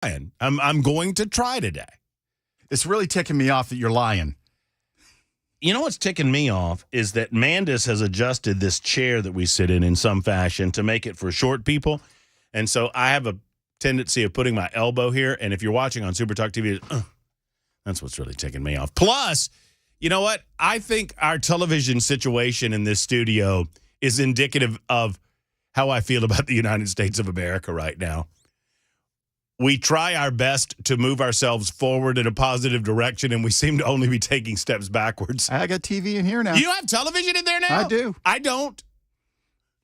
I'm going to try today. It's really ticking me off that you're lying. You know what's ticking me off is that Mandis has adjusted this chair that we sit in some fashion to make it for short people. And so I have a tendency of putting my elbow here. And if you're watching on Super Talk TV, that's what's really ticking me off. Plus, you know what? I think our television situation in this studio is indicative of how I feel about the United States of America right now. We try our best to move ourselves forward in a positive direction, and we seem to only be taking steps backwards. I got TV in here now. You have television in there now? I do. I don't.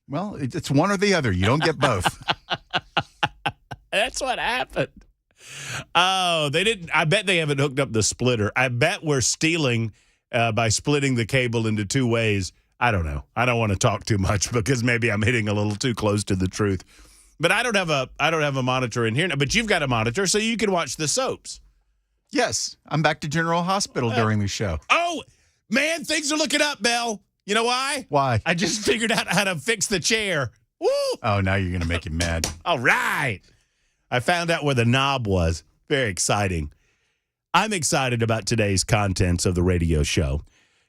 Well, it's one or the other. You don't get both. That's what happened. Oh, they didn't. I bet they haven't hooked up the splitter. I bet we're stealing by splitting the cable into two ways. I don't know. I don't want to talk too much because maybe I'm hitting a little too close to the truth. But I don't have a monitor in here now. But you've got a monitor, so you can watch the soaps. Yes, I'm back to General Hospital during the show. Oh, man, things are looking up, Bell. You know why? Why? I just figured out how to fix the chair. Woo! Oh, now you're going to make him mad. All right. I found out where the knob was. Very exciting. I'm excited about today's contents of the radio show.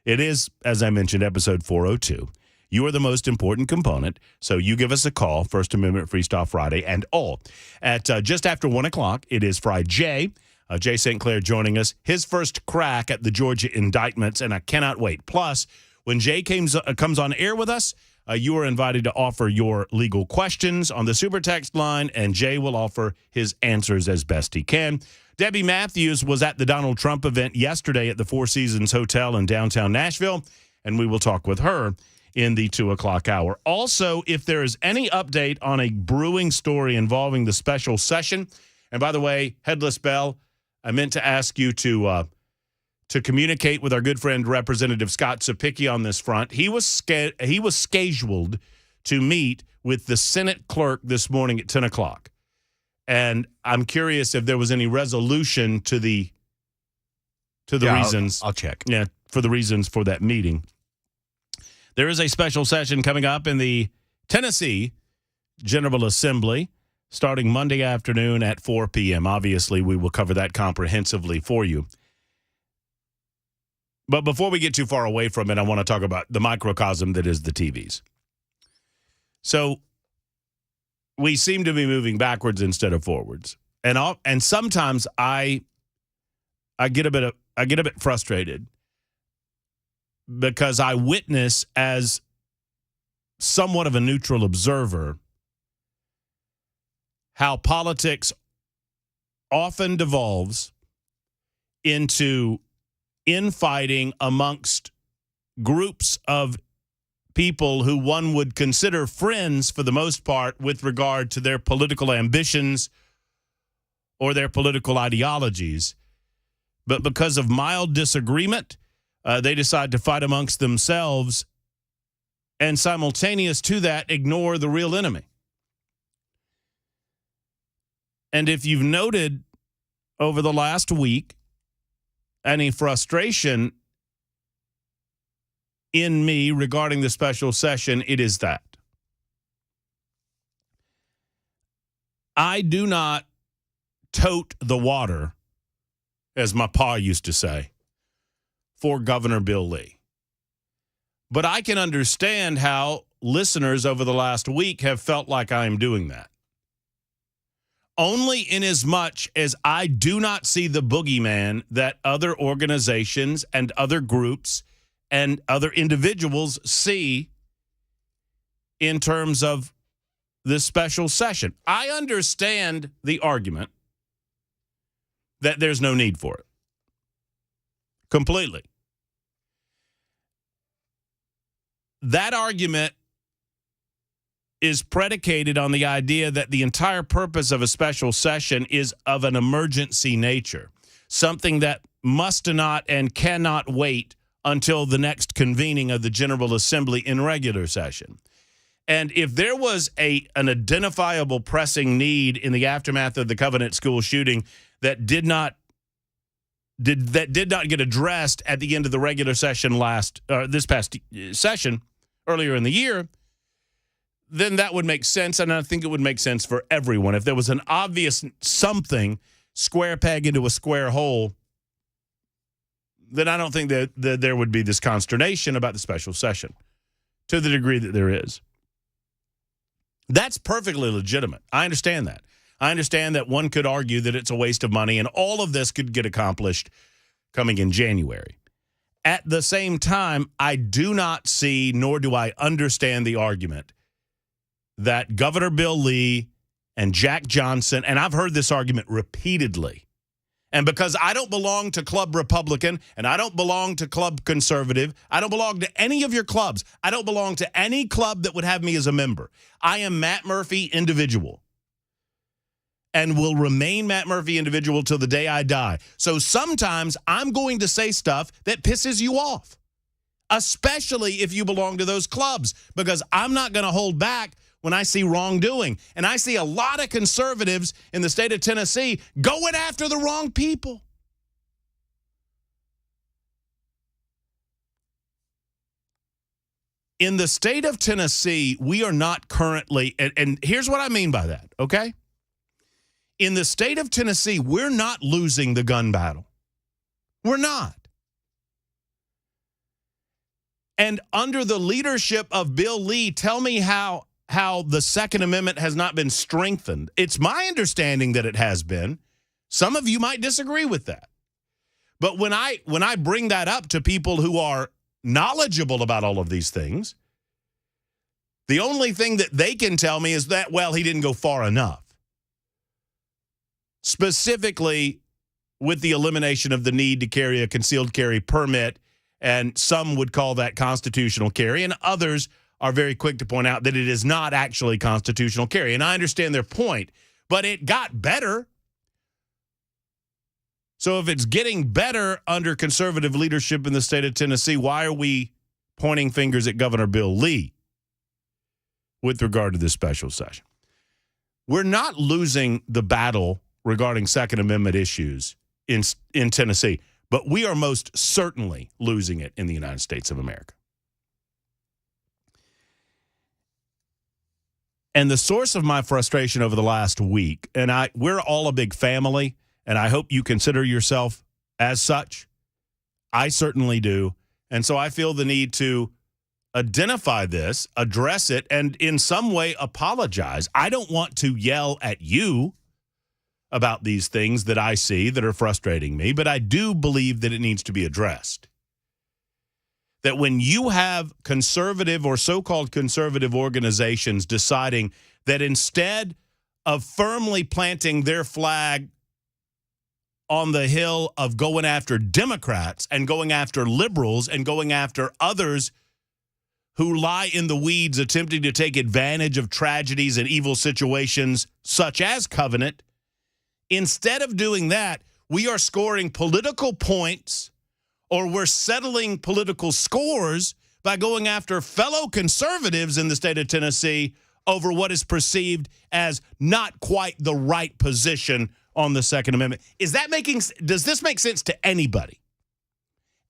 It is, as I mentioned, episode 402. You are the most important component, so you give us a call, First Amendment Freestyle Friday, and all. At just after 1 o'clock, it is Friday. Jay Sinclair joining us, his first crack at the Georgia indictments, and I cannot wait. Plus, when Jay comes on air with us, you are invited to offer your legal questions on the super text line, and Jay will offer his answers as best he can. Debbie Matthews was at the Donald Trump event yesterday at the Four Seasons Hotel in downtown Nashville, and we will talk with her in the 2 o'clock hour. Also, if there is any update on a brewing story involving the special session, and by the way, Headless Bell, I meant to ask you to communicate with our good friend Representative Scott Sapicki on this front. He was scheduled to meet with the Senate clerk this morning at 10 o'clock. And I'm curious if there was any resolution to the reasons. I'll check. Yeah, for the reasons for that meeting. There is a special session coming up in the Tennessee General Assembly starting Monday afternoon at 4 p.m. Obviously, we will cover that comprehensively for you. But before we get too far away from it, I want to talk about the microcosm that is the TVs. So we seem to be moving backwards instead of forwards. And sometimes I get a bit frustrated because I witness as somewhat of a neutral observer how politics often devolves into infighting amongst groups of people who one would consider friends for the most part with regard to their political ambitions or their political ideologies. But because of mild disagreement, they decide to fight amongst themselves and simultaneous to that, ignore the real enemy. And if you've noted over the last week any frustration in me regarding the special session, it is that I do not tote the water, as my pa used to say, for Governor Bill Lee. But I can understand how listeners over the last week have felt like I am doing that. Only inasmuch as I do not see the boogeyman that other organizations and other groups and other individuals see in terms of this special session. I understand the argument that there's no need for it. Completely. That argument is predicated on the idea that the entire purpose of a special session is of an emergency nature, something that must not and cannot wait until the next convening of the General Assembly in regular session. And if there was an identifiable pressing need in the aftermath of the Covenant School shooting that did not get addressed at the end of the regular session this past session earlier in the year, then that would make sense, and I think it would make sense for everyone. If there was an obvious something, square peg into a square hole, then I don't think that there would be this consternation about the special session to the degree that there is. That's perfectly legitimate. I understand that. I understand that one could argue that it's a waste of money, and all of this could get accomplished coming in January. At the same time, I do not see, nor do I understand the argument that Governor Bill Lee and Jack Johnson, and I've heard this argument repeatedly, and because I don't belong to Club Republican and I don't belong to Club Conservative, I don't belong to any of your clubs. I don't belong to any club that would have me as a member. I am Matt Murphy, individual, and will remain Matt Murphy, individual, till the day I die. So sometimes I'm going to say stuff that pisses you off, especially if you belong to those clubs, because I'm not going to hold back when I see wrongdoing. And I see a lot of conservatives in the state of Tennessee going after the wrong people. In the state of Tennessee, we are not currently, and here's what I mean by that, okay? In the state of Tennessee, we're not losing the gun battle. We're not. And under the leadership of Bill Lee, tell me how the Second Amendment has not been strengthened. It's my understanding that it has been. Some of you might disagree with that. But when I bring that up to people who are knowledgeable about all of these things, the only thing that they can tell me is that, well, he didn't go far enough. Specifically with the elimination of the need to carry a concealed carry permit, and some would call that constitutional carry, and others are very quick to point out that it is not actually constitutional carry. And I understand their point, but it got better. So if it's getting better under conservative leadership in the state of Tennessee, why are we pointing fingers at Governor Bill Lee with regard to this special session? We're not losing the battle regarding Second Amendment issues in Tennessee, but we are most certainly losing it in the United States of America. And the source of my frustration over the last week, and we're all a big family, and I hope you consider yourself as such. I certainly do. And so I feel the need to identify this, address it, and in some way apologize. I don't want to yell at you about these things that I see that are frustrating me, but I do believe that it needs to be addressed. That when you have conservative or so-called conservative organizations deciding that instead of firmly planting their flag on the hill of going after Democrats and going after liberals and going after others who lie in the weeds attempting to take advantage of tragedies and evil situations such as Covenant, instead of doing that, we are scoring political points, or we're settling political scores by going after fellow conservatives in the state of Tennessee over what is perceived as not quite the right position on the Second Amendment. Does this make sense to anybody?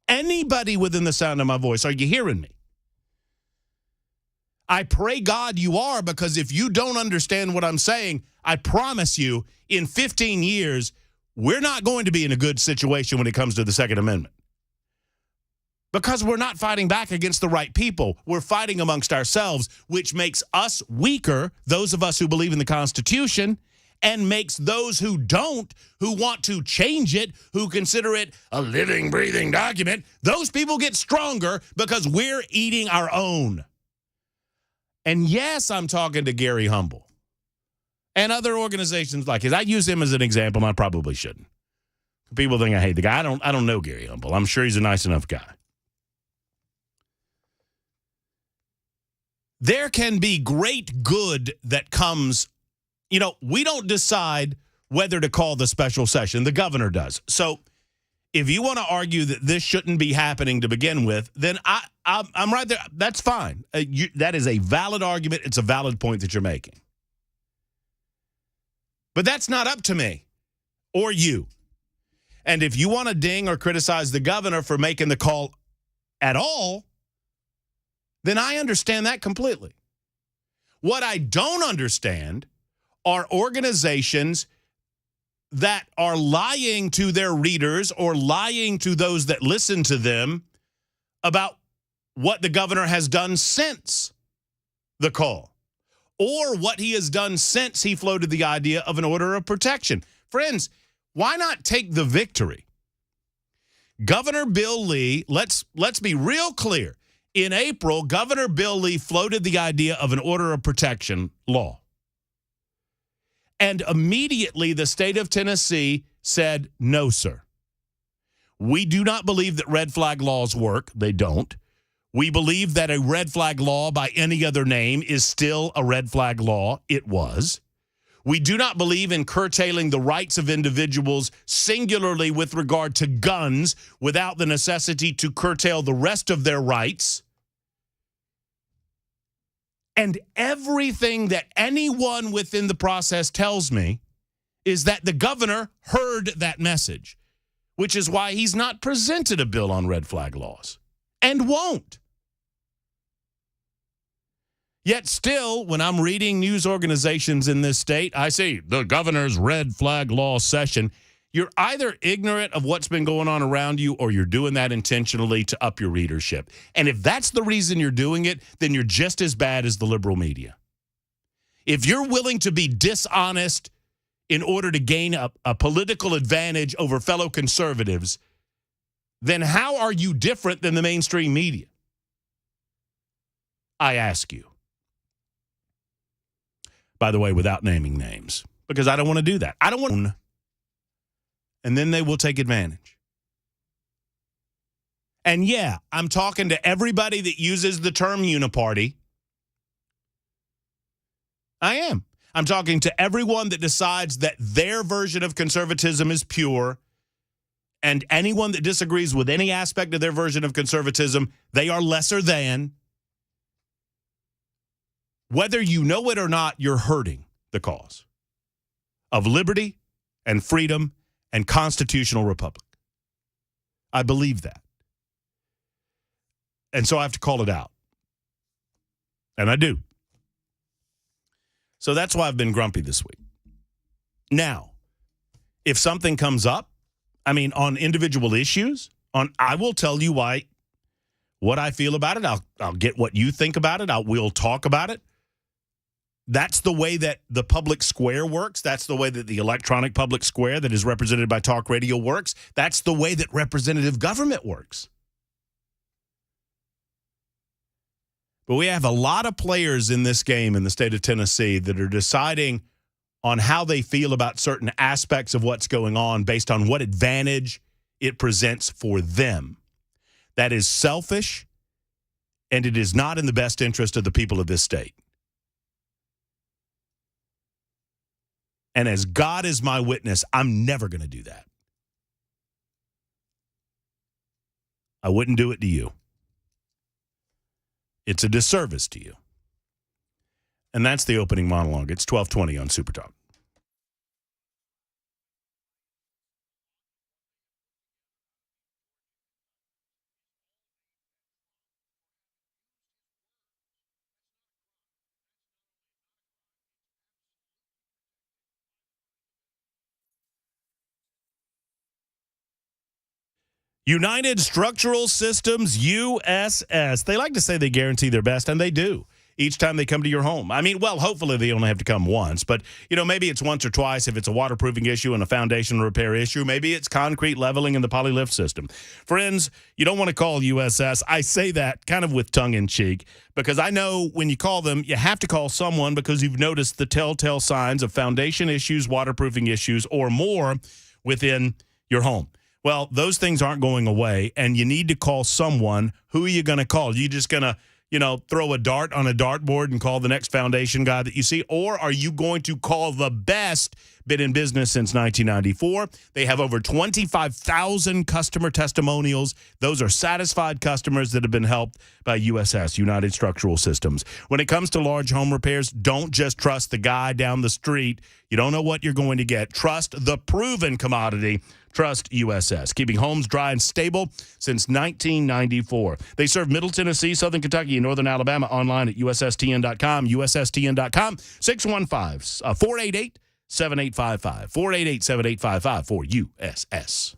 Anybody within the sound of my voice? Are you hearing me? I pray God you are, because if you don't understand what I'm saying, I promise you, in 15 years, we're not going to be in a good situation when it comes to the Second Amendment. Because we're not fighting back against the right people. We're fighting amongst ourselves, which makes us weaker, those of us who believe in the Constitution, and makes those who don't, who want to change it, who consider it a living, breathing document, those people get stronger because we're eating our own. And yes, I'm talking to Gary Humble and other organizations like his. I use him as an example, and I probably shouldn't. People think I hate the guy. I don't know Gary Humble. I'm sure he's a nice enough guy. There can be great good that comes. You know, we don't decide whether to call the special session. The governor does. So if you want to argue that this shouldn't be happening to begin with, then I'm right there. That's fine. That is a valid argument. It's a valid point that you're making. But that's not up to me or you. And if you want to ding or criticize the governor for making the call at all, then I understand that completely. What I don't understand are organizations that are lying to their readers or lying to those that listen to them about what the governor has done since the call or what he has done since he floated the idea of an order of protection. Friends, why not take the victory? Governor Bill Lee, let's be real clear. In April, Governor Bill Lee floated the idea of an order of protection law. And immediately the state of Tennessee said, no, sir. We do not believe that red flag laws work. They don't. We believe that a red flag law by any other name is still a red flag law. It was. We do not believe in curtailing the rights of individuals singularly with regard to guns without the necessity to curtail the rest of their rights. And everything that anyone within the process tells me is that the governor heard that message, which is why he's not presented a bill on red flag laws and won't. Yet still, when I'm reading news organizations in this state, I see the governor's red flag law session. You're either ignorant of what's been going on around you or you're doing that intentionally to up your readership. And if that's the reason you're doing it, then you're just as bad as the liberal media. If you're willing to be dishonest in order to gain a political advantage over fellow conservatives, then how are you different than the mainstream media? I ask you. By the way, without naming names, because I don't want to do that. I don't want to. And then they will take advantage. And yeah, I'm talking to everybody that uses the term uniparty. I am. I'm talking to everyone that decides that their version of conservatism is pure, and anyone that disagrees with any aspect of their version of conservatism, they are lesser than. Whether you know it or not, you're hurting the cause of liberty and freedom and constitutional republic. I believe that. And so I have to call it out. And I do. So that's why I've been grumpy this week. Now, if something comes up, I mean, on individual issues, I will tell you what I feel about it. I'll get what you think about it. We'll talk about it. That's the way that the public square works. That's the way that the electronic public square that is represented by talk radio works. That's the way that representative government works. But we have a lot of players in this game in the state of Tennessee that are deciding on how they feel about certain aspects of what's going on based on what advantage it presents for them. That is selfish, and it is not in the best interest of the people of this state. And as God is my witness, I'm never going to do that. I wouldn't do it to you. It's a disservice to you. And that's the opening monologue. It's 12:20 on Super Talk. United Structural Systems, USS. They like to say they guarantee their best, and they do each time they come to your home. I mean, well, hopefully they only have to come once, but, maybe it's once or twice if it's a waterproofing issue and a foundation repair issue. Maybe it's concrete leveling in the polylift system. Friends, you don't want to call USS. I say that kind of with tongue-in-cheek because I know when you call them, you have to call someone because you've noticed the telltale signs of foundation issues, waterproofing issues, or more within your home. Well, those things aren't going away, and you need to call someone. Who are you going to call? Are you just going to, throw a dart on a dartboard and call the next foundation guy that you see? Or are you going to call the best been in business since 1994. They have over 25,000 customer testimonials. Those are satisfied customers that have been helped by USS, United Structural Systems. When it comes to large home repairs, don't just trust the guy down the street. You don't know what you're going to get. Trust the proven commodity. Trust USS, keeping homes dry and stable since 1994. They serve Middle Tennessee, Southern Kentucky, and Northern Alabama online at USSTN.com, USSTN.com, 615-488-7855, 488-7855 for USS.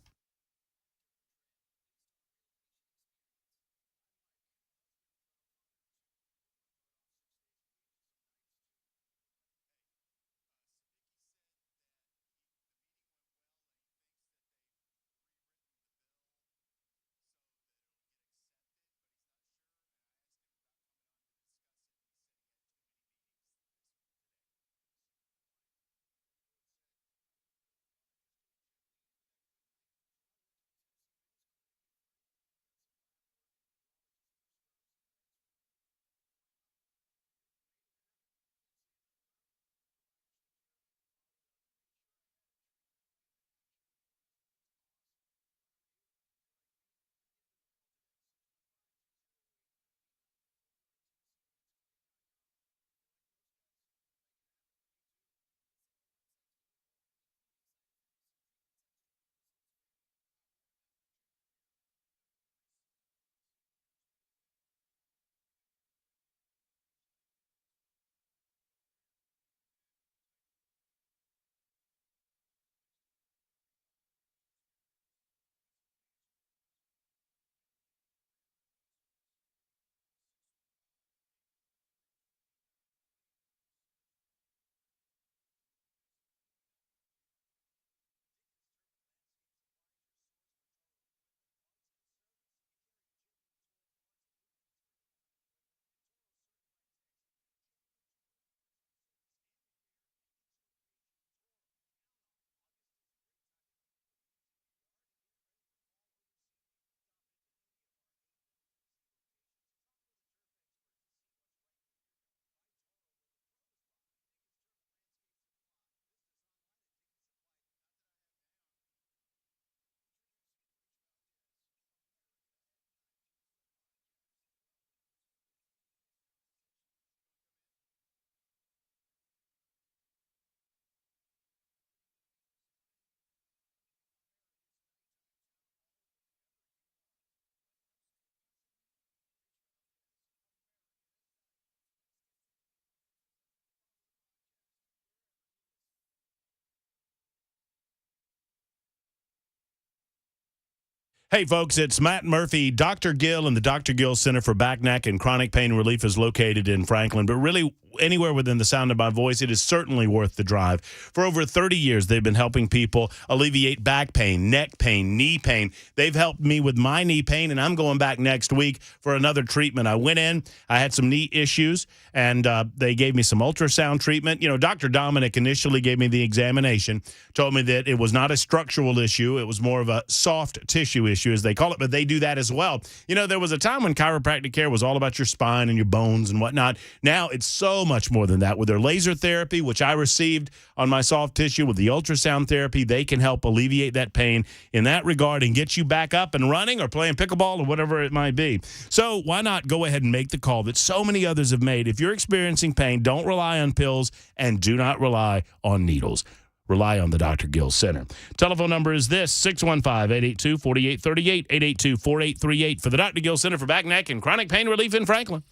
Hey, folks, it's Matt Murphy. Dr. Gill and the Dr. Gill Center for Back, Neck, and Chronic Pain Relief is located in Franklin, but really anywhere within the sound of my voice, it is certainly worth the drive. For over 30 years, they've been helping people alleviate back pain, neck pain, knee pain. They've helped me with my knee pain, and I'm going back next week for another treatment. I went in, I had some knee issues, and they gave me some ultrasound treatment. You know, Dr. Dominic initially gave me the examination, told me that it was not a structural issue. It was more of a soft tissue issue, as they call it, but they do that as well. You know, there was a time when chiropractic care was all about your spine and your bones and whatnot. Now it's so much more than that. With their laser therapy, which I received on my soft tissue, with the ultrasound therapy, they can help alleviate that pain in that regard and get you back up and running or playing pickleball or whatever it might be. So why not go ahead and make the call that so many others have made? If you're experiencing pain, don't rely on pills and do not rely on needles. Rely on the Dr. Gill Center. Telephone number is this, 615-882-4838, 882-4838 for the Dr. Gill Center for Back, Neck, and Chronic Pain Relief in Franklin.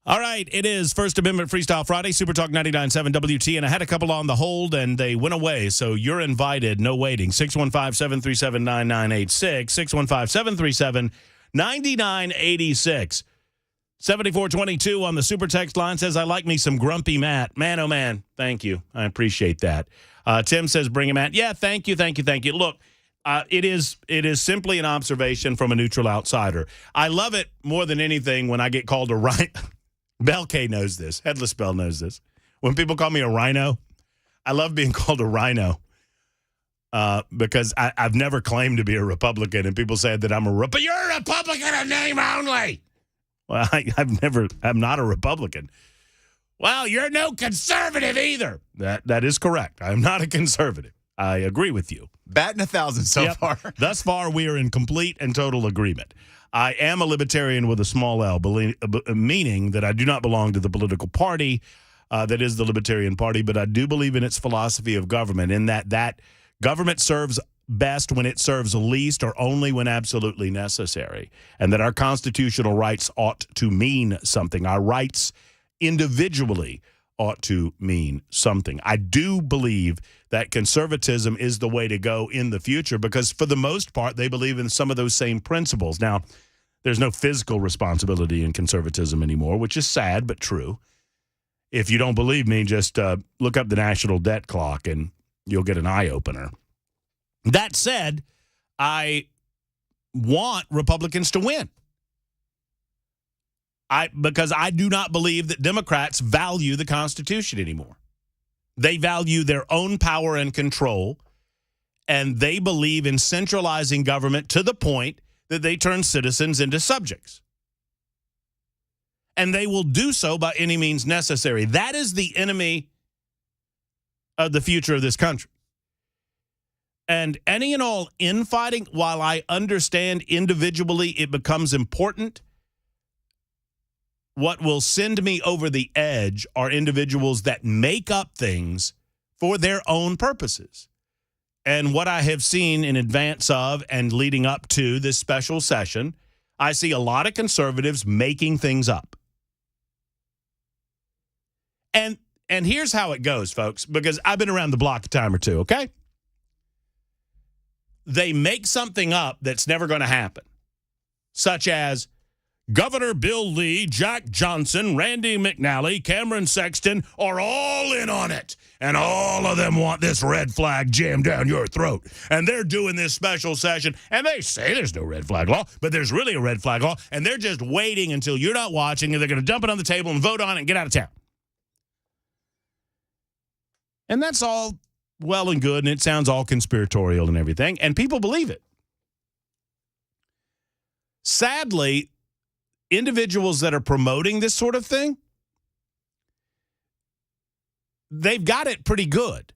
All right, it is First Amendment Freestyle Friday, Super Talk 99.7 WT, and I had a couple on the hold, and they went away, so you're invited, no waiting. 615-737-9986, 615-737-9986. 7422 on the Super Text line says, I like me some grumpy Matt. Man, oh man, thank you. I appreciate that. Tim says, bring him Matt. Yeah, thank you. Look, it is simply an observation from a neutral outsider. I love it more than anything when I get called a rhino. Bell K knows this. Headless Bell knows this. When people call me a rhino, I love being called a rhino. because I've never claimed to be a Republican, and people say that I'm a Republican. But you're a Republican in name only. Well, I'm not a Republican. Well, you're no conservative either. That is correct. I'm not a conservative. I agree with you. Batting 1,000 so far. Thus far, we are in complete and total agreement. I am a libertarian with a small L, meaning that I do not belong to the political party that is the Libertarian Party, but I do believe in its philosophy of government, in that government serves best when it serves least or only when absolutely necessary, and that our constitutional rights ought to mean something. Our rights individually ought to mean something. I do believe that conservatism is the way to go in the future because, for the most part, they believe in some of those same principles. Now, there's no physical responsibility in conservatism anymore, which is sad but true. If you don't believe me, just look up the national debt clock and you'll get an eye-opener. That said, I want Republicans to win. Because I do not believe that Democrats value the Constitution anymore. They value their own power and control, and they believe in centralizing government to the point that they turn citizens into subjects. And they will do so by any means necessary. That is the enemy of the future of this country. And any and all infighting, while I understand individually it becomes important, what will send me over the edge are individuals that make up things for their own purposes. And what I have seen in advance of and leading up to this special session, I see a lot of conservatives making things up. And here's how it goes, folks, because I've been around the block a time or two, okay? They make something up that's never going to happen, such as Governor Bill Lee, Jack Johnson, Randy McNally, Cameron Sexton are all in on it. And all of them want this red flag jammed down your throat. And they're doing this special session. And they say there's no red flag law, but there's really a red flag law. And they're just waiting until you're not watching. And they're going to dump it on the table and vote on it and get out of town. And that's all well and good. And it sounds all conspiratorial and everything. And people believe it. Sadly, individuals that are promoting this sort of thing, they've got it pretty good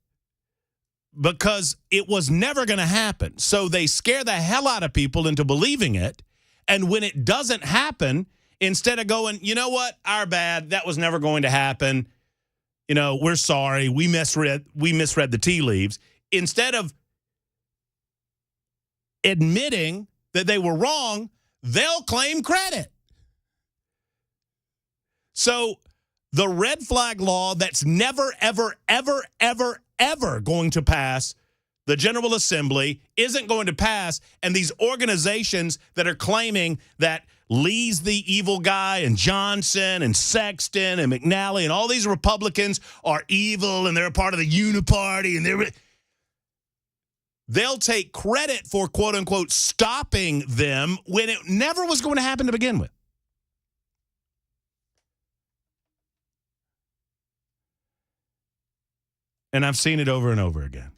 because it was never going to happen. So they scare the hell out of people into believing it. And when it doesn't happen, instead of going, you know what, our bad, that was never going to happen. You know, we're sorry, we misread the tea leaves. Instead of admitting that they were wrong, they'll claim credit. So the red flag law that's never, ever, ever, ever, ever going to pass the General Assembly isn't going to pass. And these organizations that are claiming that Lee's the evil guy and Johnson and Sexton and McNally and all these Republicans are evil and they're a part of the Uniparty and they'll take credit for, quote unquote, stopping them when it never was going to happen to begin with. And I've seen it over and over again.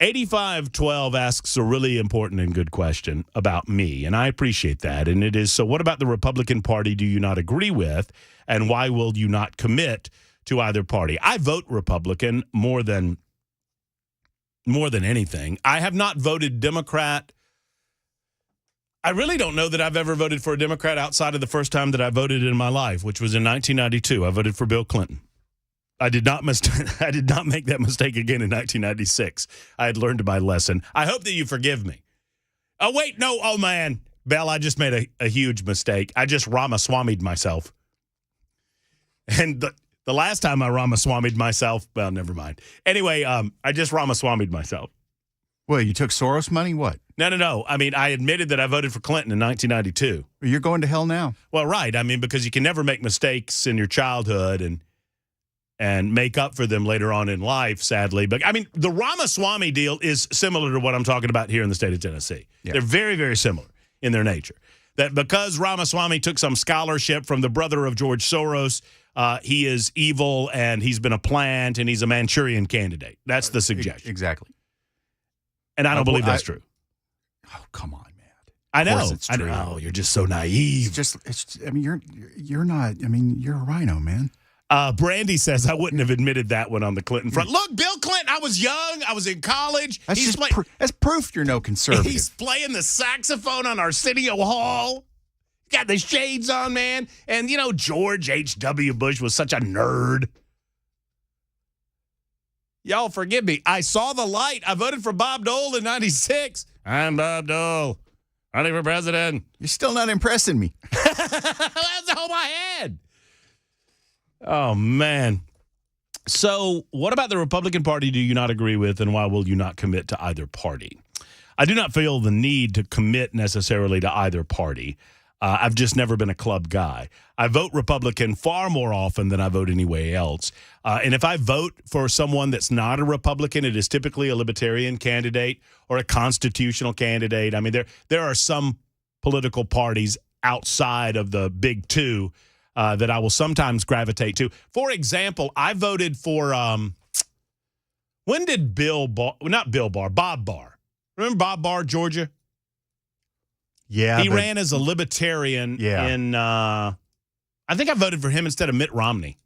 8512 asks a really important and good question about me, and I appreciate that. And it is, so what about the Republican Party do you not agree with, and why will you not commit to either party? I vote Republican more than anything. I have not voted Democrat. I really don't know that I've ever voted for a Democrat outside of the first time that I voted in my life, which was in 1992. I voted for Bill Clinton. I did not make that mistake again in 1996. I had learned my lesson. I hope that you forgive me. Oh, wait, no. Oh, man. Bell, I just made a huge mistake. I just Ramaswami'd myself. And the last time I Ramaswami'd myself, well, never mind. Anyway, I just Ramaswami'd myself. Well, you took Soros money? What? No. I mean, I admitted that I voted for Clinton in 1992. You're going to hell now. Well, right. I mean, because you can never make mistakes in your childhood and make up for them later on in life, sadly. But, I mean, the Ramaswamy deal is similar to what I'm talking about here in the state of Tennessee. Yeah. They're very, very similar in their nature. That because Ramaswamy took some scholarship from the brother of George Soros, he is evil and he's been a plant and he's a Manchurian candidate. That's the suggestion. Exactly. And I don't believe that's true. Oh, come on, man. I know. Of course it's true. I know. You're just so naive. You're not. I mean, you're a rhino, man. Brandy says, I wouldn't have admitted that one on the Clinton front. Look, Bill Clinton, I was young. I was in college. That's proof you're no conservative. He's playing the saxophone on Arsenio Hall. Got the shades on, man. And, George H.W. Bush was such a nerd. Y'all forgive me. I saw the light. I voted for Bob Dole in 96. I'm Bob Dole. Running for president. You're still not impressing me. That's all I had. Oh, man. So what about the Republican Party do you not agree with, and why will you not commit to either party? I do not feel the need to commit necessarily to either party. I've just never been a club guy. I vote Republican far more often than I vote anywhere else. And if I vote for someone that's not a Republican, it is typically a libertarian candidate or a constitutional candidate. I mean, there are some political parties outside of the big two that I will sometimes gravitate to. For example, I voted for, when did Bob Barr. Remember Bob Barr, Georgia? Yeah. He ran as a libertarian in, I think I voted for him instead of Mitt Romney.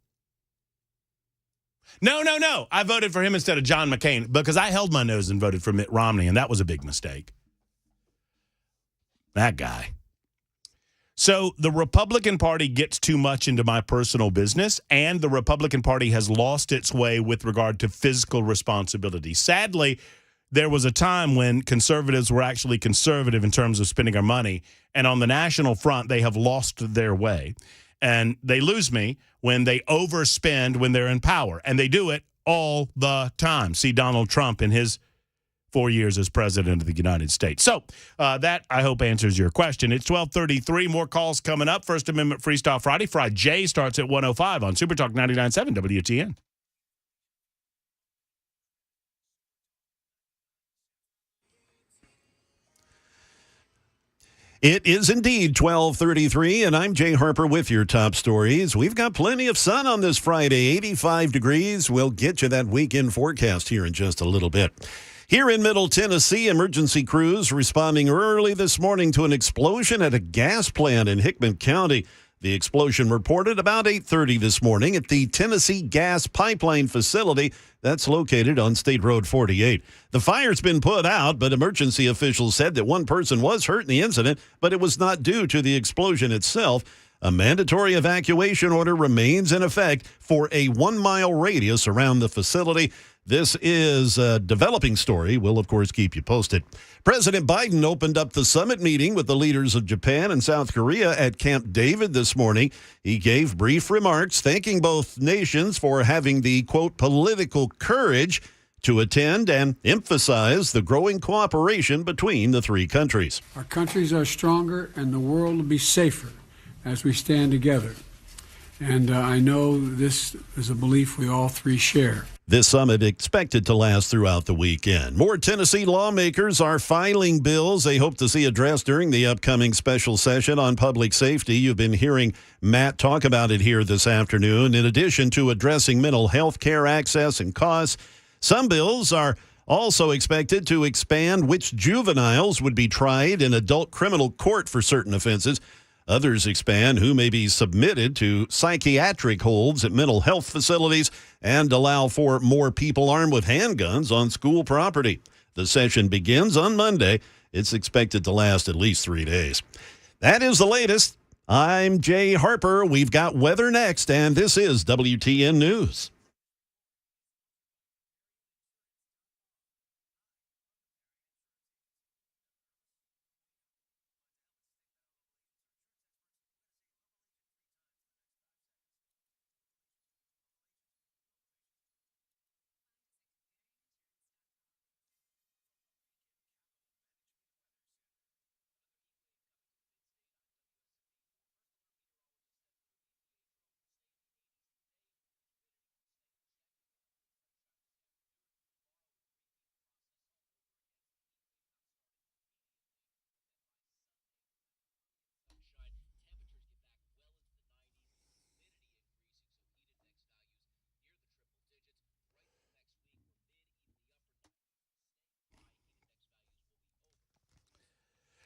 No. I voted for him instead of John McCain because I held my nose and voted for Mitt Romney, and that was a big mistake. That guy. So the Republican Party gets too much into my personal business, and the Republican Party has lost its way with regard to fiscal responsibility. Sadly, there was a time when conservatives were actually conservative in terms of spending our money, and on the national front, they have lost their way. And they lose me when they overspend when they're in power, and they do it all the time. See Donald Trump in his 4 years as president of the United States. So that, I hope, answers your question. It's 12:33. More calls coming up. First Amendment Freestyle Friday. Friday J starts at 1:05 on Super Talk 99.7 WTN. It is indeed 12:33, and I'm Jay Harper with your top stories. We've got plenty of sun on this Friday, 85 degrees. We'll get you that weekend forecast here in just a little bit. Here in Middle Tennessee, emergency crews responding early this morning to an explosion at a gas plant in Hickman County. The explosion reported about 8:30 this morning at the Tennessee Gas Pipeline Facility that's located on State Road 48. The fire's been put out, but emergency officials said that one person was hurt in the incident, but it was not due to the explosion itself. A mandatory evacuation order remains in effect for a 1-mile radius around the facility. This is a developing story. We'll, of course, keep you posted. President Biden opened up the summit meeting with the leaders of Japan and South Korea at Camp David this morning. He gave brief remarks, thanking both nations for having the, quote, political courage to attend and emphasize the growing cooperation between the three countries. Our countries are stronger and the world will be safer as we stand together. And I know this is a belief we all three share. This summit expected to last throughout the weekend. More Tennessee lawmakers are filing bills they hope to see addressed during the upcoming special session on public safety. You've been hearing Matt talk about it here this afternoon. In addition to addressing mental health care access and costs, some bills are also expected to expand which juveniles would be tried in adult criminal court for certain offenses. Others expand who may be submitted to psychiatric holds at mental health facilities and allow for more people armed with handguns on school property. The session begins on Monday. It's expected to last at least 3 days. That is the latest. I'm Jay Harper. We've got weather next, and this is WTN News.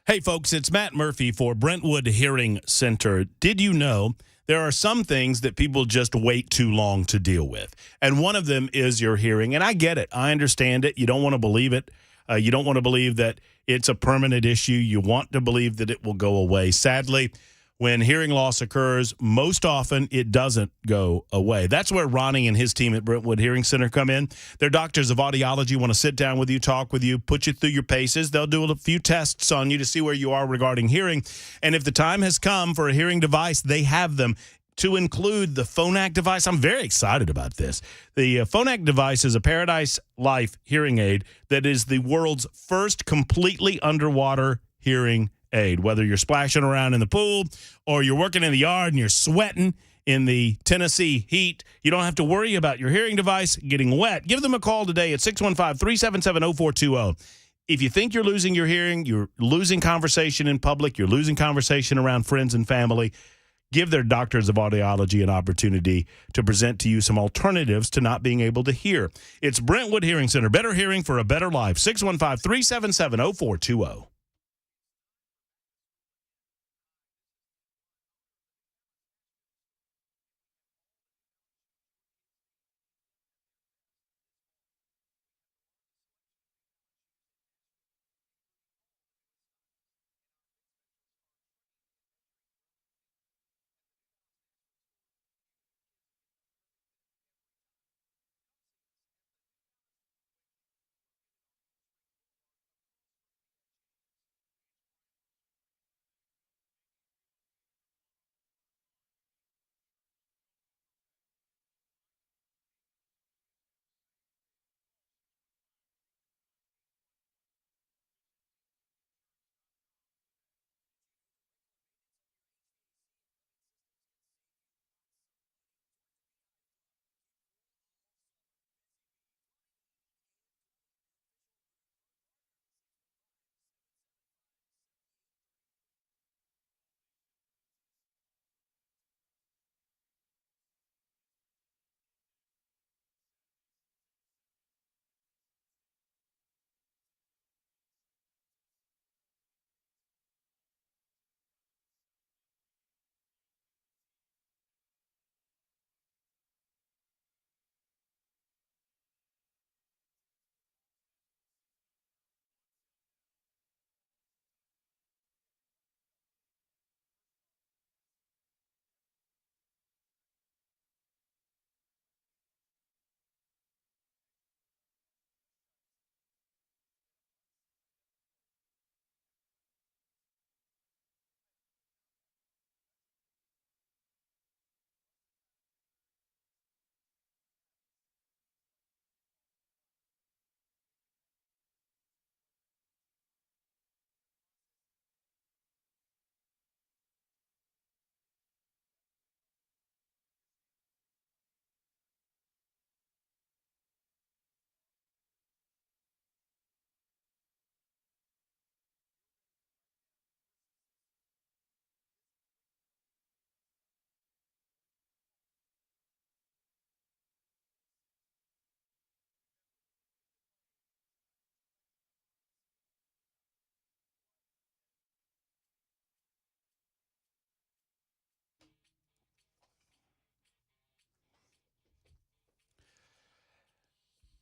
Hey, folks, it's Matt Murphy for Brentwood Hearing Center. Did you know there are some things that people just wait too long to deal with? And one of them is your hearing. And I get it. I understand it. You don't want to believe it. You don't want to believe that it's a permanent issue. You want to believe that it will go away. Sadly, when hearing loss occurs, most often it doesn't go away. That's where Ronnie and his team at Brentwood Hearing Center come in. They're doctors of audiology, want to sit down with you, talk with you, put you through your paces. They'll do a few tests on you to see where you are regarding hearing. And if the time has come for a hearing device, they have them, to include the Phonak device. I'm very excited about this. The Phonak device is a Paradise Life hearing aid that is the world's first completely underwater hearing aid. Whether you're splashing around in the pool or you're working in the yard and you're sweating in the Tennessee heat, you don't have to worry about your hearing device getting wet. Give them a call today at 615-377-0420. If you think you're losing your hearing, you're losing conversation in public, you're losing conversation around friends and family, give their doctors of audiology an opportunity to present to you some alternatives to not being able to hear. It's Brentwood Hearing Center. Better hearing for a better life. 615-377-0420.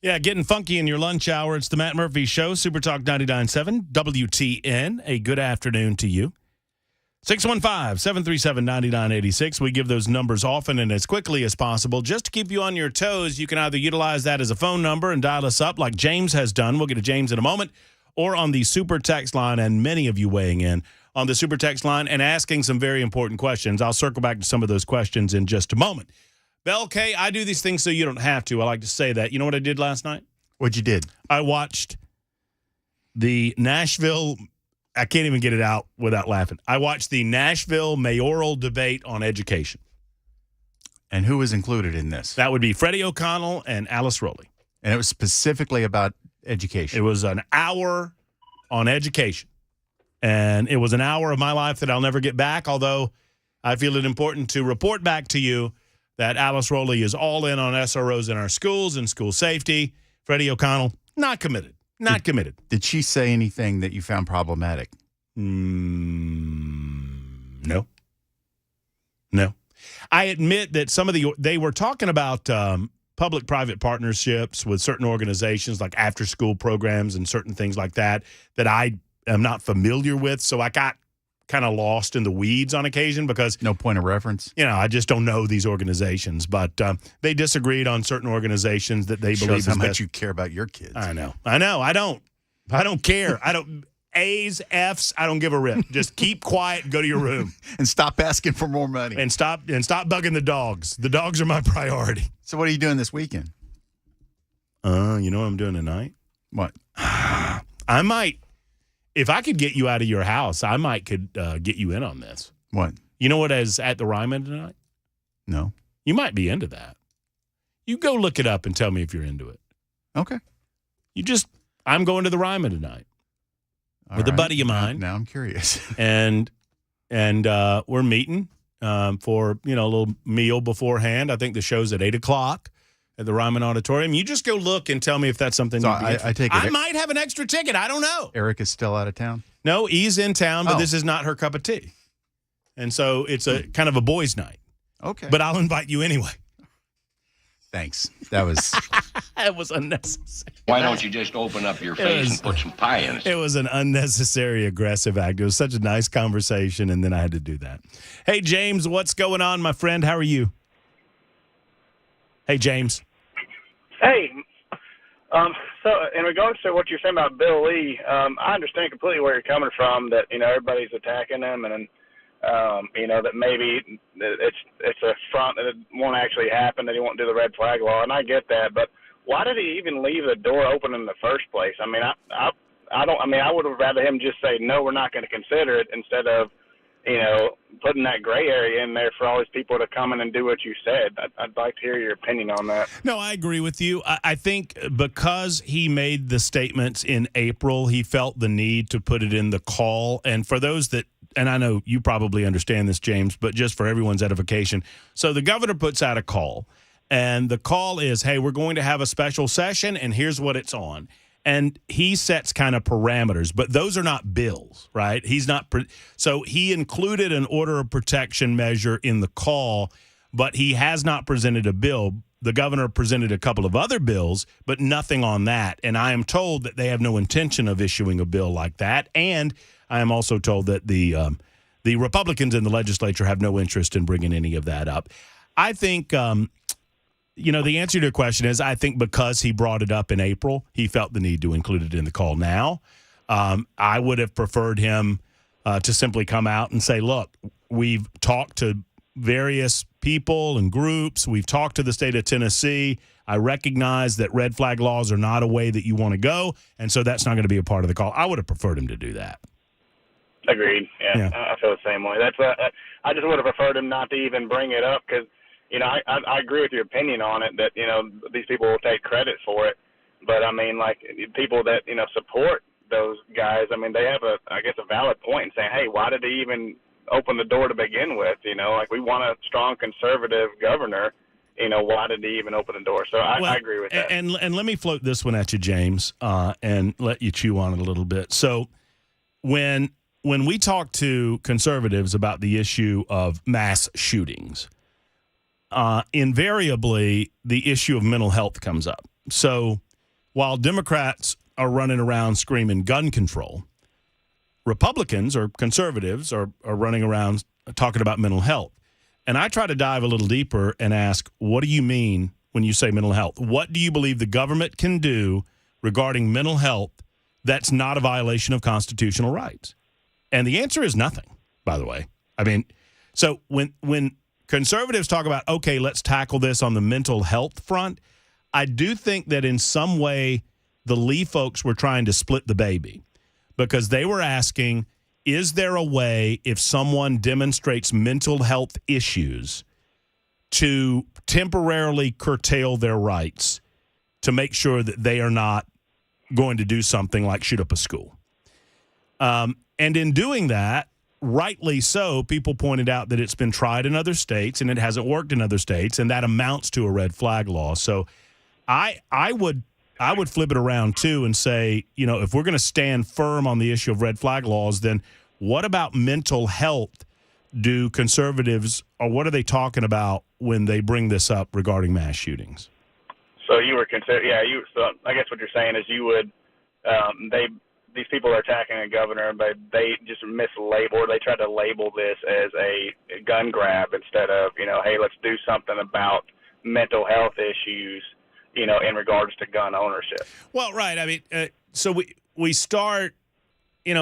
Yeah, getting funky in your lunch hour. It's the Matt Murphy Show, Super Talk 99.7, WTN. A good afternoon to you. 615-737-9986. We give those numbers often and as quickly as possible. Just to keep you on your toes, you can either utilize that as a phone number and dial us up like James has done. We'll get to James in a moment. Or on the Super Text line, and many of you weighing in on the Super Text line and asking some very important questions. I'll circle back to some of those questions in just a moment. Bell K, I do these things so you don't have to. I like to say that. You know what I did last night? What'd you did? I watched the Nashville, I can't even get it out without laughing. I watched the Nashville mayoral debate on education. And who was included in this? That would be Freddie O'Connell and Alice Rowley. And it was specifically about education. It was an hour on education. And it was an hour of my life that I'll never get back, although I feel it important to report back to you that Alice Rowley is all in on SROs in our schools and school safety. Freddie O'Connell, not committed. Not committed. Did she say anything that you found problematic? No. I admit that they were talking about public-private partnerships with certain organizations like after-school programs and certain things like that I am not familiar with. So I got kind of lost in the weeds on occasion because No point of reference. I just don't know these organizations. But they disagreed on certain organizations that they believe Shows is how best. much you care about your kids. I know. I don't care. I don't. A's, F's, I don't give a rip. Just keep quiet and go to your room. And stop asking for more money. And stop bugging the dogs. The dogs are my priority. So what are you doing this weekend? You know what I'm doing tonight? What? I might, if I could get you out of your house, I could get you in on this. What? You know what is at the Ryman tonight? No. You might be into that. You go look it up and tell me if you're into it. Okay. I'm going to the Ryman tonight. All With a right. buddy of mine. Now I'm curious. and we're meeting for a little meal beforehand. I think the show's at 8:00 at the Ryman Auditorium. You just go look and tell me if that's something. So you'd be interested. I take it. I might have an extra ticket. I don't know. Eric is still out of town. No, he's in town, but Oh. this is not her cup of tea, and so it's a kind of a boys' night. Okay. But I'll invite you anyway. Thanks. That was. It was unnecessary. Why don't you just open up your face and put some pie in it? It was an unnecessary aggressive act. It was such a nice conversation, and then I had to do that. Hey, James, what's going on, my friend? How are you? Hey, James. Hey, so in regards to what you're saying about Bill Lee, I understand completely where you're coming from, that, everybody's attacking him and, that maybe it's a front that it won't actually happen, that he won't do the red flag law, and I get that, but why did he even leave the door open in the first place? I mean, I would have rather him just say, no, we're not going to consider it, instead of, putting that gray area in there for all these people to come in and do what you said. I'd like to hear your opinion on that. No, I agree with you. I think because he made the statements in April, he felt the need to put it in the call. And for those that, and I know you probably understand this, James, but just for everyone's edification. So the governor puts out a call, and the call is, hey, we're going to have a special session, and here's what it's on. And he sets kind of parameters, but those are not bills, right? So he included an order of protection measure in the call, but he has not presented a bill. The governor presented a couple of other bills, but nothing on that. And I am told that they have no intention of issuing a bill like that. And I am also told that the Republicans in the legislature have no interest in bringing any of that up. I think the answer to your question is, I think because he brought it up in April, he felt the need to include it in the call now. I would have preferred him to simply come out and say, look, we've talked to various people and groups. We've talked to the state of Tennessee. I recognize that red flag laws are not a way that you want to go, and so that's not going to be a part of the call. I would have preferred him to do that. Agreed. Yeah. I feel the same way. I just would have preferred him not to even bring it up, because I agree with your opinion on it, that, these people will take credit for it. But, I mean, like, people that, support those guys, I mean, they have a valid point in saying, hey, why did he even open the door to begin with? Like, we want a strong conservative governor. Why did he even open the door? So I agree with that. And let me float this one at you, James, and let you chew on it a little bit. So when we talk to conservatives about the issue of mass shootings, invariably the issue of mental health comes up. So while Democrats are running around screaming gun control, Republicans or conservatives are running around talking about mental health. And I try to dive a little deeper and ask, what do you mean when you say mental health? What do you believe the government can do regarding mental health that's not a violation of constitutional rights? And the answer is nothing, by the way. I mean, so when conservatives talk about, okay, let's tackle this on the mental health front, I do think that in some way the Lee folks were trying to split the baby, because they were asking, is there a way, if someone demonstrates mental health issues, to temporarily curtail their rights to make sure that they are not going to do something like shoot up a school? And in doing that, rightly so, people pointed out that it's been tried in other states and it hasn't worked in other states, and that amounts to a red flag law. So I would flip it around too and say, if we're going to stand firm on the issue of red flag laws, then What about mental health do conservatives, or what are they talking about when they bring this up regarding mass shootings? So you were so I guess what you're saying is you would, these people are attacking a governor, but they just mislabel, or they try to label this as a gun grab instead of, hey, let's do something about mental health issues, in regards to gun ownership. Well, right. I mean, so we start,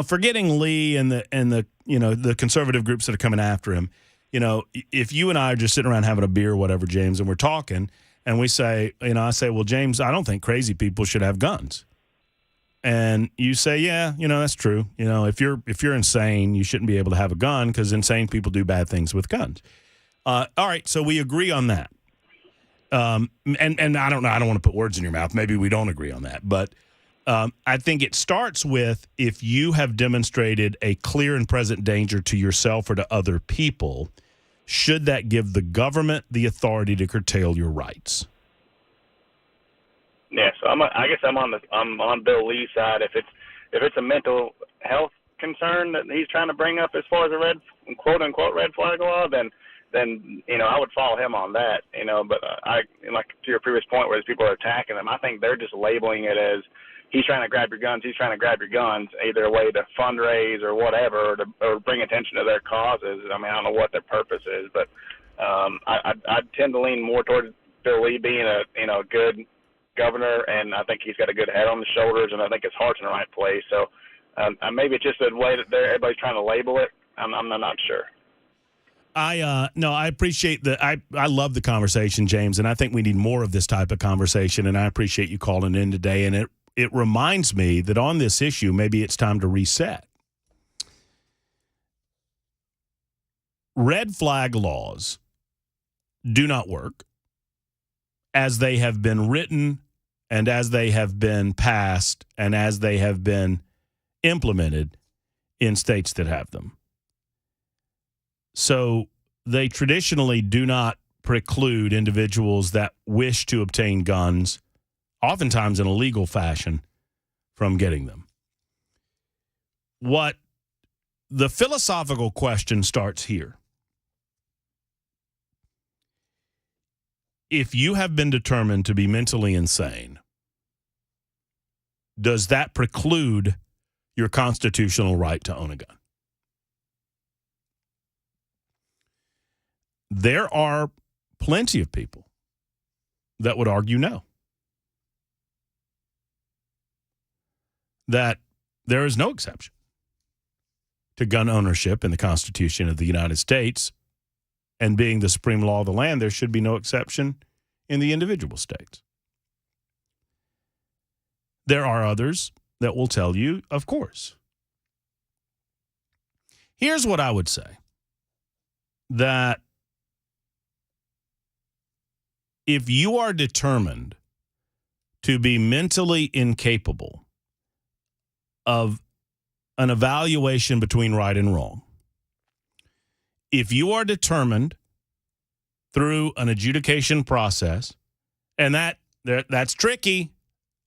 forgetting Lee and the conservative groups that are coming after him. If you and I are just sitting around having a beer or whatever, James, and we're talking, and we say, I say, well, James, I don't think crazy people should have guns. And you say, yeah, that's true. If you're insane, you shouldn't be able to have a gun because insane people do bad things with guns. All right, so we agree on that. And I don't know, I don't want to put words in your mouth. Maybe we don't agree on that. But I think it starts with if you have demonstrated a clear and present danger to yourself or to other people, should that give the government the authority to curtail your rights? Yeah, so I guess I'm on Bill Lee's side. If it's a mental health concern that he's trying to bring up as far as a quote unquote red flag law, then I would follow him on that. But I like to your previous point where people are attacking them. I think they're just labeling it as he's trying to grab your guns. He's trying to grab your guns, either a way to fundraise or whatever, or bring attention to their causes. I mean, I don't know what their purpose is, but I tend to lean more toward Bill Lee being a good governor, and I think he's got a good head on his shoulders, and I think his heart's in the right place. So maybe it's just a way that everybody's trying to label it. I'm not sure. I appreciate I love the conversation, James, and I think we need more of this type of conversation, and I appreciate you calling in today, and it reminds me that on this issue, maybe it's time to reset. Red flag laws do not work as they have been written and as they have been passed and as they have been implemented in states that have them. So they traditionally do not preclude individuals that wish to obtain guns, oftentimes in a legal fashion, from getting them. What the philosophical question starts here. If you have been determined to be mentally insane, does that preclude your constitutional right to own a gun? There are plenty of people that would argue no. That there is no exception to gun ownership in the Constitution of the United States, and being the supreme law of the land, there should be no exception in the individual states. There are others that will tell you, of course. Here's what I would say, that if you are determined to be mentally incapable of an evaluation between right and wrong, if you are determined through an adjudication process, and that's tricky.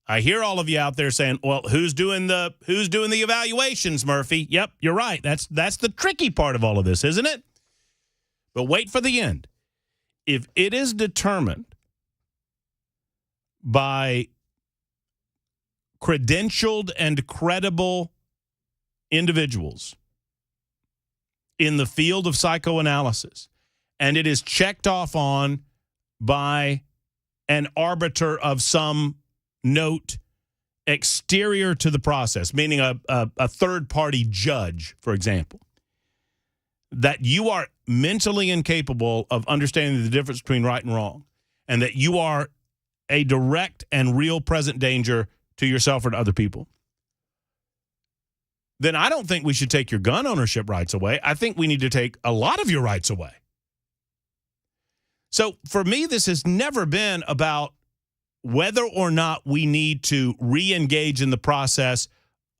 I hear all of you out there saying, "Well, who's doing the evaluations, Murphy?" Yep, you're right. That's the tricky part of all of this, isn't it? But wait for the end. If it is determined by credentialed and credible individuals in the field of psychoanalysis, and it is checked off on by an arbiter of some note exterior to the process, meaning a third-party judge, for example, that you are mentally incapable of understanding the difference between right and wrong, and that you are a direct and real present danger to yourself or to other people, then I don't think we should take your gun ownership rights away. I think we need to take a lot of your rights away. So for me, this has never been about whether or not we need to re-engage in the process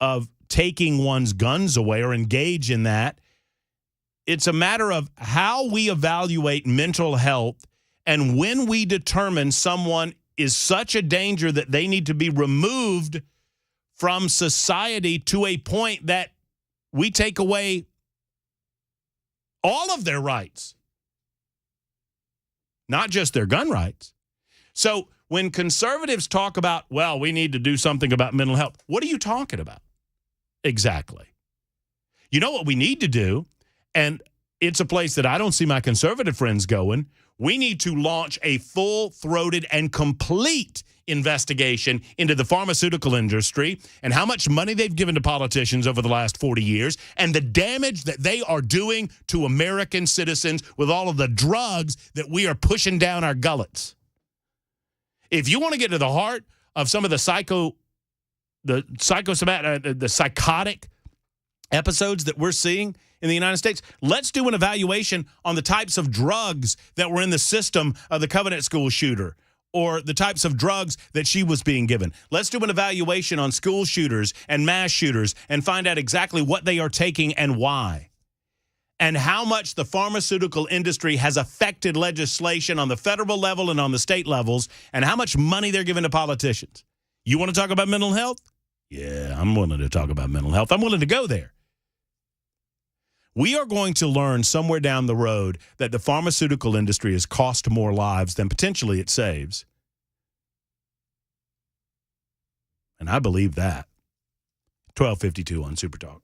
of taking one's guns away or engage in that. It's a matter of how we evaluate mental health, and when we determine someone is such a danger that they need to be removed from society to a point that we take away all of their rights, not just their gun rights. So when conservatives talk about, well, we need to do something about mental health, what are you talking about? Exactly. You know what we need to do, and it's a place that I don't see my conservative friends going. We need to launch a full-throated and complete investigation into the pharmaceutical industry and how much money they've given to politicians over the last 40 years and the damage that they are doing to American citizens with all of the drugs that we are pushing down our gullets. If you want to get to the heart of some of the psychotic episodes that we're seeing in the United States, let's do an evaluation on the types of drugs that were in the system of the Covenant School shooter or the types of drugs that she was being given. Let's do an evaluation on school shooters and mass shooters and find out exactly what they are taking and why, and how much the pharmaceutical industry has affected legislation on the federal level and on the state levels, and how much money they're giving to politicians. You want to talk about mental health? Yeah, I'm willing to talk about mental health. I'm willing to go there. We are going to learn somewhere down the road that the pharmaceutical industry has cost more lives than potentially it saves. And I believe that. 1252 on Super Talk.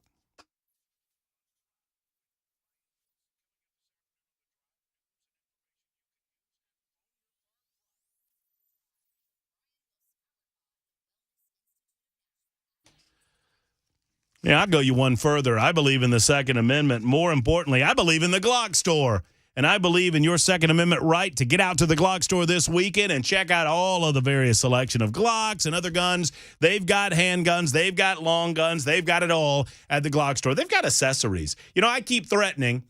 Yeah, I'll go you one further. I believe in the Second Amendment. More importantly, I believe in the GlockStore. And I believe in your Second Amendment right to get out to the GlockStore this weekend and check out all of the various selection of Glocks and other guns. They've got handguns. They've got long guns. They've got it all at the GlockStore. They've got accessories. You know, I keep threatening.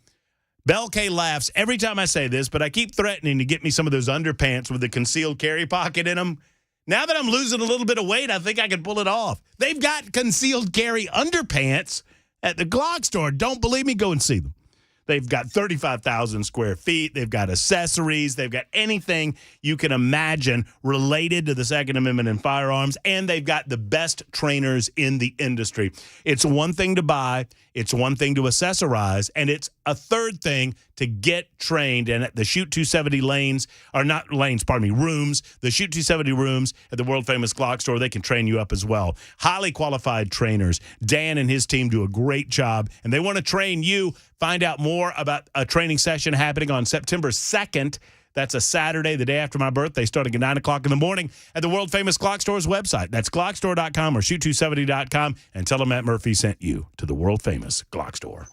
Bell K laughs every time I say this, but I keep threatening to get me some of those underpants with the concealed carry pocket in them. Now that I'm losing a little bit of weight, I think I can pull it off. They've got concealed carry underpants at the GlockStore. Don't believe me? Go and see them. They've got 35,000 square feet. They've got accessories. They've got anything you can imagine related to the Second Amendment and firearms, and they've got the best trainers in the industry. It's one thing to buy. It's one thing to accessorize, and it's a third thing to get trained. And at the Shoot 270 rooms, the Shoot 270 rooms at the world-famous GlockStore, they can train you up as well. Highly qualified trainers. Dan and his team do a great job, and they want to train you. Find out more about a training session happening on September 2nd. That's a Saturday, the day after my birthday, starting at 9 o'clock in the morning at the world-famous GlockStore's website. That's GlockStore.com or Shoot270.com, and tell them Matt Murphy sent you to the world-famous GlockStore.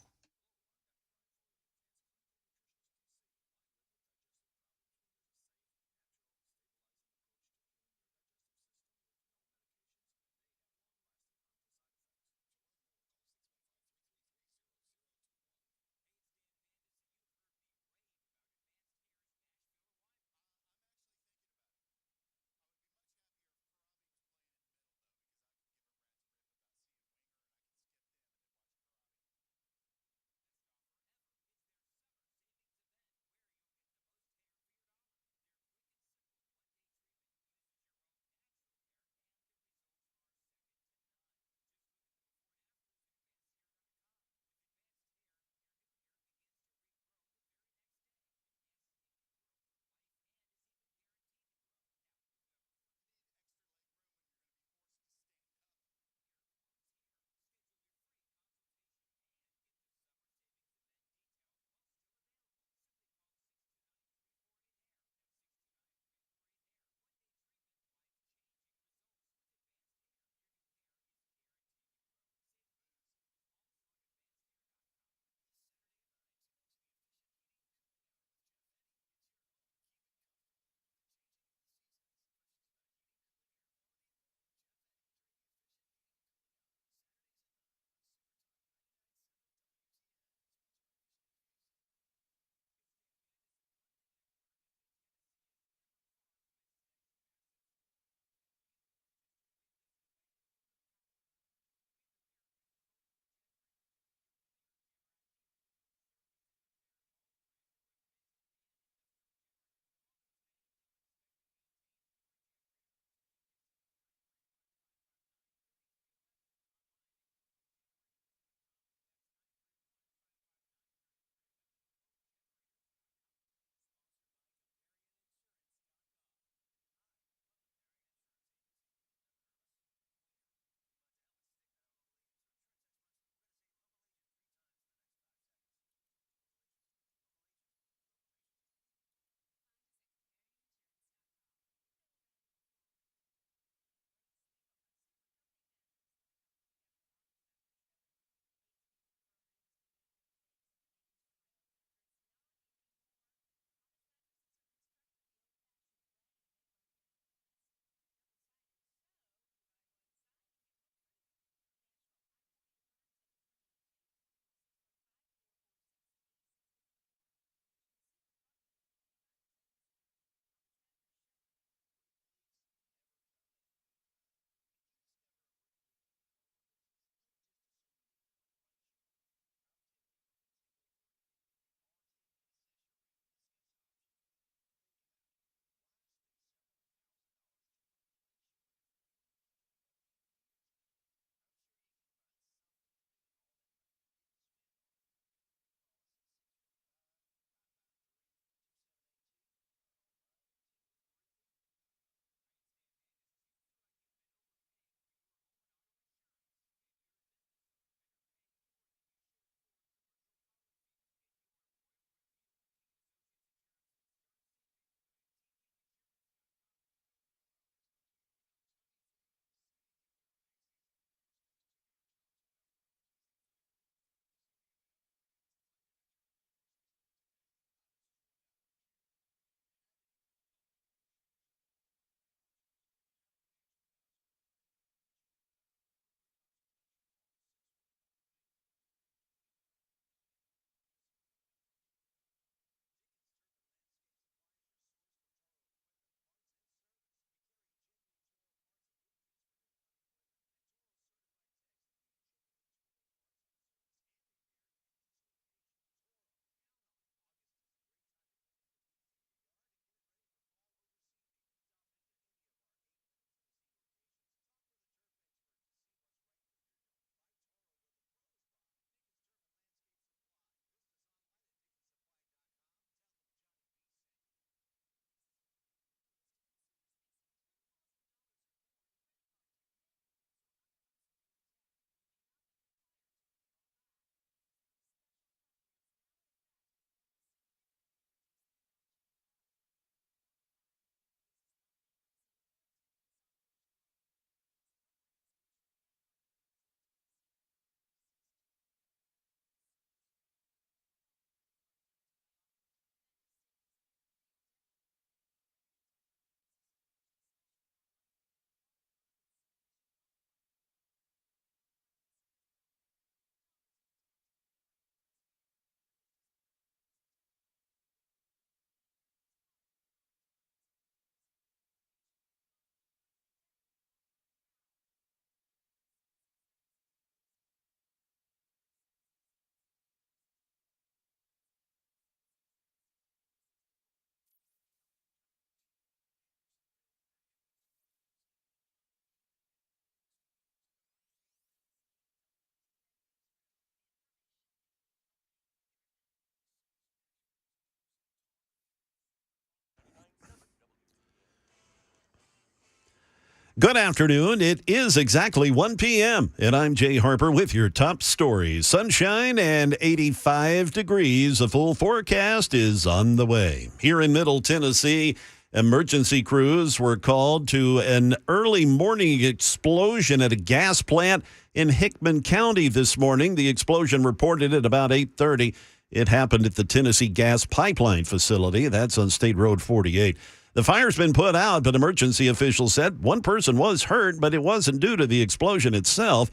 Good afternoon. It is exactly 1 p.m., and I'm Jay Harper with your top stories. Sunshine and 85 degrees. A full forecast is on the way. Here in Middle Tennessee, emergency crews were called to an early morning explosion at a gas plant in Hickman County this morning. The explosion reported at about 8:30. It happened at the Tennessee Gas Pipeline Facility. That's on State Road 48. The fire's been put out, but emergency officials said one person was hurt, but it wasn't due to the explosion itself.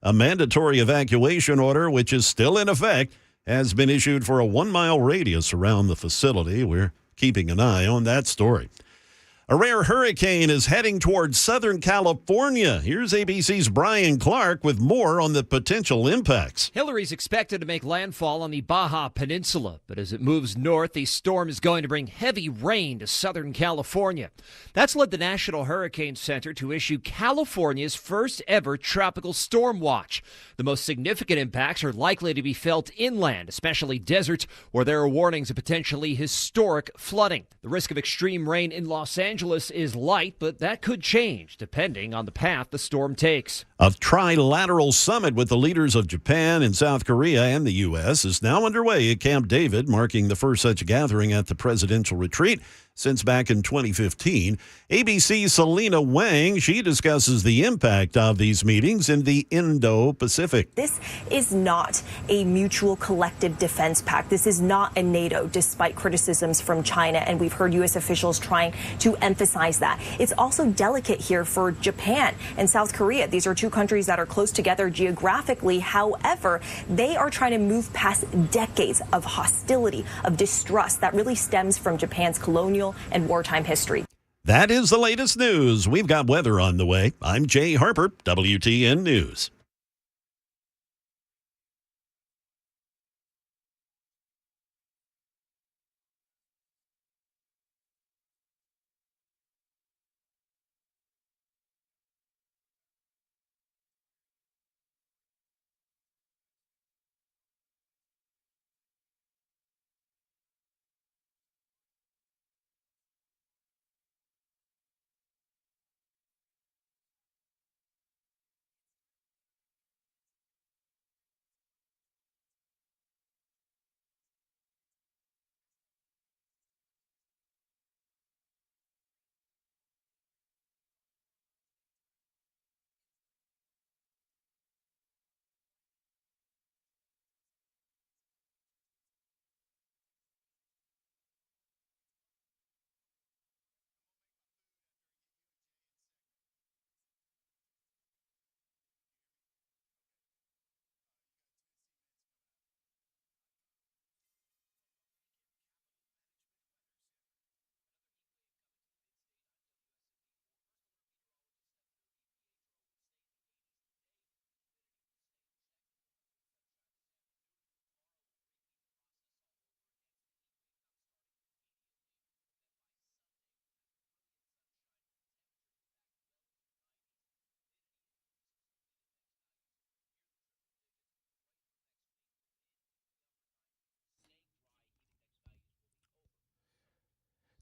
A mandatory evacuation order, which is still in effect, has been issued for a 1-mile radius around the facility. We're keeping an eye on that story. A rare hurricane is heading towards Southern California. Here's ABC's Brian Clark with more on the potential impacts. Hillary's expected to make landfall on the Baja Peninsula, but as it moves north, the storm is going to bring heavy rain to Southern California. That's led the National Hurricane Center to issue California's first ever tropical storm watch. The most significant impacts are likely to be felt inland, especially deserts, where there are warnings of potentially historic flooding. The risk of extreme rain in Los Angeles is light, but that could change depending on the path the storm takes. A trilateral summit with the leaders of Japan and South Korea and the U.S. is now underway at Camp David, marking the first such gathering at the presidential retreat since back in 2015. ABC's Selena Wang, she discusses the impact of these meetings in the Indo-Pacific. This is not a mutual collective defense pact. This is not a NATO, despite criticisms from China, and we've heard U.S. officials trying to emphasize that. It's also delicate here for Japan and South Korea. These are two countries that are close together geographically. However, they are trying to move past decades of hostility, of distrust that really stems from Japan's colonial and wartime history. That is the latest news. We've got weather on the way. I'm Jay Harper, WTN News.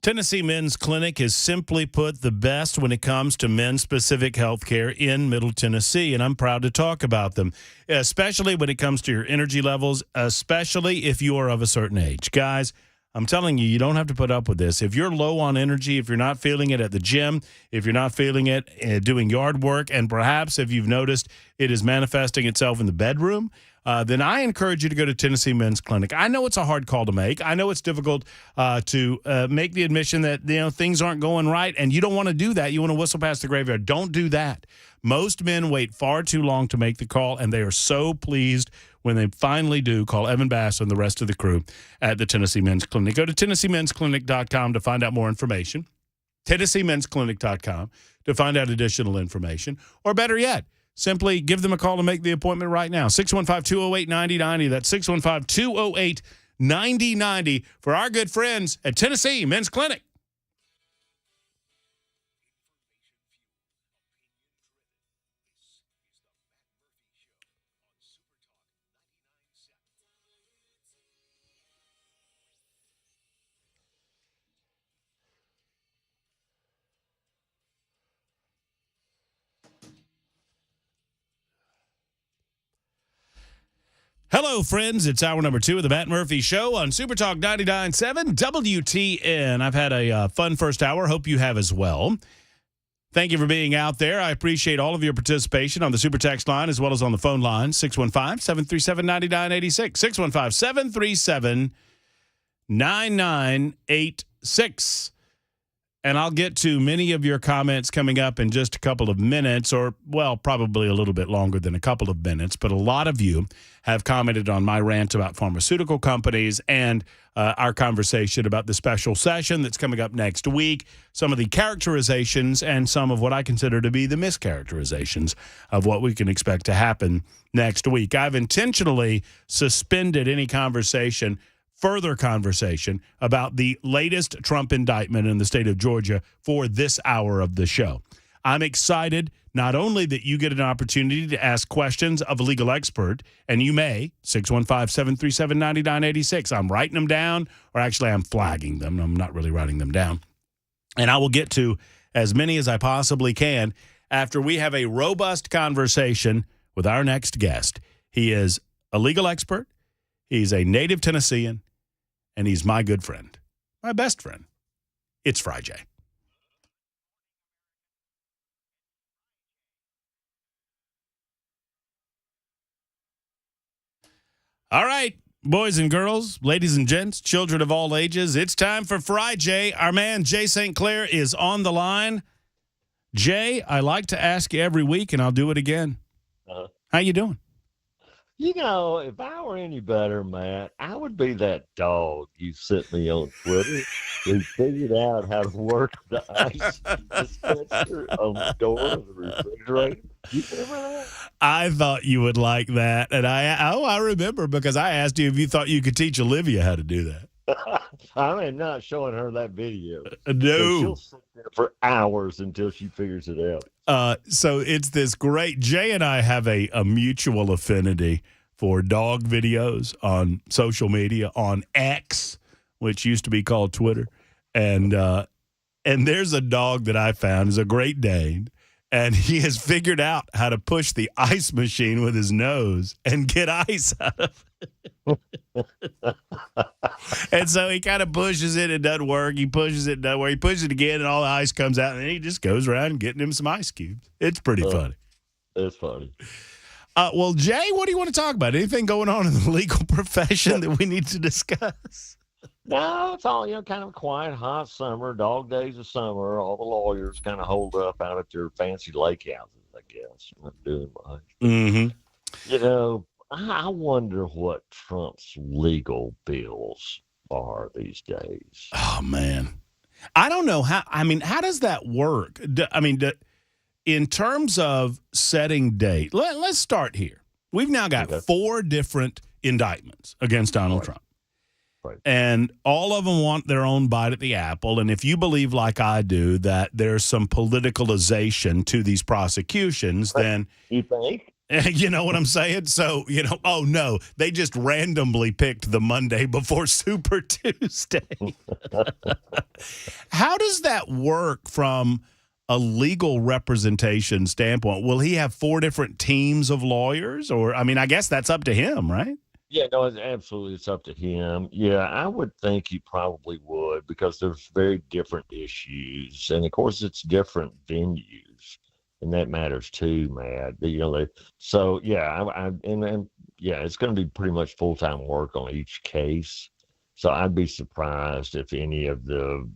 Tennessee Men's Clinic is simply put the best when it comes to men's-specific health care in Middle Tennessee, and I'm proud to talk about them, especially when it comes to your energy levels, especially if you are of a certain age. Guys, I'm telling you, you don't have to put up with this. If you're low on energy, if you're not feeling it at the gym, if you're not feeling it doing yard work, and perhaps if you've noticed it is manifesting itself in the bedroom, then I encourage you to go to Tennessee Men's Clinic. I know it's a hard call to make. I know it's difficult to make the admission that things aren't going right, and you don't want to do that. You want to whistle past the graveyard. Don't do that. Most men wait far too long to make the call, and they are so pleased when they finally do call Evan Bass and the rest of the crew at the Tennessee Men's Clinic. Go to TennesseeMen'sClinic.com to find out more information. TennesseeMen'sClinic.com to find out additional information. Or better yet, simply give them a call to make the appointment right now. 615-208-9090. That's 615-208-9090 for our good friends at Tennessee Men's Clinic. Hello, friends. It's hour number 2 of the Matt Murphy Show on Super Talk 99.7 WTN. I've had a fun first hour. Hope you have as well. Thank you for being out there. I appreciate all of your participation on the Super Text line as well as on the phone line, 615-737-9986, 615-737-9986. And I'll get to many of your comments coming up in just a couple of minutes, or, well, probably a little bit longer than a couple of minutes. But a lot of you have commented on my rant about pharmaceutical companies and our conversation about the special session that's coming up next week, some of the characterizations and some of what I consider to be the mischaracterizations of what we can expect to happen next week. I've intentionally suspended any further conversation about the latest Trump indictment in the state of Georgia for this hour of the show. I'm excited not only that you get an opportunity to ask questions of a legal expert, and you may, 615-737-9986. I'm writing them down, or actually I'm flagging them. I'm not really writing them down. And I will get to as many as I possibly can after we have a robust conversation with our next guest. He is a legal expert. He's a native Tennessean. And he's my good friend, my best friend. It's Friday. All right, boys and girls, ladies and gents, children of all ages, it's time for Friday. Our man Jay Sinclair is on the line. Jay, I like to ask you every week, and I'll do it again. How you doing? You know, if I were any better, Matt, I would be that dog you sent me on Twitter who figured out how to work the ice dispenser on the door of the refrigerator. You remember that? I thought you would like that. And I remember because I asked you if you thought you could teach Olivia how to do that. I am not showing her that video. No. She'll sit there for hours until she figures it out. So it's this great. Jay and I have a mutual affinity for dog videos on social media, on X, which used to be called Twitter. And there's a dog that I found is a Great Dane. And he has figured out how to push the ice machine with his nose and get ice out of it. And so he kind of pushes it, it doesn't work. He pushes it, it doesn't work. He pushes it again, and all the ice comes out, and then he just goes around getting him some ice cubes. It's pretty funny. It's funny. Well, Jay, what do you want to talk about? Anything going on in the legal profession that we need to discuss? No, it's all, kind of a quiet, hot summer, dog days of summer. All the lawyers kind of hold up out at their fancy lake houses, I guess. Not doing much. Mm-hmm. I wonder what Trump's legal bills are these days. Oh, man. I don't know how does that work? In terms of setting date, let's start here. We've now got 4 different indictments against Donald Trump. Right. And all of them want their own bite at the apple. And if you believe, like I do, that there's some politicalization to these prosecutions, then you think? You know what I'm saying? So, oh no, they just randomly picked the Monday before Super Tuesday. How does that work from a legal representation standpoint? Will he have 4 different teams of lawyers? Or, I guess that's up to him, right? Yeah, no, it's up to him. Yeah, I would think he probably would, because there's very different issues. And of course, it's different venues. And that matters too, Matt. So yeah, it's going to be pretty much full-time work on each case. So I'd be surprised if any of the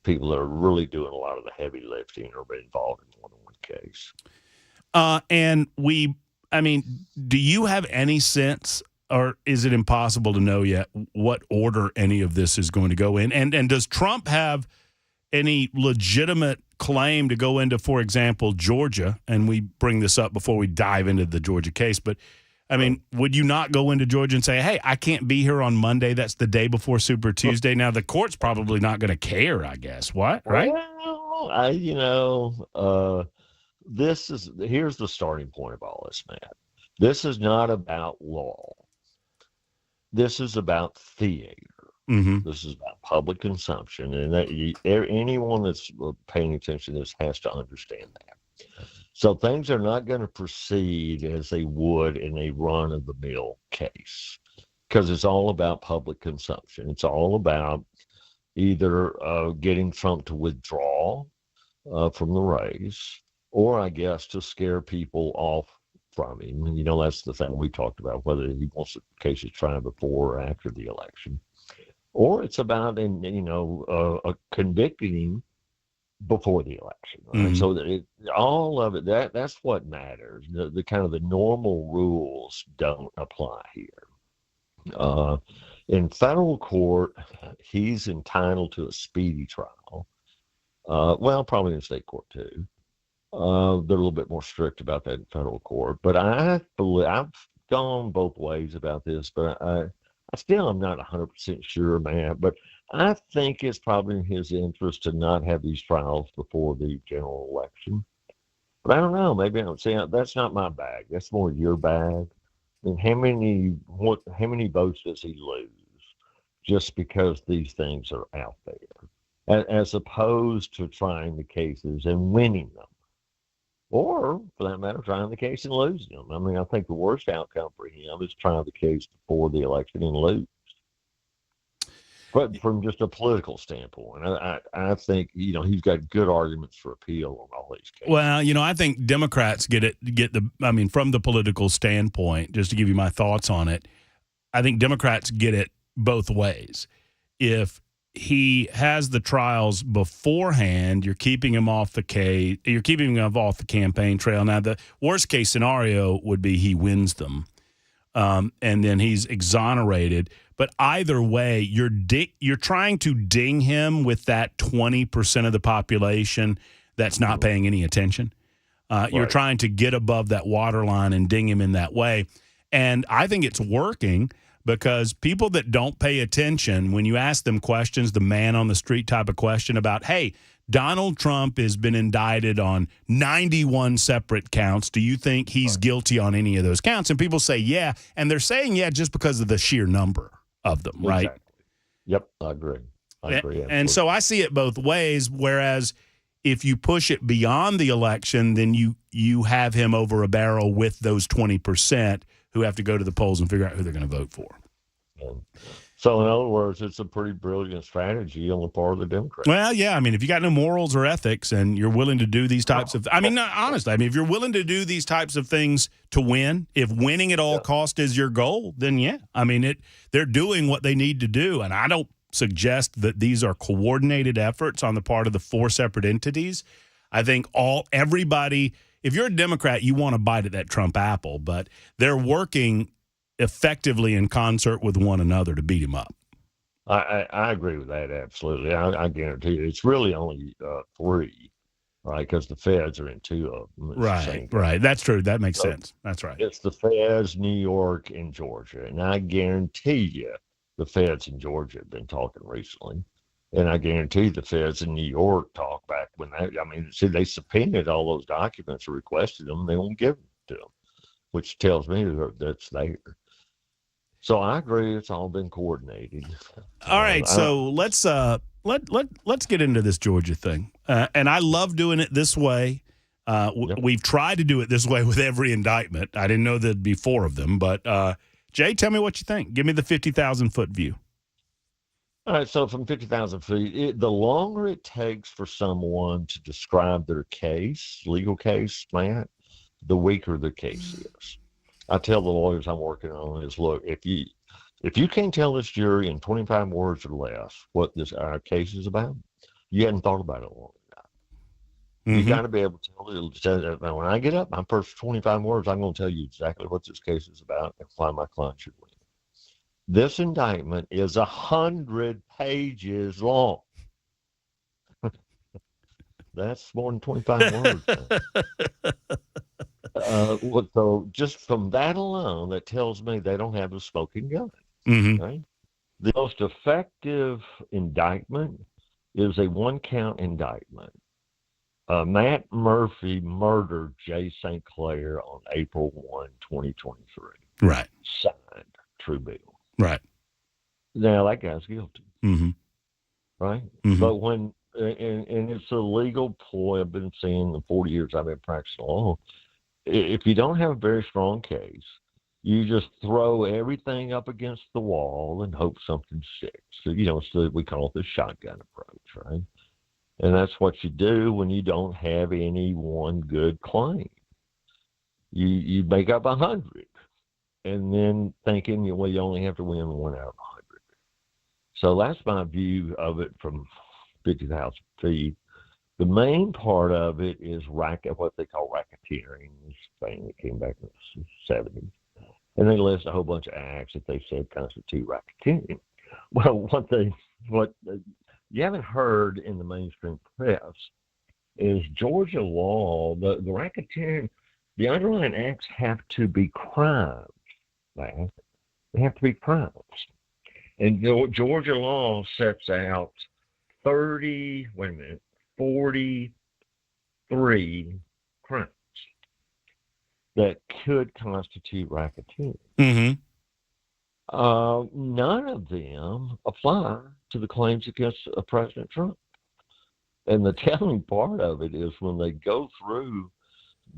people that are really doing a lot of the heavy lifting are involved in more than one case. Do you have any sense, or is it impossible to know yet what order any of this is going to go in? And does Trump have any legitimate claim to go into, for example, Georgia? And we bring this up before we dive into the Georgia case, but would you not go into Georgia and say, hey, I can't be here on Monday? That's the day before Super Tuesday. Now, the court's probably not going to care, I guess. What? Right? Well, here's the starting point of all this, Matt. This is not about law. This is about theater. Mm-hmm. This is about public consumption, and anyone that's paying attention to this has to understand that. So things are not going to proceed as they would in a run-of-the-mill case because it's all about public consumption. It's all about either getting Trump to withdraw from the race, or I guess to scare people off from him. And, that's the thing we talked about, whether he wants the cases tried before or after the election. Or it's about, convicting him before the election. Right? Mm-hmm. So all of it, that's what matters. The kind of the normal rules don't apply here. In federal court, he's entitled to a speedy trial. Well, probably in state court too. They're a little bit more strict about that in federal court. But I believe I've gone both ways about this, but I still am not 100% sure, man. But I think it's probably in his interest to not have these trials before the general election. But I don't know. Maybe I'm saying that's not my bag. That's more your bag. I mean, how many votes does he lose just because these things are out there, as opposed to trying the cases and winning them, or for that matter, trying the case and losing them? I mean, I think the worst outcome for him is trying the case before the election and lose. But from just a political standpoint, I think he's got good arguments for appeal on all these cases. Well, I think Democrats from the political standpoint, just to give you my thoughts on it, I think Democrats get it both ways. If he has the trials beforehand, you're keeping him off the case, you're keeping him off the campaign trail. Now, the worst case scenario would be he wins them, and then he's exonerated. But either way, you're trying to ding him with that 20% of the population that's not paying any attention. You're trying to get above that waterline and ding him in that way. And I think it's working because people that don't pay attention, when you ask them questions, the man on the street type of question about, hey, Donald Trump has been indicted on 91 separate counts. Do you think he's guilty on any of those counts? And people say, yeah. And they're saying, yeah, just because of the sheer number of them, right? Exactly. Yep, I agree. And so I see it both ways, whereas if you push it beyond the election, then you have him over a barrel with those 20% who have to go to the polls and figure out who they're going to vote for. So in other words, it's a pretty brilliant strategy on the part of the Democrats. Well, yeah. I mean, if you got no morals or ethics and you're willing to do these types of, honestly, if you're willing to do these types of things to win, if winning at all cost is your goal, then yeah. I mean, they're doing what they need to do. And I don't suggest that these are coordinated efforts on the part of the four separate entities. I think everybody, if you're a Democrat, you want to bite at that Trump apple, but they're working effectively in concert with one another to beat him up. I agree with that, absolutely. I guarantee you. It's really only 3, right, because the feds are in 2 of them. Right. That's true. That makes sense. That's right. It's the feds, New York, and Georgia. And I guarantee you the feds in Georgia have been talking recently. And I guarantee the feds in New York talk back when they subpoenaed all those documents or requested them. They won't give them to them, which tells me that's there. So I agree, it's all been coordinated. All right, so let's get into this Georgia thing, and I love doing it this way. We've tried to do it this way with every indictment. I didn't know there'd be 4 of them, but Jay, tell me what you think. Give me the 50,000-foot view. All right, so from 50,000 feet, the longer it takes for someone to describe their case, legal case, Matt, the weaker the case is. I tell the lawyers I'm working on is, look, if you can't tell this jury in 25 words or less what our case is about, you hadn't thought about it long enough. Mm-hmm. You got to be able to tell. When I get up, my first 25 words, I'm going to tell you exactly what this case is about and why my client should win. This indictment is 100 pages long. That's more than 25 words. So just from that alone, that tells me they don't have a smoking gun. Mm-hmm. Right? The most effective indictment is a 1-count indictment. Matt Murphy murdered Jay Sinclair on April 1, 2023. Right. Signed, true bill. Right. Now that guy's guilty. Mm-hmm. Right? Mm-hmm. But when and it's a legal ploy I've been seeing the 40 years I've been practicing law. If you don't have a very strong case, you just throw everything up against the wall and hope something sticks. So, we call it the shotgun approach, right? And that's what you do when you don't have any one good claim. You make up 100, and then thinking, you only have to win 1 out of 100. So that's my view of it from 50,000 feet. The main part of it is what they call racketeering, this thing that came back in the 70s. And they list a whole bunch of acts that they said constitute racketeering. Well, what you haven't heard in the mainstream press is Georgia law, the racketeering, the underlying acts have to be crimes, man. They have to be crimes. And Georgia law sets out 43 crimes that could constitute racketeering. Mm-hmm. None of them apply to the claims against President Trump. And the telling part of it is when they go through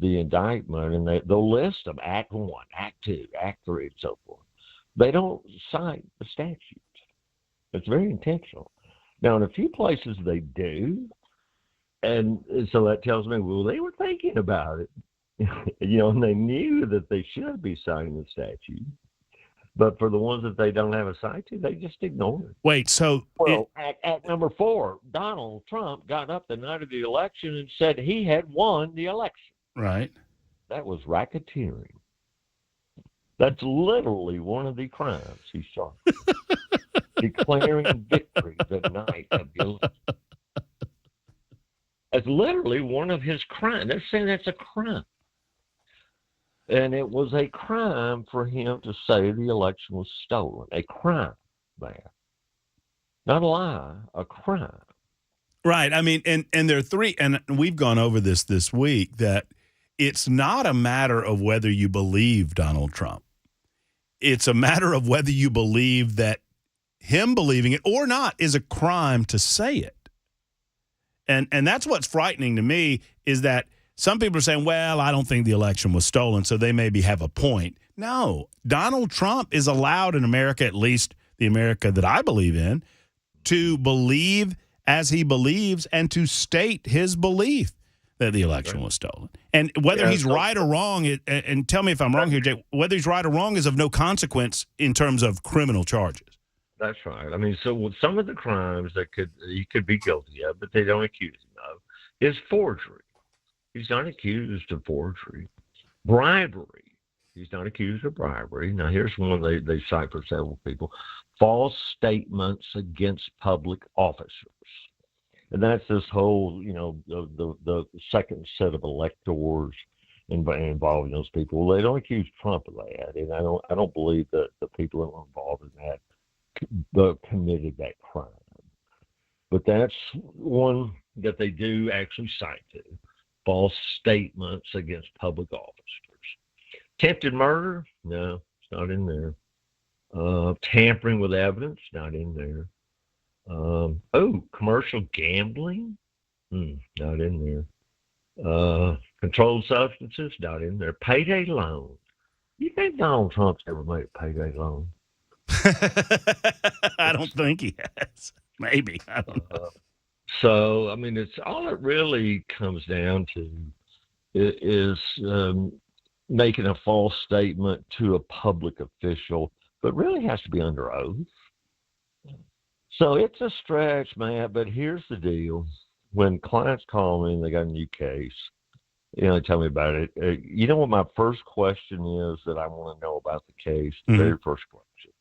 the indictment and they'll list them, Act 1, Act 2, Act 3, and so forth. They don't cite the statute. It's very intentional. Now, in a few places they do, and so that tells me, well, they were thinking about it. And they knew that they should be citing the statute. But for the ones that they don't have a cite to, they just ignore it. Wait, so... Act number 4, Donald Trump got up the night of the election and said he had won the election. Right. That was racketeering. That's literally one of the crimes he saw. Declaring victory the night of the election. That's literally one of his crimes. They're saying that's a crime. And it was a crime for him to say the election was stolen. A crime, man. Not a lie, a crime. Right. I mean, and there are three, and we've gone over this week, that it's not a matter of whether you believe Donald Trump. It's a matter of whether you believe that him believing it or not is a crime to say it. And that's what's frightening to me, is that some people are saying, well, I don't think the election was stolen, so they maybe have a point. No, Donald Trump is allowed in America, at least the America that I believe in, to believe as he believes and to state his belief that the election was stolen. And whether he's right or wrong, and tell me if I'm wrong here, Jay, whether he's right or wrong is of no consequence in terms of criminal charges. That's right. I mean, so with some of the crimes that he could be guilty of, but they don't accuse him of, is forgery. He's not accused of forgery. Bribery. He's not accused of bribery. Now, here's one they cite for several people. False statements against public officers. And that's this whole, the second set of electors involving those people. Well, they don't accuse Trump of that, and I don't believe that the people that were involved in that committed that crime. But that's one that they do actually cite to. False statements against public officers. Attempted murder? No, it's not in there. Tampering with evidence? Not in there. Commercial gambling? Not in there. Controlled substances? Not in there. Payday loan? You think Donald Trump's ever made a payday loan? I don't think he has. Maybe. I don't know. So, I mean, it's all it really comes down to is making a false statement to a public official, but really has to be under oath. So it's a stretch, man, but here's the deal. When clients call me and they got a new case, they tell me about it. You know what my first question is that I want to know about the case? The very first question.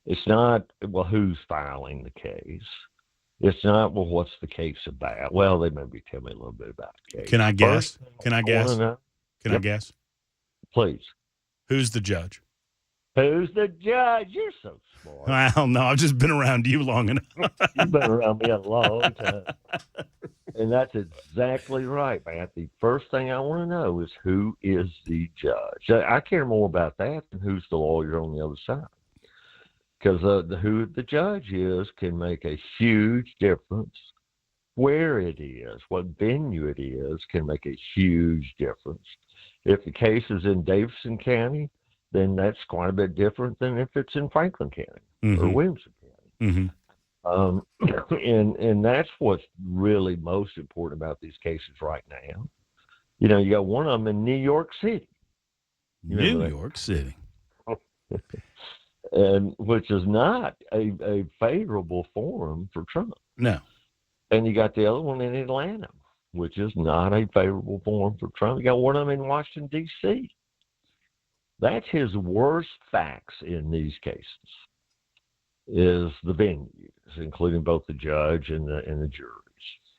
It's not, well, who's filing the case? It's not, well, what's the case about? Well, they maybe tell me a little bit about the case. Can I guess? I Yep. guess? Please. Who's the judge? Who's the judge? You're so smart. Well, no, I've just been around you long enough. You've been around me a long time. And that's exactly right, man. The first thing I want to know is who is the judge. I care more about that than who's the lawyer on the other side. because who the judge is can make a huge difference. Where it is, what venue it is, can make a huge difference. If the case is in Davidson County, then that's quite a bit different than if it's in Franklin County or Williamson County. And that's what's really most important about these cases right now. You know, you got one of them in New York City. New York City. And which is not a favorable forum for Trump. No. And you got the other one in Atlanta, which is not a favorable forum for Trump. You got one of them in Washington, D.C. That's his worst facts in these cases, is the venues, including both the judge and the juries.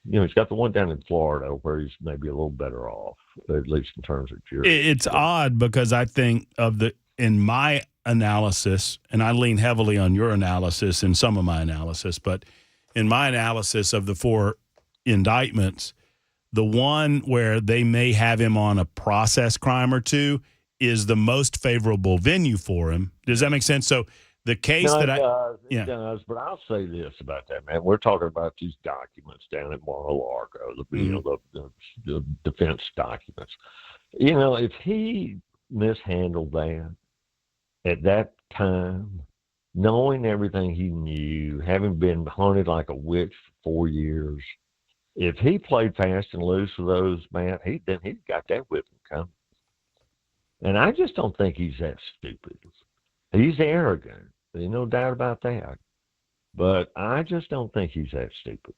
You know, he's got the one down in Florida where he's maybe a little better off, at least in terms of juries. It's odd because I think in my analysis, and I lean heavily on your analysis in some of my analysis, but in my analysis of the 4 indictments, the one where they may have him on a process crime or two is the most favorable venue for him. Does that make sense? So the case It does, but I'll say this about that, man. We're talking about these documents down at Mar-a-Lago, the defense documents. You know, if he mishandled that at that time, knowing everything he knew, having been haunted like a witch for 4 years, if he played fast and loose with those, man, he's got that whipping coming. And I just don't think he's that stupid. He's arrogant. There's no doubt about that. But I just don't think he's that stupid.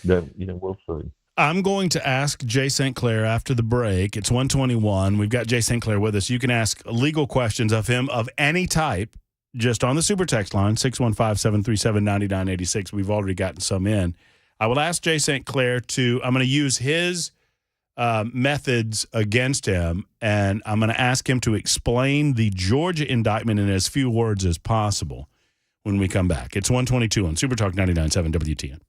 We'll see. I'm going to ask Jay Sinclair after the break. It's 1:21. We've got Jay Sinclair with us. You can ask legal questions of him of any type just on the super text line, 615-737-9986. We've already gotten some in. I will ask Jay Sinclair I'm going to use his methods against him, and I'm going to ask him to explain the Georgia indictment in as few words as possible when we come back. It's 1:22 on Super Talk 99.7 WTN.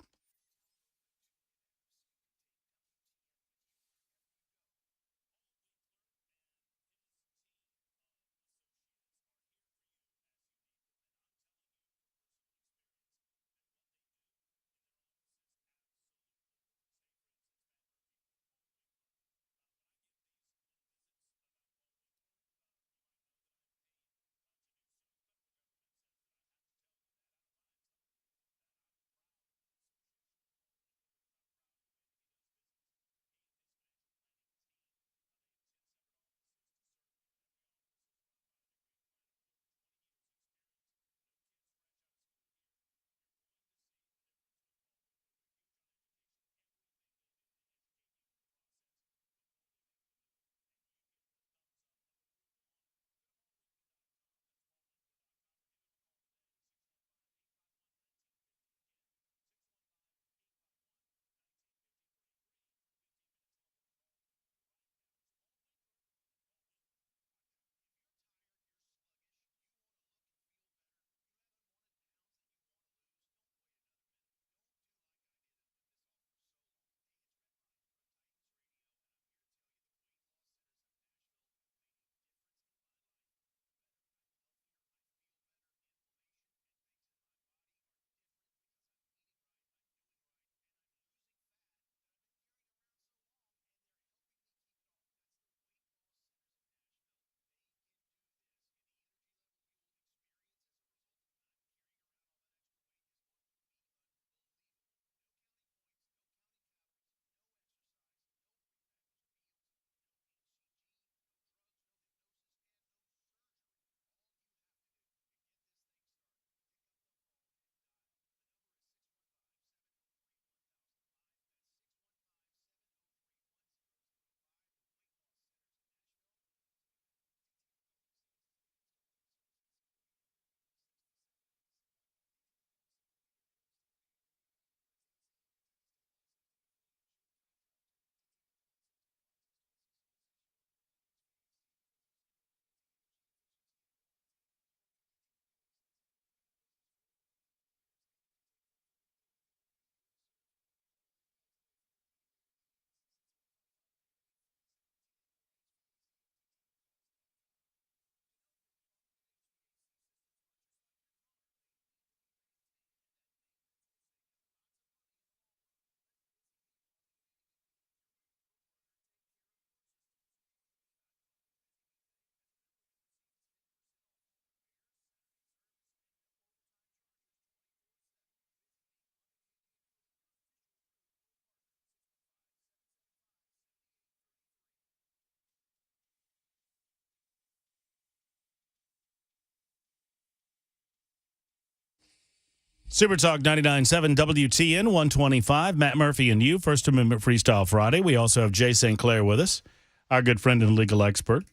Super Talk 99.7 WTN 125. Matt Murphy and you, First Amendment Freestyle Friday. We also have Jay Sinclair with us, our good friend and legal expert,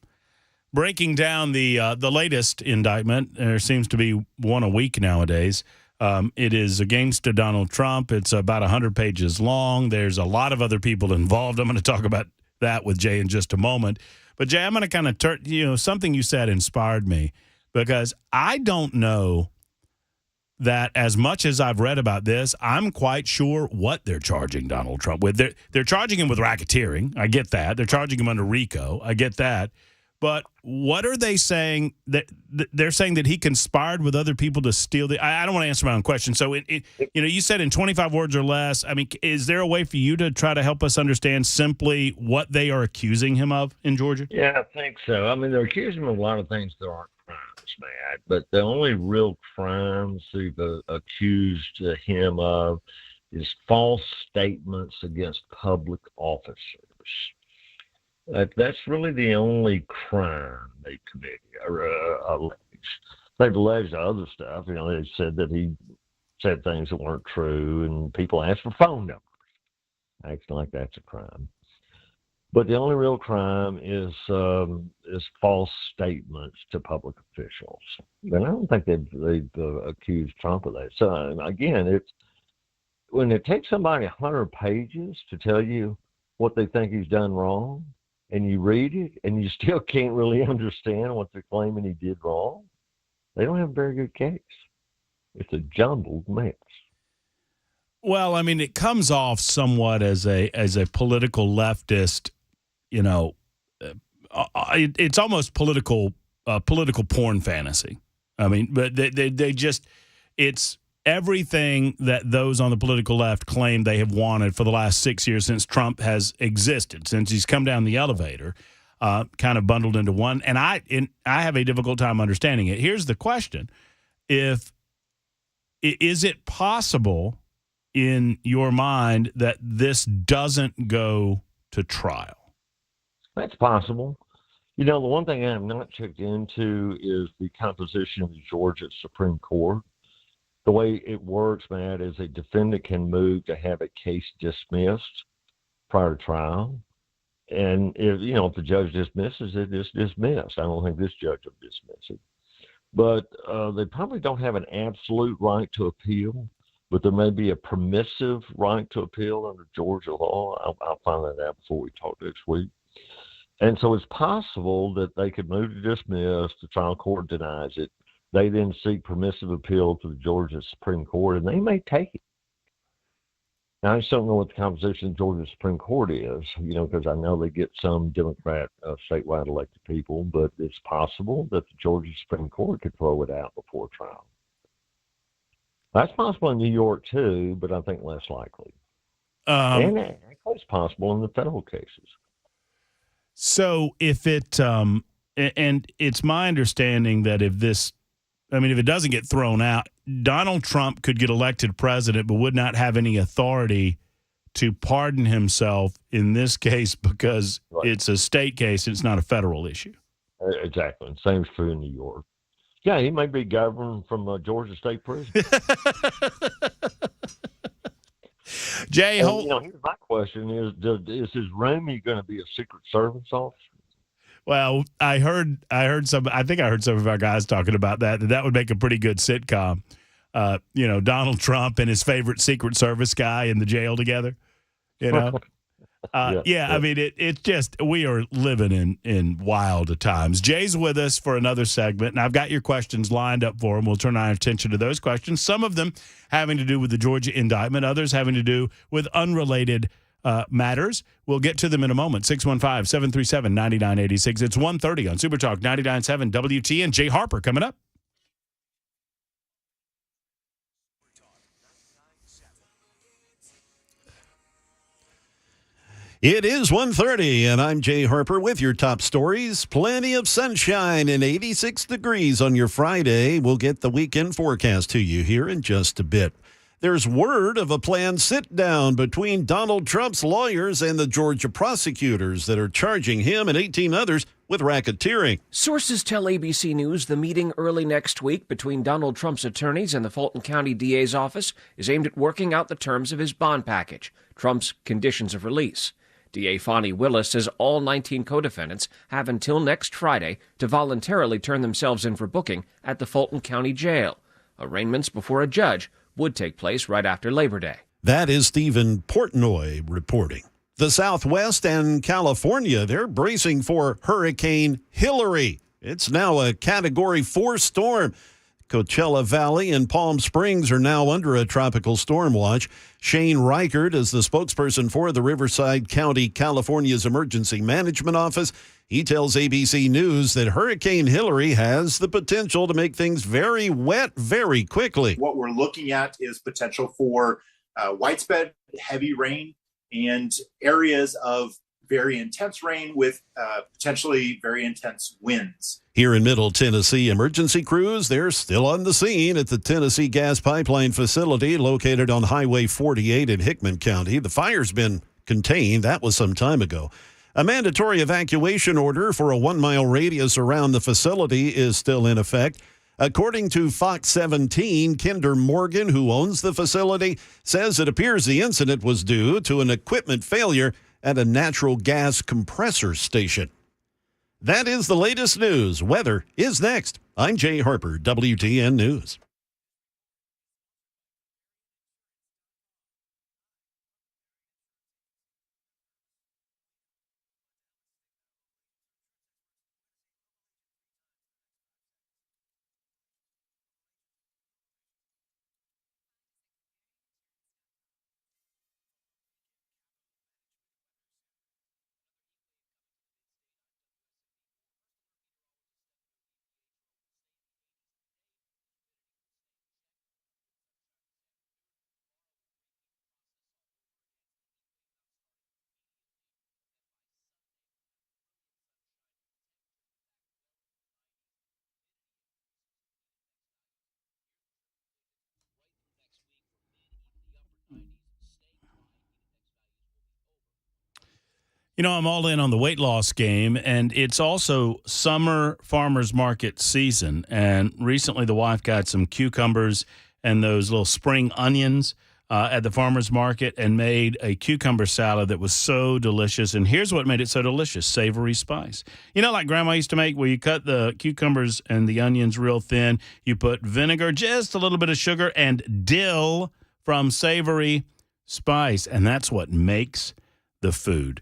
breaking down the latest indictment. There seems to be one a week nowadays. It is against Donald Trump. It's about 100 pages long. There's a lot of other people involved. I'm going to talk about that with Jay in just a moment. But Jay, I'm going to kind of something you said inspired me, because I don't know that as much as I've read about this, I'm quite sure what they're charging Donald Trump with. They're charging him with racketeering. I get that. They're charging him under RICO. I get that. But what are they saying? That they're saying that he conspired with other people to steal the. I don't want to answer my own question. So, you said in 25 words or less. I mean, is there a way for you to try to help us understand simply what they are accusing him of in Georgia? Yeah, I think so. I mean, they're accusing him of a lot of things that aren't crimes, Matt. But the only real crimes they've accused him of is false statements against public officers. That's really the only crime they committed or alleged. They've alleged other stuff. They said that he said things that weren't true, and people asked for phone numbers, acting like that's a crime. But the only real crime is false statements to public officials, and I don't think they've accused Trump of that. So again, it's when it takes somebody 100 pages to tell you what they think he's done wrong, and you read it, and you still can't really understand what they're claiming he did wrong, they don't have a very good case. It's a jumbled mess. Well, I mean, it comes off somewhat as a political leftist. It's almost political porn fantasy. I mean, but they just it's everything that those on the political left claim they have wanted for the last 6 years since Trump has existed, since he's come down the elevator, kind of bundled into one. And I have a difficult time understanding it. Here's the question. Is it possible in your mind that this doesn't go to trial? That's possible. The one thing I have not checked into is the composition of the Georgia Supreme Court. The way it works, Matt, is a defendant can move to have a case dismissed prior to trial. And if the judge dismisses it, it's dismissed. I don't think this judge will dismiss it. But they probably don't have an absolute right to appeal, but there may be a permissive right to appeal under Georgia law. I'll find that out before we talk next week. And so it's possible that they could move to dismiss, the trial court denies it. They then seek permissive appeal to the Georgia Supreme Court, and they may take it. Now, I just don't know what the composition of the Georgia Supreme Court is, because I know they get some Democrat statewide elected people, but it's possible that the Georgia Supreme Court could throw it out before trial. That's possible in New York, too, but I think less likely. And it's possible in the federal cases. So if it and it's my understanding that if it doesn't get thrown out, Donald Trump could get elected president but would not have any authority to pardon himself in this case because it's a state case. It's not a federal issue. Exactly. Same is true in New York. Yeah, he may be governed from Georgia State Prison. Jay, here's my question: is his roomie going to be a Secret Service officer? Well, I heard some. I think I heard some of our guys talking about that would make a pretty good sitcom. Donald Trump and his favorite Secret Service guy in the jail together. I mean, it's just we are living in wild times. Jay's with us for another segment, and I've got your questions lined up for him. We'll turn our attention to those questions. Some of them having to do with the Georgia indictment, others having to do with unrelated matters. We'll get to them in a moment. 615-737-9986. It's 1:30 on Super Talk 99.7 WTN. Jay Harper coming up. It is 1:30, and I'm Jay Harper with your top stories. Plenty of sunshine and 86 degrees on your Friday. We'll get the weekend forecast to you here in just a bit. There's word of a planned sit-down between Donald Trump's lawyers and the Georgia prosecutors that are charging him and 18 others with racketeering. Sources tell ABC News the meeting early next week between Donald Trump's attorneys and the Fulton County DA's office is aimed at working out the terms of his bond package, Trump's conditions of release. DA Fonnie Willis says all 19 co-defendants have until next Friday to voluntarily turn themselves in for booking at the Fulton County Jail. Arraignments before a judge would take place right after Labor Day. That is Stephen Portnoy reporting. The Southwest and California, they're bracing for Hurricane Hillary. It's now a Category 4 storm. Coachella Valley and Palm Springs are now under a tropical storm watch. Shane Reichert is the spokesperson for the Riverside County, California's Emergency Management Office. He tells ABC News that Hurricane Hillary has the potential to make things very wet very quickly. What we're looking at is potential for widespread heavy rain and areas of very intense rain with potentially very intense winds. Here in Middle Tennessee, emergency crews, they're still on the scene at the Tennessee Gas Pipeline Facility located on Highway 48 in Hickman County. The fire's been contained. That was some time ago. A mandatory evacuation order for a 1-mile radius around the facility is still in effect. According to Fox 17, Kinder Morgan, who owns the facility, says it appears the incident was due to an equipment failure at a natural gas compressor station. That is the latest news. Weather is next. I'm Jay Harper, WTN News. You know, I'm all in on the weight loss game, and it's also summer farmers market season. And recently the wife got some cucumbers and those little spring onions at the farmers market and made a cucumber salad that was so delicious. And here's what made it so delicious: Savory Spice. You know, like Grandma used to make, where you cut the cucumbers and the onions real thin, you put vinegar, just a little bit of sugar, and dill from Savory Spice. And that's what makes the food.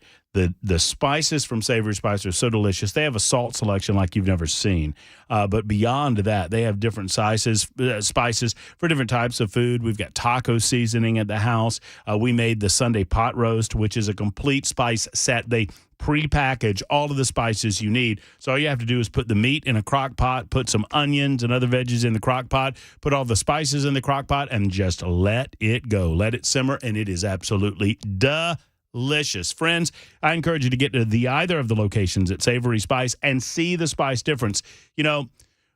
The spices from Savory Spice are so delicious. They have a salt selection like you've never seen. But beyond that, they have different spices for different types of food. We've got taco seasoning at the house. We made the Sunday pot roast, which is a complete spice set. They pre-package all of the spices you need. So all you have to do is put the meat in a crock pot, put some onions and other veggies in the crock pot, put all the spices in the crock pot, and just let it go. Let it simmer, and it is absolutely delicious. Friends, I encourage you to get to either of the locations at Savory Spice and see the spice difference. You know,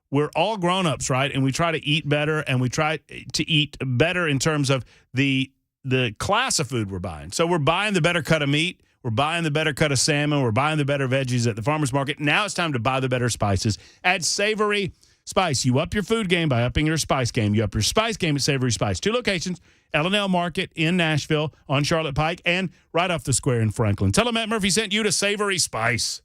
we're all grown-ups, right? And we try to eat better, and we try to eat better in terms of the class of food we're buying. So we're buying the better cut of meat. We're buying the better cut of salmon. We're buying the better veggies at the farmer's market. Now it's time to buy the better spices at Savory Spice. You up your food game by upping your spice game. You up your spice game at Savory Spice. 2 locations, L&L Market in Nashville on Charlotte Pike and right off the square in Franklin. Tell them Matt Murphy sent you to Savory Spice.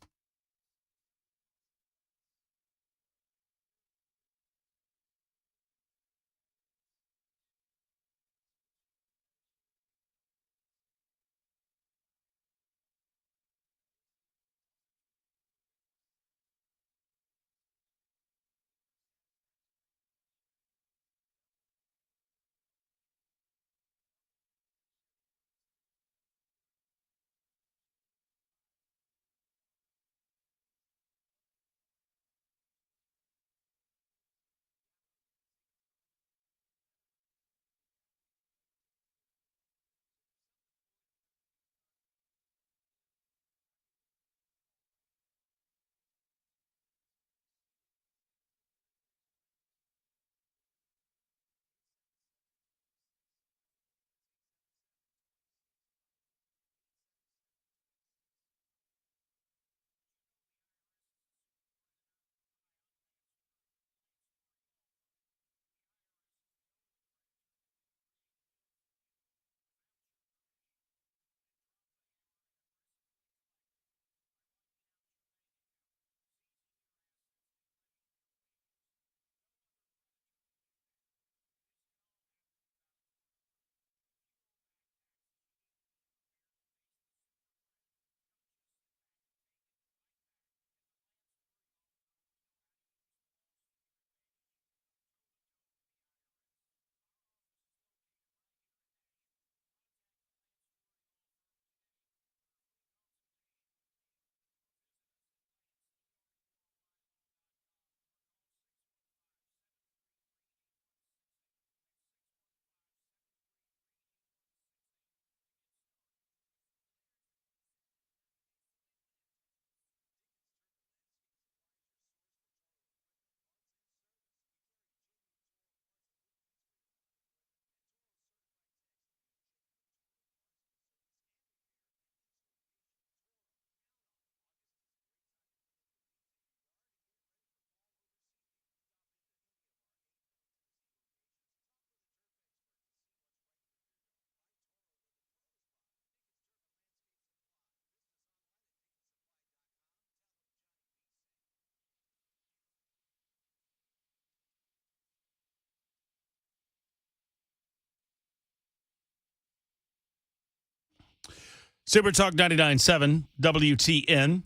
Super Talk 99.7 WTN.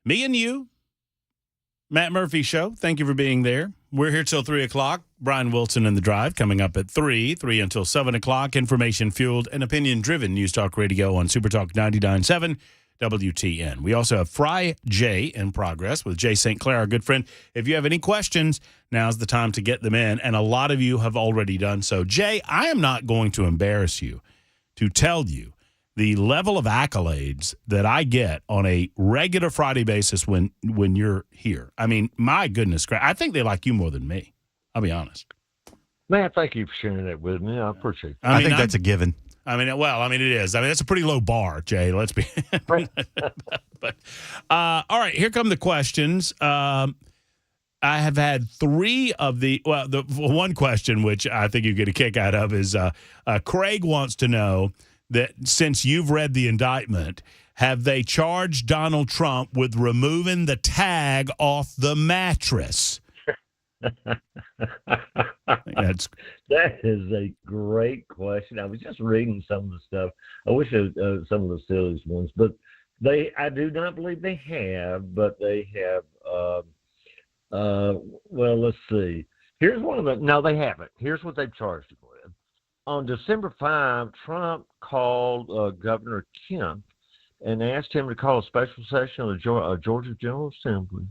Me and you, Matt Murphy Show. Thank you for being there. We're here till 3 o'clock. Brian Wilson in the Drive coming up at 3 until 7 o'clock. Information-fueled and opinion-driven News Talk Radio on Super Talk 99.7 WTN. We also have Fry J in progress with Jay Sinclair, our good friend. If you have any questions, now's the time to get them in, and a lot of you have already done so. Jay, I am not going to embarrass you to tell you the level of accolades that I get on a regular Friday basis when you're here. I mean, my goodness, I think they like you more than me. I'll be honest. Man, thank you for sharing that with me. I appreciate it. I think that's a given. It is. That's a pretty low bar, Jay. Let's be. But all right, here come the questions. I have had three of the one question, which I think you get a kick out of, is Craig wants to know that since you've read the indictment, have they charged Donald Trump with removing the tag off the mattress? That is a great question. I was just reading some of the stuff. I wish some of the silliest ones, but I do not believe they have, but they have. Well, let's see. Here's one of them. No, they haven't. Here's what they've charged him with. On December 5, Trump called Governor Kemp and asked him to call a special session of the Georgia General Assembly.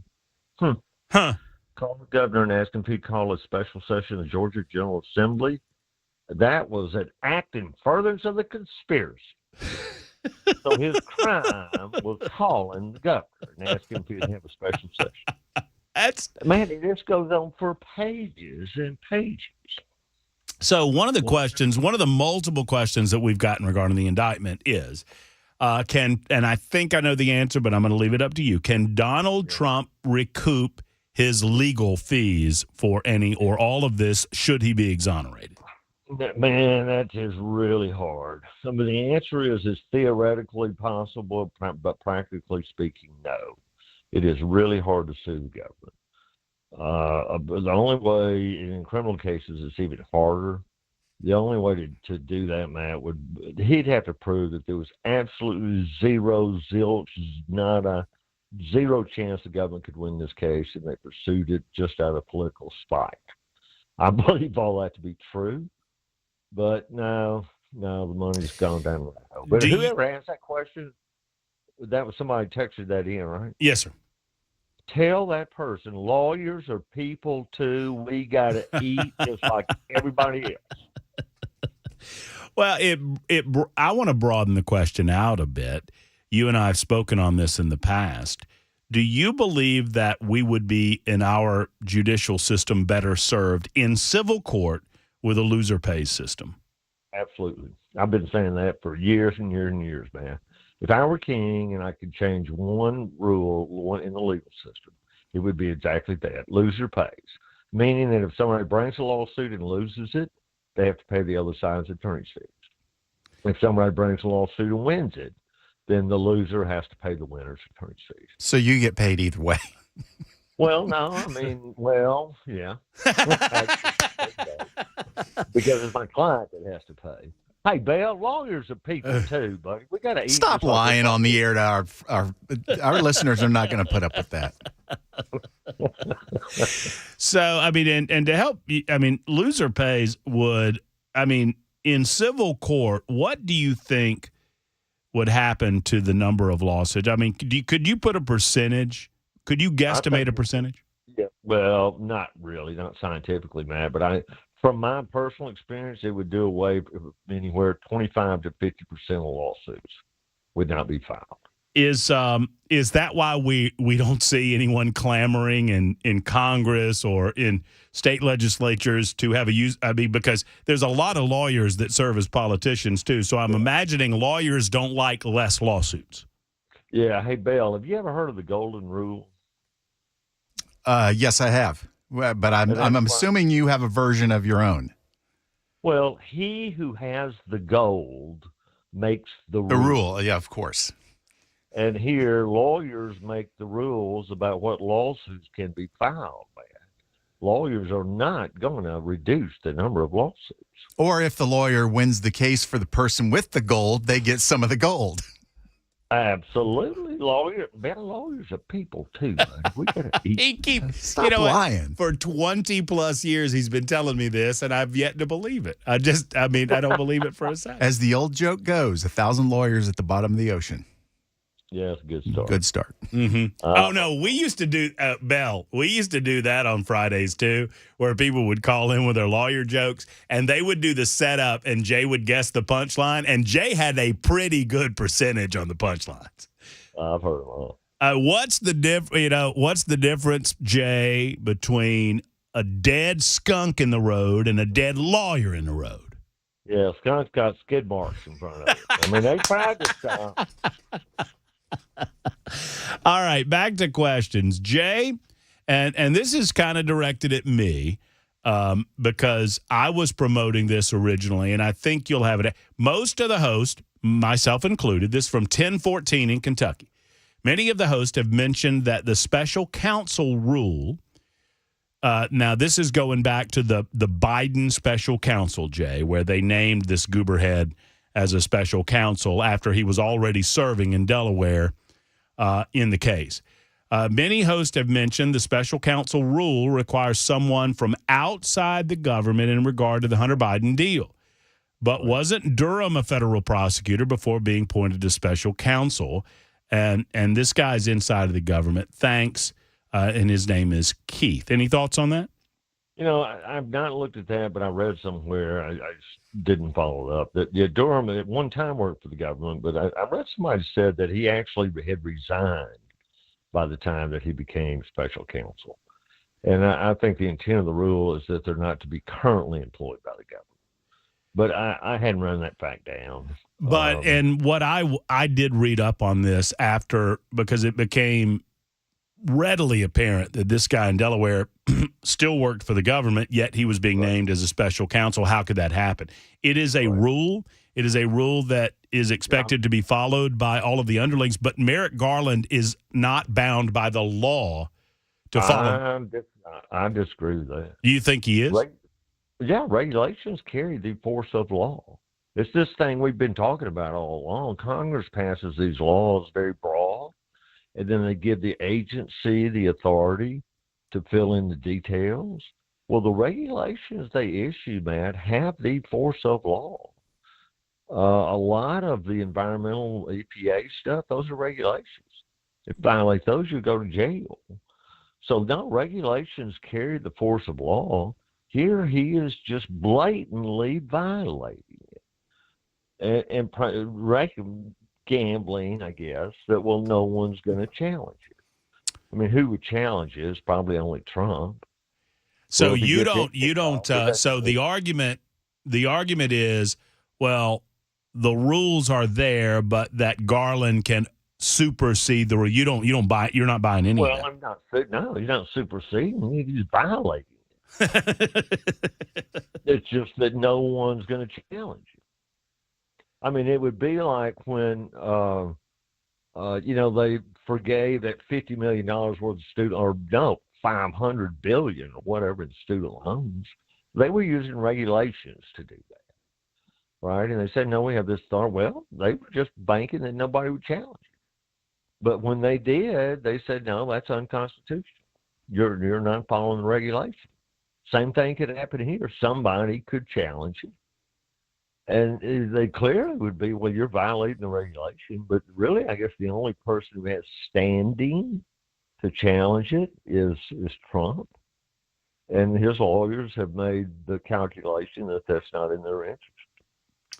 Called the governor and asked him if he'd call a special session of the Georgia General Assembly. That was an act in furtherance of the conspiracy. So his crime was calling the governor and asking if he'd have a special session. Man, this goes on for pages and pages. So one of the multiple questions that we've gotten regarding the indictment is, and I think I know the answer, but I'm going to leave it up to you. Can Donald Trump recoup his legal fees for any or all of this should he be exonerated? Man, that is really hard. I mean, the answer is it's theoretically possible, but practically speaking, no. It is really hard to sue the government. The only way in criminal cases it's even harder. The only way to do that, Matt, he'd have to prove that there was absolutely zero chance the government could win this case, and they pursued it just out of political spite. I believe all that to be true, but no, the money's gone down the road. But whoever asked that question, that was somebody texted that in, right? Yes, sir. Tell that person, lawyers are people too. We got to eat just like everybody else. Well, I want to broaden the question out a bit. You and I have spoken on this in the past. Do you believe that we would be in our judicial system better served in civil court with a loser pays system? Absolutely. I've been saying that for years and years and years, man. If I were king and I could change one rule in the legal system, it would be exactly that. Loser pays. Meaning that if somebody brings a lawsuit and loses it, they have to pay the other side's attorney's fees. If somebody brings a lawsuit and wins it, then the loser has to pay the winner's attorney's fees. So you get paid either way. Well, no, yeah. Because it's my client that has to pay. Hey, Bell, lawyers are people too, buddy. We got to eat. Stop lying on the air to our listeners are not going to put up with that. So, I mean, and to help, loser pays in civil court, what do you think would happen to the number of lawsuits? I mean, could you put a percentage? Could you guesstimate a percentage? Yeah, well, not really, not scientifically, Matt, but from my personal experience, it would do away with anywhere 25 to 50% of lawsuits would not be filed. Is that why we don't see anyone clamoring in Congress or in state legislatures to have because there's a lot of lawyers that serve as politicians too. So I'm imagining lawyers don't like less lawsuits. Yeah. Hey, Bell, have you ever heard of the Golden Rule? Yes, I have. But I'm assuming you have a version of your own. Well, he who has the gold makes the rule. The rule, yeah, of course. And here, lawyers make the rules about what lawsuits can be filed. Lawyers are not going to reduce the number of lawsuits. Or if the lawyer wins the case for the person with the gold, they get some of the gold. Absolutely, better lawyers are people too. Man. We gotta eat. He keeps Stop lying. For 20 plus years, he's been telling me this, and I've yet to believe it. I don't believe it for a second. As the old joke goes, 1,000 lawyers at the bottom of the ocean. Yeah, it's a good start. Good start. Mm-hmm. Oh no, we used to do Bell. We used to do that on Fridays too, where people would call in with their lawyer jokes, and they would do the setup, and Jay would guess the punchline, and Jay had a pretty good percentage on the punchlines. I've heard them all. What's the difference, Jay, between a dead skunk in the road and a dead lawyer in the road? Yeah, skunk's got skid marks in front of it. I mean, they practice time. All right, back to questions. Jay, and this is kind of directed at me because I was promoting this originally, and I think you'll have it. Most of the hosts, myself included, this from 1014 in Kentucky, many of the hosts have mentioned that the special counsel rule, now this is going back to the Biden special counsel, Jay, where they named this gooberhead as a special counsel after he was already serving in Delaware in the case. Many hosts have mentioned the special counsel rule requires someone from outside the government in regard to the Hunter Biden deal. But wasn't Durham a federal prosecutor before being appointed to special counsel? And this guy's inside of the government. Thanks. And his name is Keith. Any thoughts on that? You know, I've not looked at that, but I read somewhere, I just didn't follow it up, that Durham at one time worked for the government, but I read somebody said that he actually had resigned by the time that he became special counsel. And I think the intent of the rule is that they're not to be currently employed by the government. But I hadn't run that fact down. But and what I did read up on this after, because it became readily apparent that this guy in Delaware still worked for the government, yet he was being named as a special counsel. How could that happen? It is a rule. It is a rule that is expected to be followed by all of the underlings, but Merrick Garland is not bound by the law to follow. I disagree with that. Do you think he is? Yeah, regulations carry the force of law. It's this thing we've been talking about all along. Congress passes these laws very broad, and then they give the agency the authority to fill in the details. Well, the regulations they issue, Matt, have the force of law. A lot of the environmental EPA stuff, those are regulations. If you violate those, you go to jail. So no, regulations carry the force of law. Here he is just blatantly violating it. And gambling, I guess, that, well, no one's going to challenge it. I mean, who would challenge it? It's probably only Trump. So so the argument is, well, the rules are there, but that Garland can supersede the rule. You're not buying any of that. I'm not. No, he's not superseding. He's violating it. It's just that no one's going to challenge it. I mean, it would be like when, they forgave that $50 million worth of $500 billion or whatever in student loans. They were using regulations to do that, right? And they said, no, we have this thought. Well, they were just banking that nobody would challenge it. But when they did, they said, no, that's unconstitutional. You're not following the regulation. Same thing could happen here. Somebody could challenge it. And they clearly would be, well, you're violating the regulation. But really, I guess the only person who has standing to challenge it is Trump. And his lawyers have made the calculation that that's not in their interest.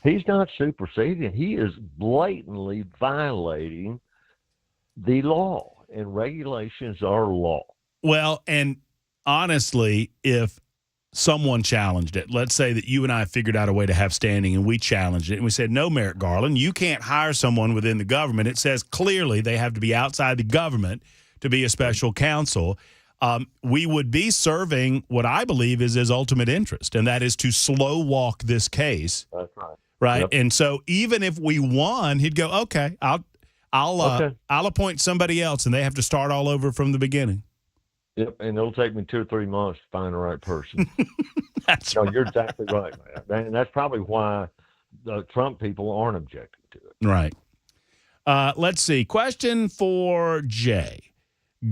He's not superseding. He is blatantly violating the law. And regulations are law. Well, and honestly, if someone challenged it, let's say that you and I figured out a way to have standing and we challenged it and we said, no, Merrick Garland, you can't hire someone within the government. It says clearly they have to be outside the government to be a special counsel. We would be serving what I believe is his ultimate interest, and that is to slow walk this case. That's right. Right. Yep. And so even if we won, he'd go, okay, I'll appoint somebody else, and they have to start all over from the beginning. Yep, and it'll take me 2 or 3 months to find the right person. Right. You're exactly right, man. And that's probably why the Trump people aren't objecting to it. Right. Let's see. Question for Jay.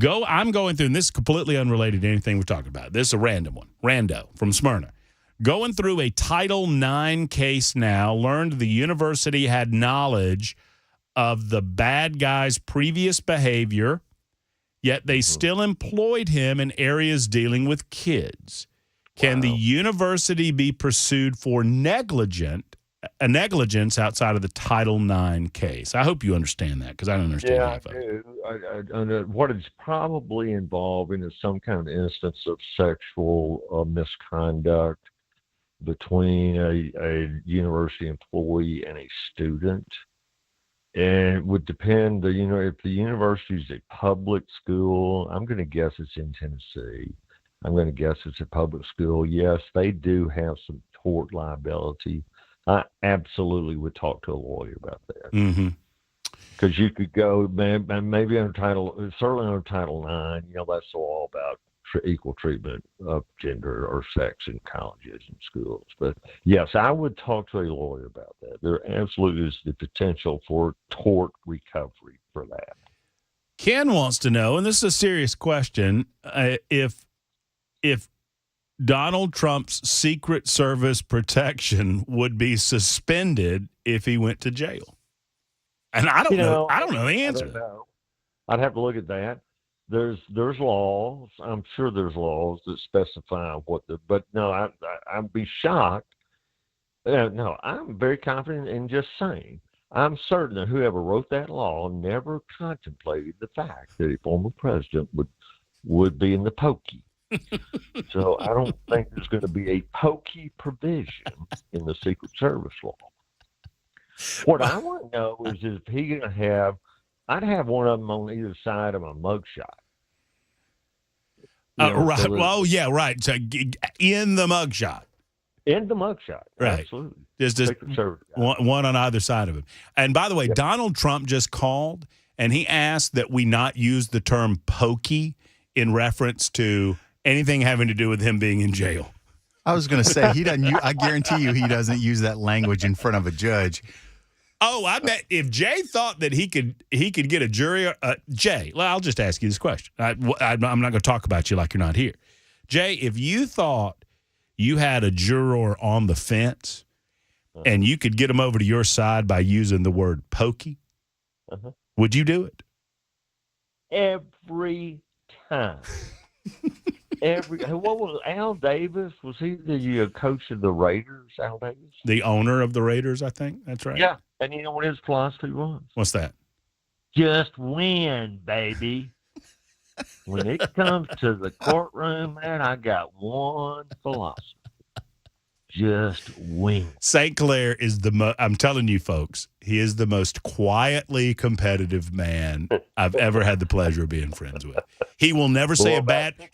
I'm going through, and this is completely unrelated to anything we're talking about. This is a random one. Rando from Smyrna. Going through a Title IX case now, learned the university had knowledge of the bad guy's previous behavior, yet they still employed him in areas dealing with kids. Can the university be pursued for negligence outside of the Title IX case? I hope you understand that, because I don't understand half of it. I do. What it's probably involving is some kind of instance of sexual misconduct between a university employee and a student. And it would depend, if the university is a public school, I'm going to guess it's in Tennessee. I'm going to guess it's a public school. Yes, they do have some tort liability. I absolutely would talk to a lawyer about that. Mm-hmm. Because you could go, maybe certainly under Title IX, that's all about equal treatment of gender or sex in colleges and schools. But yes, I would talk to a lawyer about that. There absolutely is the potential for tort recovery for that. Ken wants to know, and this is a serious question, if Donald Trump's Secret Service protection would be suspended if he went to jail. And I don't know. I don't know the answer. I'd have to look at that. There's laws. I'm sure there's laws that specify but no, I'd be shocked. No, I'm very confident in just saying, I'm certain that whoever wrote that law never contemplated the fact that a former president would be in the pokey. So I don't think there's going to be a pokey provision in the Secret Service law. What I want to know is he going to have, I'd have one of them on either side of a mugshot. Right. Right. So in the mugshot. In the mugshot. Right. Absolutely. Just one on either side of him. And by the way, Donald Trump just called and he asked that we not use the term pokey in reference to anything having to do with him being in jail. I was going to say, he doesn't. I guarantee you he doesn't use that language in front of a judge. Oh, I bet if Jay thought that he could get a jury, Jay, well, I'll just ask you this question. I'm not going to talk about you like you're not here. Jay, if you thought you had a juror on the fence and you could get him over to your side by using the word pokey, would you do it? Every time. What was Al Davis? Was he the coach of the Raiders, Al Davis? The owner of the Raiders, I think. That's right. Yeah. And you know what his philosophy was? What's that? Just win, baby. When it comes to the courtroom, man, I got one philosophy. Just win. St. Clair is I'm telling you, folks, he is the most quietly competitive man I've ever had the pleasure of being friends with. He will never say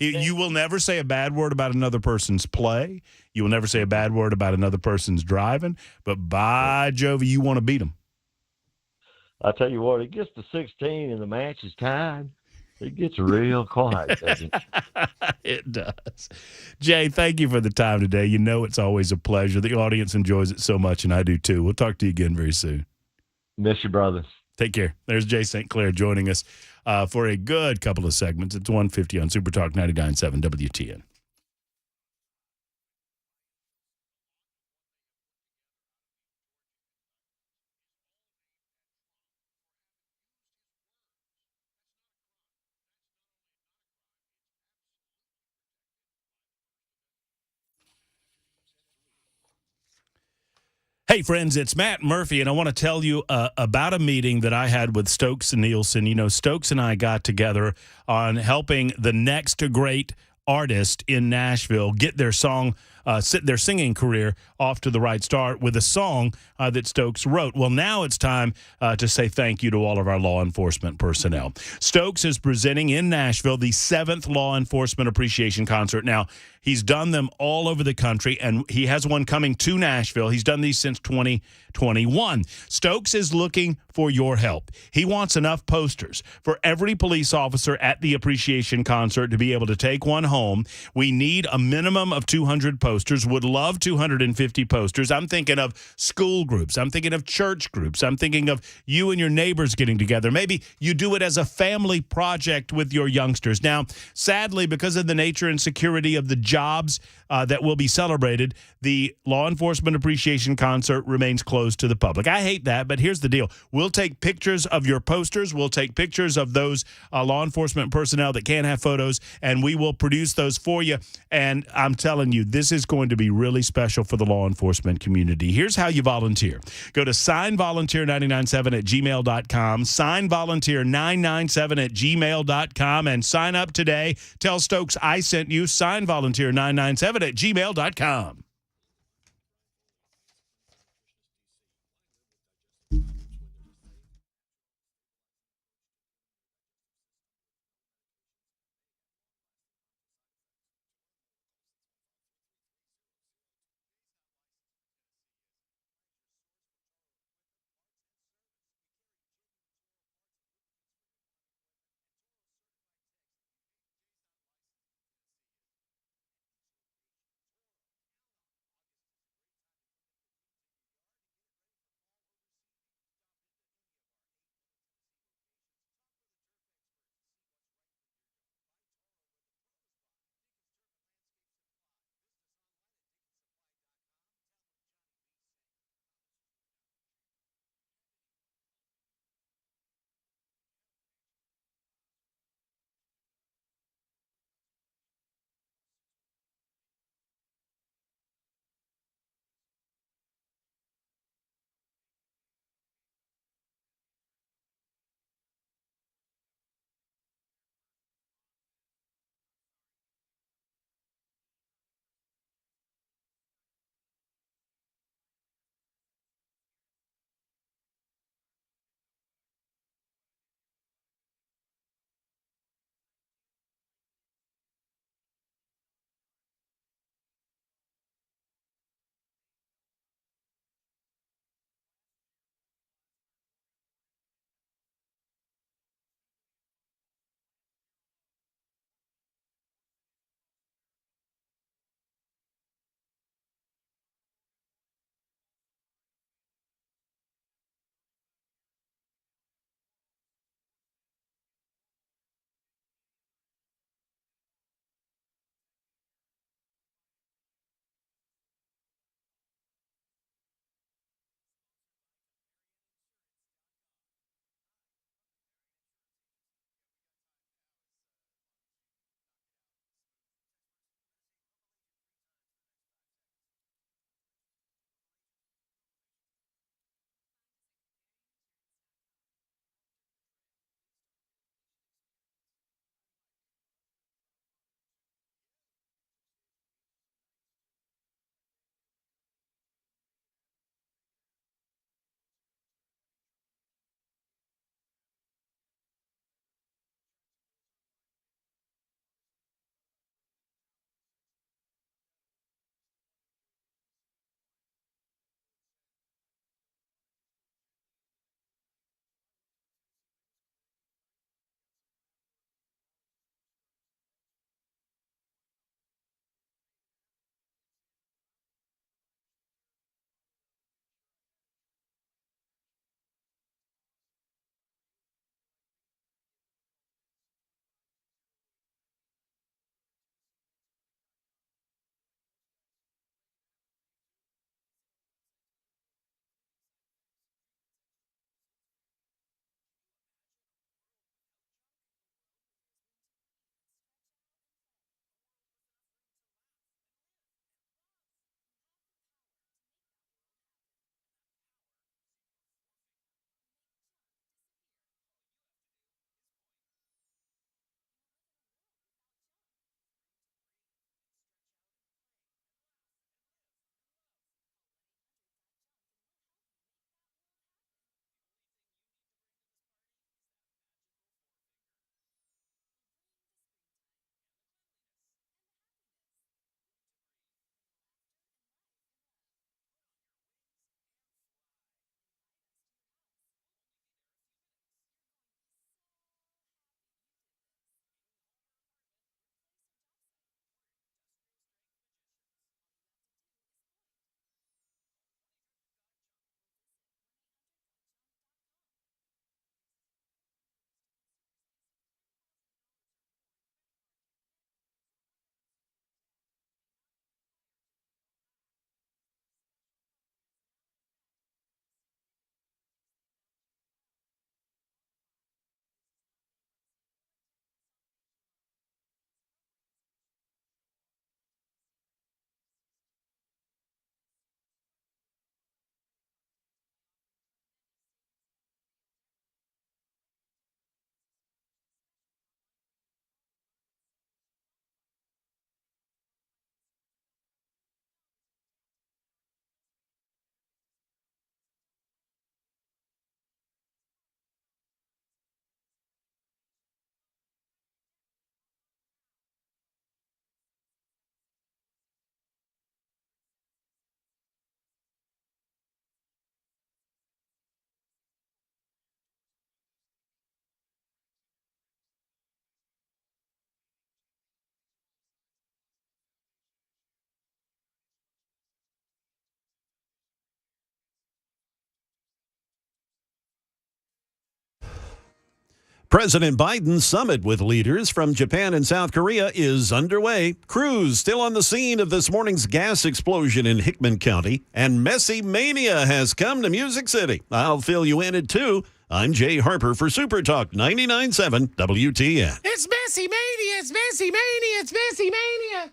you will never say a bad word about another person's play. You will never say a bad word about another person's driving. But by Jove, you want to beat him. I tell you what, it gets to 16 and the match is tied. It gets real quiet, doesn't it? It does. Jay, thank you for the time today. You know it's always a pleasure. The audience enjoys it so much, and I do too. We'll talk to you again very soon. Miss you, brother. Take care. There's Jay St. Clair joining us for a good couple of segments. It's 1:50 on Super Talk 99.7 WTN. Hey, friends, it's Matt Murphy, and I want to tell you about a meeting that I had with Stokes and Nielsen. You know, Stokes and I got together on helping the next great artist in Nashville get their their singing career off to the right start with a song that Stokes wrote. Well, now it's time to say thank you to all of our law enforcement personnel. Stokes is presenting in Nashville the 7th Law Enforcement Appreciation Concert. Now, he's done them all over the country, and he has one coming to Nashville. He's done these since 2021. Stokes is looking for your help. He wants enough posters for every police officer at the appreciation concert to be able to take one home. We need a minimum of 200 posters. posters, would love 250 posters. I'm thinking of school groups. I'm thinking of church groups. I'm thinking of you and your neighbors getting together. Maybe you do it as a family project with your youngsters. Now, sadly, because of the nature and security of the jobs that will be celebrated, the Law Enforcement Appreciation Concert remains closed to the public. I hate that, but here's the deal. We'll take pictures of your posters. We'll take pictures of those law enforcement personnel that can't have photos, and we will produce those for you. And I'm telling you, this is going to be really special for the law enforcement community. Here's how you volunteer. Go to signvolunteer997@gmail.com, signvolunteer997@gmail.com, and sign up today. Tell Stokes I sent you, signvolunteer997@gmail.com. President Biden's summit with leaders from Japan and South Korea is underway. Crews still on the scene of this morning's gas explosion in Hickman County, and Messi Mania has come to Music City. I'll fill you in at 2. I'm Jay Harper for Super Talk 99.7 WTN. It's Messi Mania! It's Messi Mania! It's Messi Mania!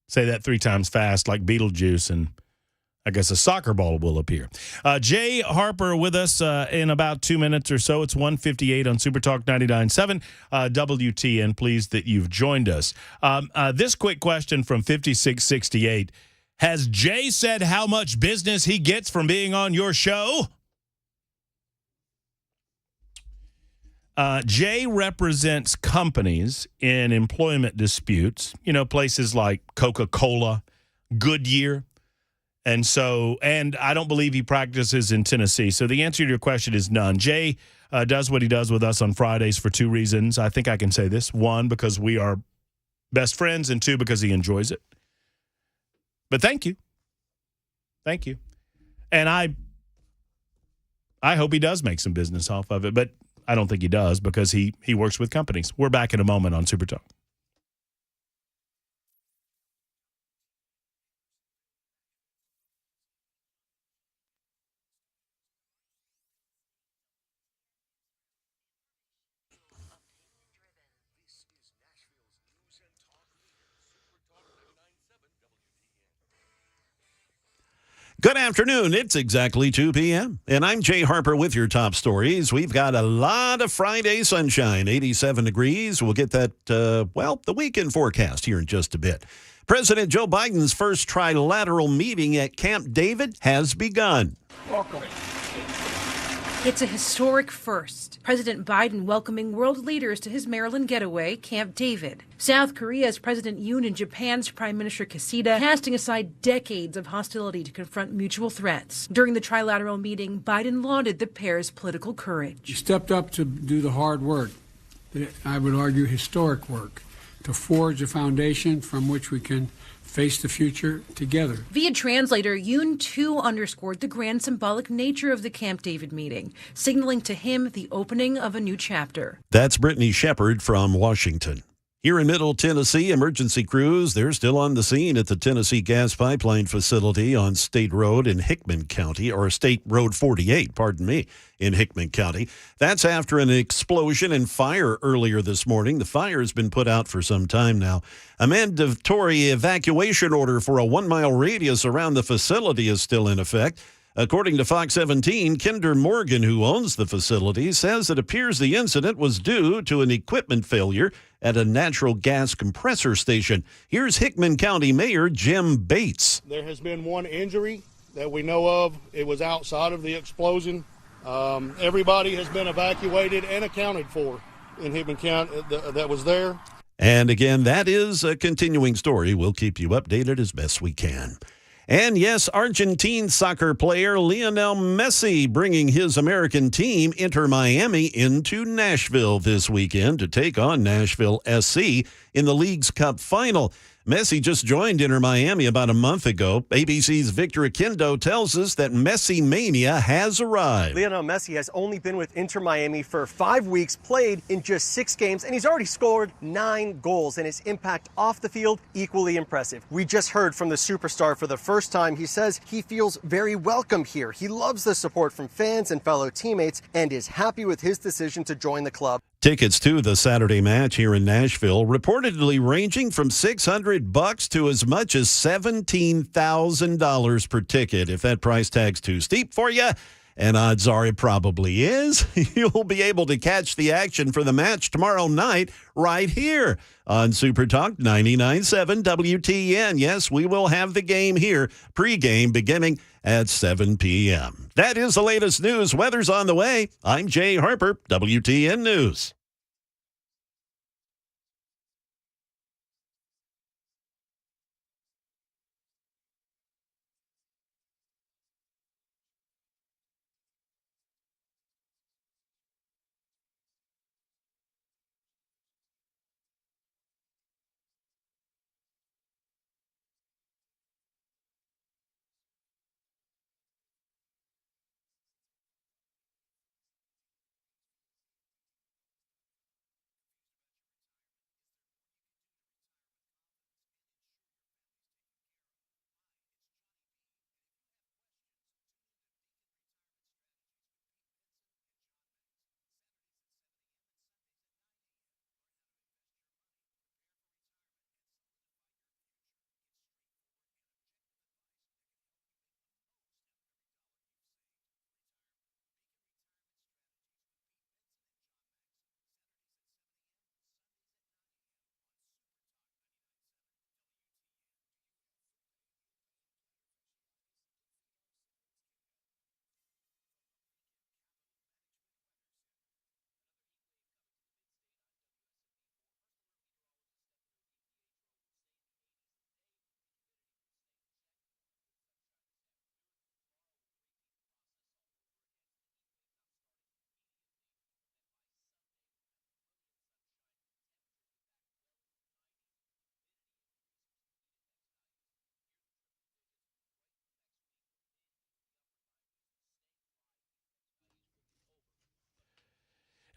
Say that 3 times fast like Beetlejuice, and I guess a soccer ball will appear. Jay Harper with us in about 2 minutes or so. It's 1:58 on Super Talk 99.7 WTN. Pleased that you've joined us. This quick question from 5668. Has Jay said how much business he gets from being on your show? Jay represents companies in employment disputes, places like Coca-Cola, Goodyear. And I don't believe he practices in Tennessee. So the answer to your question is none. Jay does what he does with us on Fridays for 2 reasons. I think I can say this. 1, because we are best friends, and 2, because he enjoys it. But thank you. Thank you. And I hope he does make some business off of it, but I don't think he does because he works with companies. We're back in a moment on Super Talk. Good afternoon. It's exactly 2 p.m. And I'm Jay Harper with your top stories. We've got a lot of Friday sunshine, 87 degrees. We'll get that, the weekend forecast here in just a bit. President Joe Biden's first trilateral meeting at Camp David has begun. Welcome. It's a historic first. President Biden welcoming world leaders to his Maryland getaway, Camp David. South Korea's President Yoon and Japan's Prime Minister Kishida casting aside decades of hostility to confront mutual threats. During the trilateral meeting, Biden lauded the pair's political courage. You stepped up to do the hard work, I would argue historic work, to forge a foundation from which we can face the future together. Via translator, Yoon too underscored the grand symbolic nature of the Camp David meeting, signaling to him the opening of a new chapter. That's Brittany Shepard from Washington. Here in Middle Tennessee, emergency crews, they're still on the scene at the Tennessee Gas Pipeline Facility on State Road in Hickman County, or State Road 48, in Hickman County. That's after an explosion and fire earlier this morning. The fire has been put out for some time now. A mandatory evacuation order for a 1-mile radius around the facility is still in effect. According to Fox 17, Kinder Morgan, who owns the facility, says it appears the incident was due to an equipment failure at a natural gas compressor station. Here's Hickman County Mayor Jim Bates. There has been one injury that we know of. It was outside of the explosion. Everybody has been evacuated and accounted for in Hickman County that was there. And again, that is a continuing story. We'll keep you updated as best we can. And yes, Argentine soccer player Lionel Messi bringing his American team Inter Miami into Nashville this weekend to take on Nashville SC in the League's Cup final. Messi just joined Inter Miami about a month ago. ABC's Victor Akindo tells us that Messi mania has arrived. Lionel Messi has only been with Inter Miami for 5 weeks, played in just 6 games, and he's already scored 9 goals, and his impact off the field equally impressive. We just heard from the superstar for the first time. He says he feels very welcome here. He loves the support from fans and fellow teammates and is happy with his decision to join the club. Tickets to the Saturday match here in Nashville reportedly ranging from $600 to as much as $17,000 per ticket. If that price tag's too steep for you, and odds are it probably is, you'll be able to catch the action for the match tomorrow night right here on Super Talk 99.7 WTN. Yes, we will have the game here, pregame beginning at 7 p.m. That is the latest news. Weather's on the way. I'm Jay Harper, WTN News.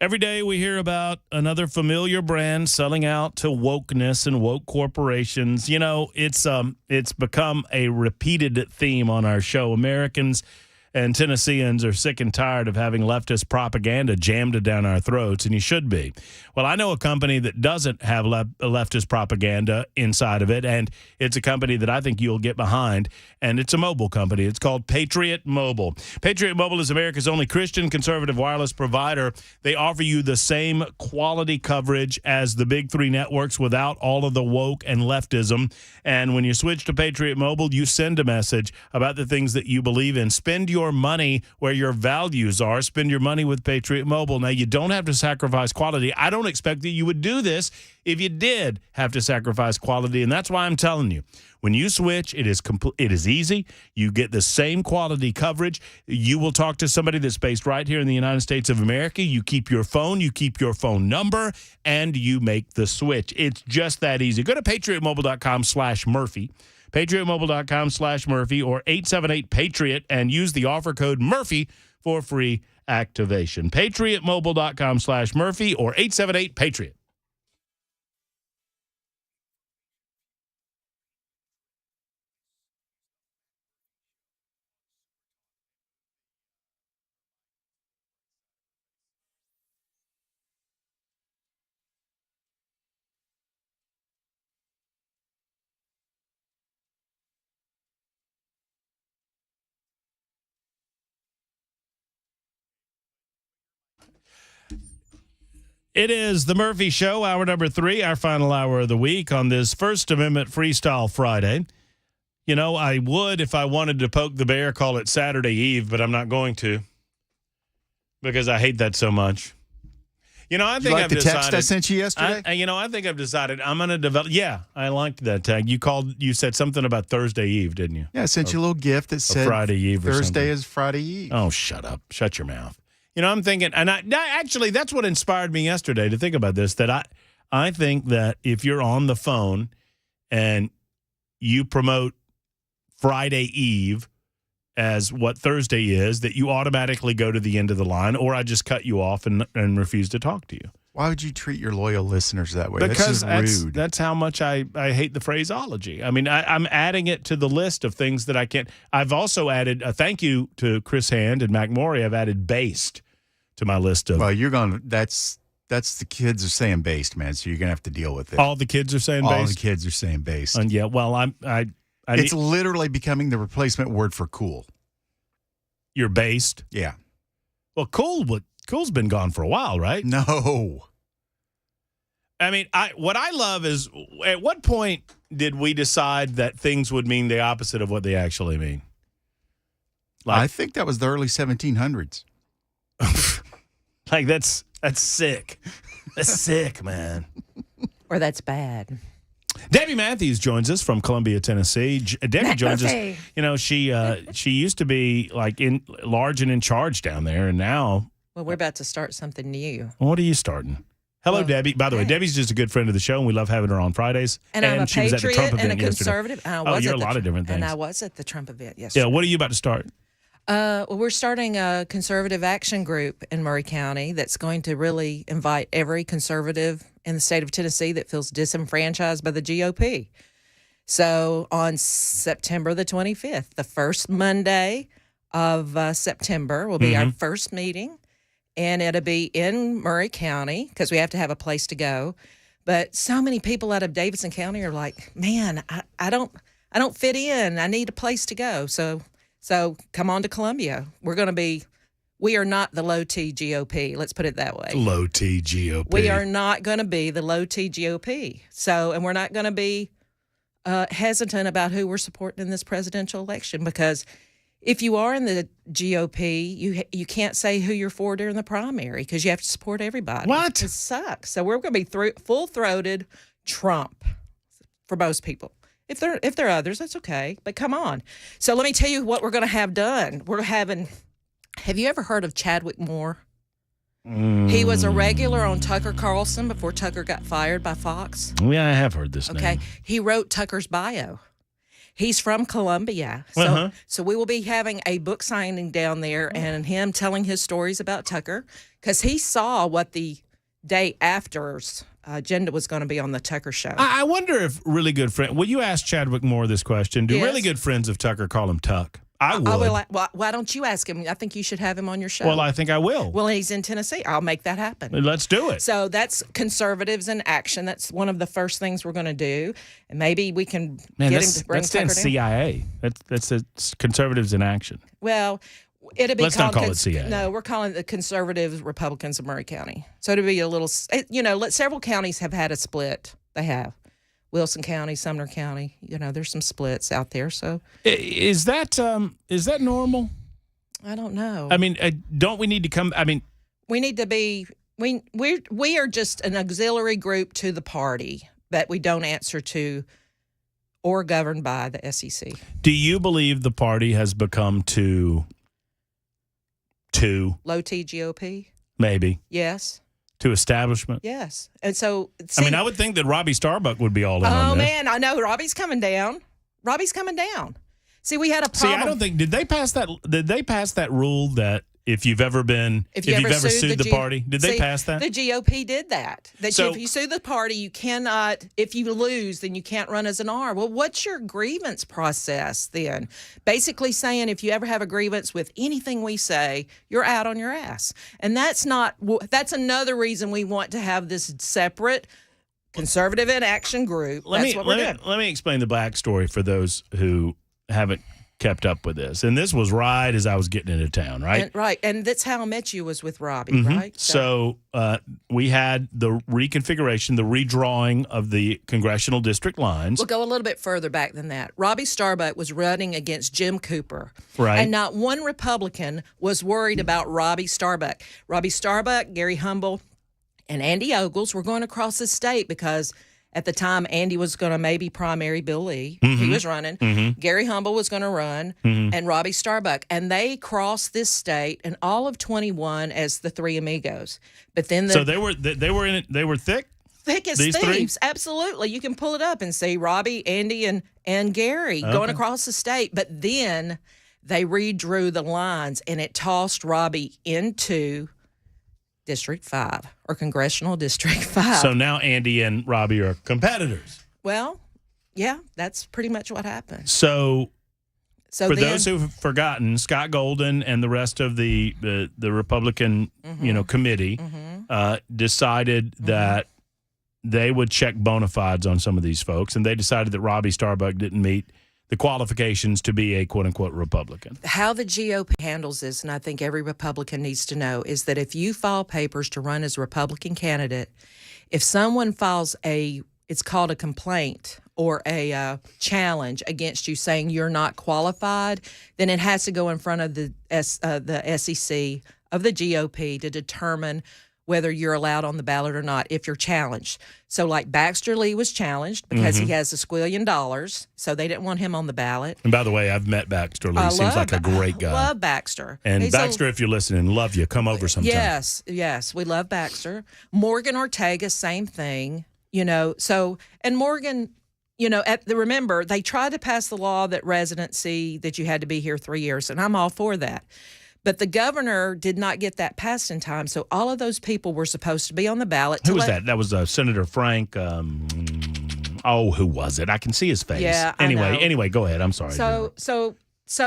Every day we hear about another familiar brand selling out to wokeness and woke corporations. You know, it's become a repeated theme on our show. Americans and Tennesseans are sick and tired of having leftist propaganda jammed down our throats, and you should be. Well, I know a company that doesn't have leftist propaganda inside of it, and it's a company that I think you'll get behind, and it's a mobile company. It's called Patriot Mobile. Patriot Mobile is America's only Christian conservative wireless provider. They offer you the same quality coverage as the big three networks without all of the woke and leftism. And when you switch to Patriot Mobile, you send a message about the things that you believe in. Spend your money where your values are. Spend your money with Patriot Mobile. Now, you don't have to sacrifice quality. I don't expect that you would do this if you did have to sacrifice quality, and that's why I'm telling you. When you switch, it is easy. You get the same quality coverage. You will talk to somebody that's based right here in the United States of America. You keep your phone, you keep your phone number, and you make the switch. It's just that easy. Go to patriotmobile.com/Murphy. patriotmobile.com/Murphy or 878-PATRIOT and use the offer code Murphy for free activation. patriotmobile.com/Murphy or 878-PATRIOT. It is the Murphy Show, hour number 3, our final hour of the week on this First Amendment Freestyle Friday. You know, I would, if I wanted to poke the bear, call it Saturday Eve, but I'm not going to because I hate that so much. You know, I think I've decided. Text I sent you yesterday? I think I've decided I'm going to develop. Yeah, I liked that tag. You said something about Thursday Eve, didn't you? Yeah, I sent you a little gift that said Friday Eve or Thursday something. is Friday Eve. Oh, shut up. Shut your mouth. You know, I'm thinking, and actually, that's what inspired me yesterday to think about this, that I think that if you're on the phone and you promote Friday Eve as what Thursday is, that you automatically go to the end of the line, or I just cut you off and refuse to talk to you. Why would you treat your loyal listeners that way? Because that's rude. That's how much I hate the phraseology. I mean, I'm adding it to the list of things that I can't. I've also added a thank you to Chris Hand and Mac Morey. I've added based to my list of. Well, you're going to. That's the kids are saying based, man. So you're going to have to deal with it. All the kids are saying based? All the kids are saying based. And yeah, well, it's literally becoming the replacement word for cool. You're based? Yeah. Well, cool's been gone for a while, right? No. I mean, what I love is, at what point did we decide that things would mean the opposite of what they actually mean? I think that was the early 1700s. Like, that's sick. That's sick, man. Or that's bad. Debbie Matthews joins us from Columbia, Tennessee. Debbie joins us. You know, she used to be like large and in charge down there, and now. Well, we're about to start something new. What are you starting? Hello, Debbie. By the way, Debbie's just a good friend of the show, and we love having her on Fridays. And I'm a she was at the patriot Trump event and a conservative. yesterday. You're a lot of different things. And I was at the Trump event yesterday. Yeah, what are you about to start? Well, we're starting a conservative action group in Murray County that's going to really invite every conservative in the state of Tennessee that feels disenfranchised by the GOP. So on September the 25th, the first Monday of September will be our first meeting. And it'll be in Murray County because we have to have a place to go. But so many people out of Davidson County are like, man, I don't fit in. I need a place to go. So come on to Columbia. We are not the low T GOP. Let's put it that way. Low T GOP. We are not going to be the low T GOP. And we're not going to be hesitant about who we're supporting in this presidential election, because if you are in the GOP, you can't say who you're for during the primary because you have to support everybody. What? It sucks. So we're going to be full-throated Trump for most people. If there are others, that's okay. But come on. So let me tell you what we're going to have done. Have you ever heard of Chadwick Moore? He was a regular on Tucker Carlson before Tucker got fired by Fox. Yeah, I have heard this name. Okay. He wrote Tucker's bio. He's from Columbia. So we will be having a book signing down there and him telling his stories about Tucker because he saw what the day after's agenda was going to be on the Tucker show. I wonder if really good friends, will you ask Chadwick Moore this question? Do really good friends of Tucker call him Tuck? I would. Well, why don't you ask him? I think you should have him on your show. Well, I think I will. Well, he's in Tennessee. I'll make that happen. Let's do it. So that's Conservatives in Action. That's one of the first things we're going to do. And maybe we can get him to bring Tucker down. That's CIA. That's Conservatives in Action. Well, it'll be Let's not call it CIA. No, we're calling it the Conservative Republicans of Murray County. So it'll be a little, several counties have had a split. They have. Wilson County, Sumner County, there's some splits out there. So is that normal? I don't know. I mean, don't we need to come? I mean, we need to be. We are just an auxiliary group to the party that we don't answer to or governed by the SEC. Do you believe the party has become too low T GOP? Maybe. Yes. To establishment? Yes. And so, I would think that Robbie Starbuck would be all in on this. Oh, man, I know. Robbie's coming down. See, we had a problem. See, I don't think, did they pass that rule that if you've ever sued the party, did they pass that? The GOP did that. If you sue the party, you cannot, if you lose, then you can't run as an R. Well, what's your grievance process then? Basically saying if you ever have a grievance with anything we say, you're out on your ass. And that's another reason we want to have this separate Conservative in Action group. Let me explain the backstory for those who haven't kept up with this. And this was right as I was getting into town, right? And that's how I met you, was with Robbie, right? So we had the reconfiguration, the redrawing of the congressional district lines. We'll go a little bit further back than that. Robbie Starbuck was running against Jim Cooper. Right. And not one Republican was worried about Robbie Starbuck. Robbie Starbuck, Gary Humble, and Andy Ogles were going across the state because at the time, Andy was going to maybe primary Bill Lee. He was running. Gary Humble was going to run, and Robbie Starbuck. And they crossed this state in all of 21 as the Three Amigos. But then so they were in it. They were thick. Thick as thieves. Three? Absolutely. You can pull it up and see Robbie, Andy, and Gary going across the state. But then they redrew the lines, and it tossed Robbie into District 5 or Congressional District 5. So now Andy and Robbie are competitors. Well, yeah, that's pretty much what happened. So for those who've forgotten, Scott Golden and the rest of the Republican committee decided that they would check bona fides on some of these folks, and they decided that Robbie Starbuck didn't meet the qualifications to be a quote-unquote Republican. How the GOP handles this, and I think every Republican needs to know, is that if you file papers to run as a Republican candidate, if someone files it's called a complaint or a challenge against you saying you're not qualified, then it has to go in front of the SEC of the GOP to determine whether you're allowed on the ballot or not if you're challenged. So like Baxter Lee was challenged because he has $1 squillion, so they didn't want him on the ballot. And by the way, I've met Baxter Lee. Seems like a great guy. Love Baxter. And Baxter, if you're listening, love you. Come over sometime. Yes, we love Baxter. Morgan Ortega, same thing. And Morgan, remember, they tried to pass the law that residency, that you had to be here 3 years, and I'm all for that. But the governor did not get that passed in time, so all of those people were supposed to be on the ballot. Who was that? That was Senator Frank. Who was it? I can see his face. Yeah. Anyway, go ahead. I'm sorry. So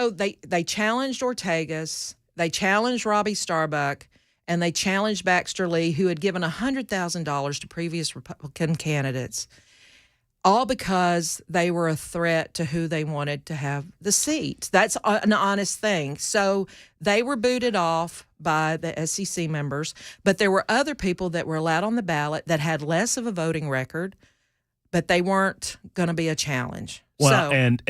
they challenged Ortega's, they challenged Robbie Starbuck, and they challenged Baxter Lee, who had given $100,000 to previous Republican candidates, all because they were a threat to who they wanted to have the seat. That's an honest thing. So they were booted off by the SEC members, but there were other people that were allowed on the ballot that had less of a voting record, but they weren't going to be a challenge. Well, and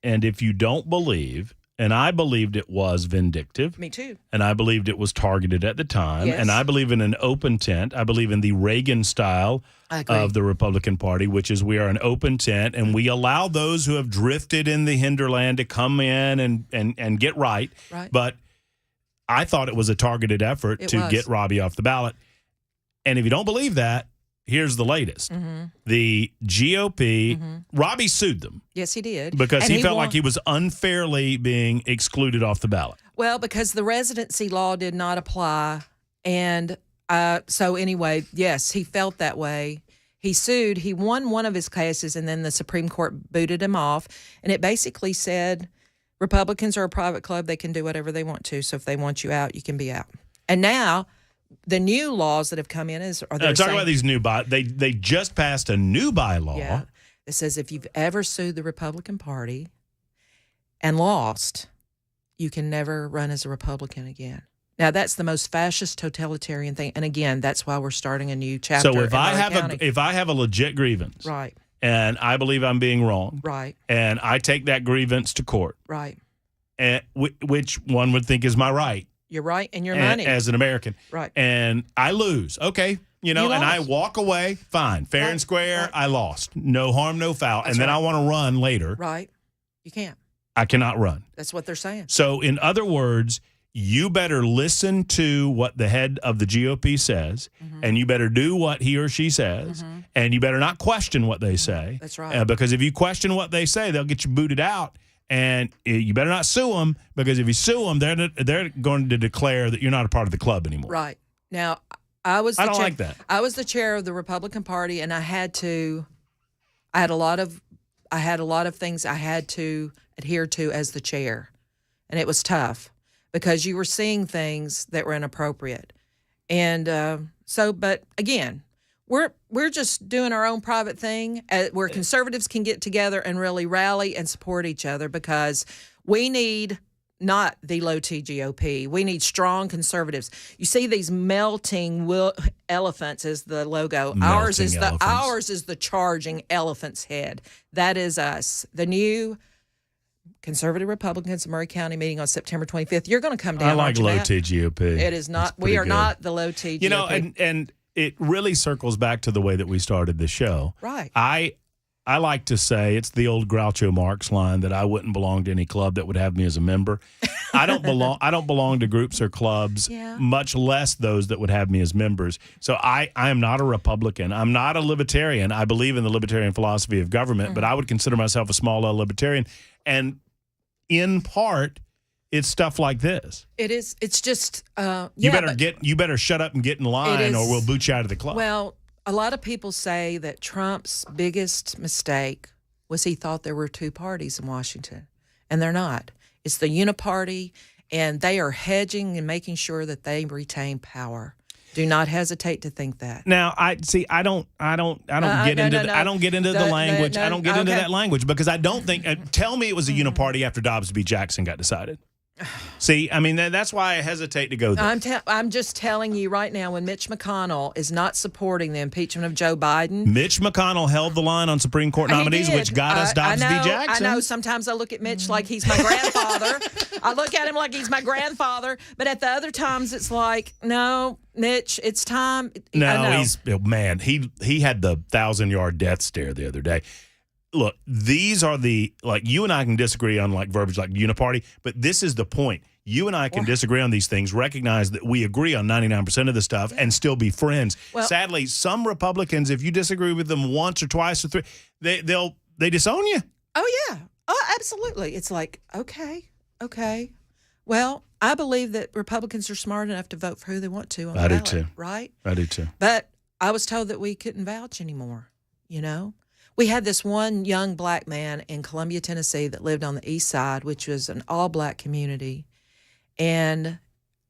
if you don't believe, and I believed it was vindictive. Me too. And I believed it was targeted at the time. Yes. And I believe in an open tent. I believe in the Reagan style of the Republican Party, which is we are an open tent, and we allow those who have drifted in the hinterland to come in and get right. But I thought it was a targeted effort to get Robbie off the ballot. And if you don't believe that, here's the latest. The GOP, Robbie sued them. Yes, he did. Because And he felt like he was unfairly being excluded off the ballot. Well, because the residency law did not apply. And so anyway, yes, he felt that way. He sued. He won one of his cases, and then the Supreme Court booted him off. And it basically said Republicans are a private club. They can do whatever they want to. So if they want you out, you can be out. And now the new laws that have come in talk about these new they just passed a new bylaw. Yeah, it says if you've ever sued the Republican Party and lost, you can never run as a Republican again. Now that's the most fascist, totalitarian thing, and again, that's why we're starting a new chapter. So if I have a legit grievance, right, and I believe I'm being wrong, right, and I take that grievance to court, right, and which one would think is my right. You're right, and your money as an American, right, and I lose. Okay, and I walk away. Fine, fair and square. Right. I lost. No harm, no foul. That's and then I want to run later. Right, you can't. I cannot run. That's what they're saying. So, in other words, you better listen to what the head of the GOP says, and you better do what he or she says, and you better not question what they say. That's right. Because if you question what they say, they'll get you booted out, and you better not sue them, because if you sue them, they're going to declare that you're not a part of the club anymore. Right. Now, I don't like that. I was the chair of the Republican Party, and I had a lot of things I had to adhere to as the chair, and it was tough. Because you were seeing things that were inappropriate. And but again, we're just doing our own private thing where conservatives can get together and really rally and support each other, because we need not the low T GOP. We need strong conservatives. You see these melting elephants as the logo. Ours is the charging elephant's head. That is us. The new Conservative Republicans in Murray County meeting on September 25th. You're going to come down. I like low T GOP. It is not. We are not the low T GOP. And it really circles back to the way that we started the show. Right. I like to say it's the old Groucho Marx line that I wouldn't belong to any club that would have me as a member. I don't belong to groups or clubs, much less those that would have me as members. So I am not a Republican. I'm not a libertarian. I believe in the libertarian philosophy of government, but I would consider myself a small L libertarian. And in part, it's stuff like this. It is. It's just. You better shut up and get in line, or we'll boot you out of the club. Well, a lot of people say that Trump's biggest mistake was he thought there were two parties in Washington, and they're not. It's the uniparty, and they are hedging and making sure that they retain power. Do not hesitate to think that. Now, I don't get into the language. I don't get into that language, because I don't think. Tell me it was a uniparty after Dobbs v. Jackson got decided. See, I mean, that's why I hesitate to go there. I'm just telling you right now, when Mitch McConnell is not supporting the impeachment of Joe Biden. Mitch McConnell held the line on Supreme Court nominees, which got us Dobbs v. Jackson. I know. Sometimes I look at Mitch like he's my grandfather. I look at him like he's my grandfather. But at the other times, it's like, no, Mitch, it's time. No, he had the 1,000-yard death stare the other day. Look, these are you and I can disagree on verbiage like uniparty, but this is the point. You and I can disagree on these things, recognize that we agree on 99% of the stuff, and still be friends. Well, sadly, some Republicans, if you disagree with them once or twice or three, they disown you. Oh, yeah. Oh, absolutely. It's like, okay. Well, I believe that Republicans are smart enough to vote for who they want to on the ballot, too. Right? I do, too. But I was told that we couldn't vouch anymore, We had this one young black man in Columbia, Tennessee that lived on the east side, which was an all-black community. And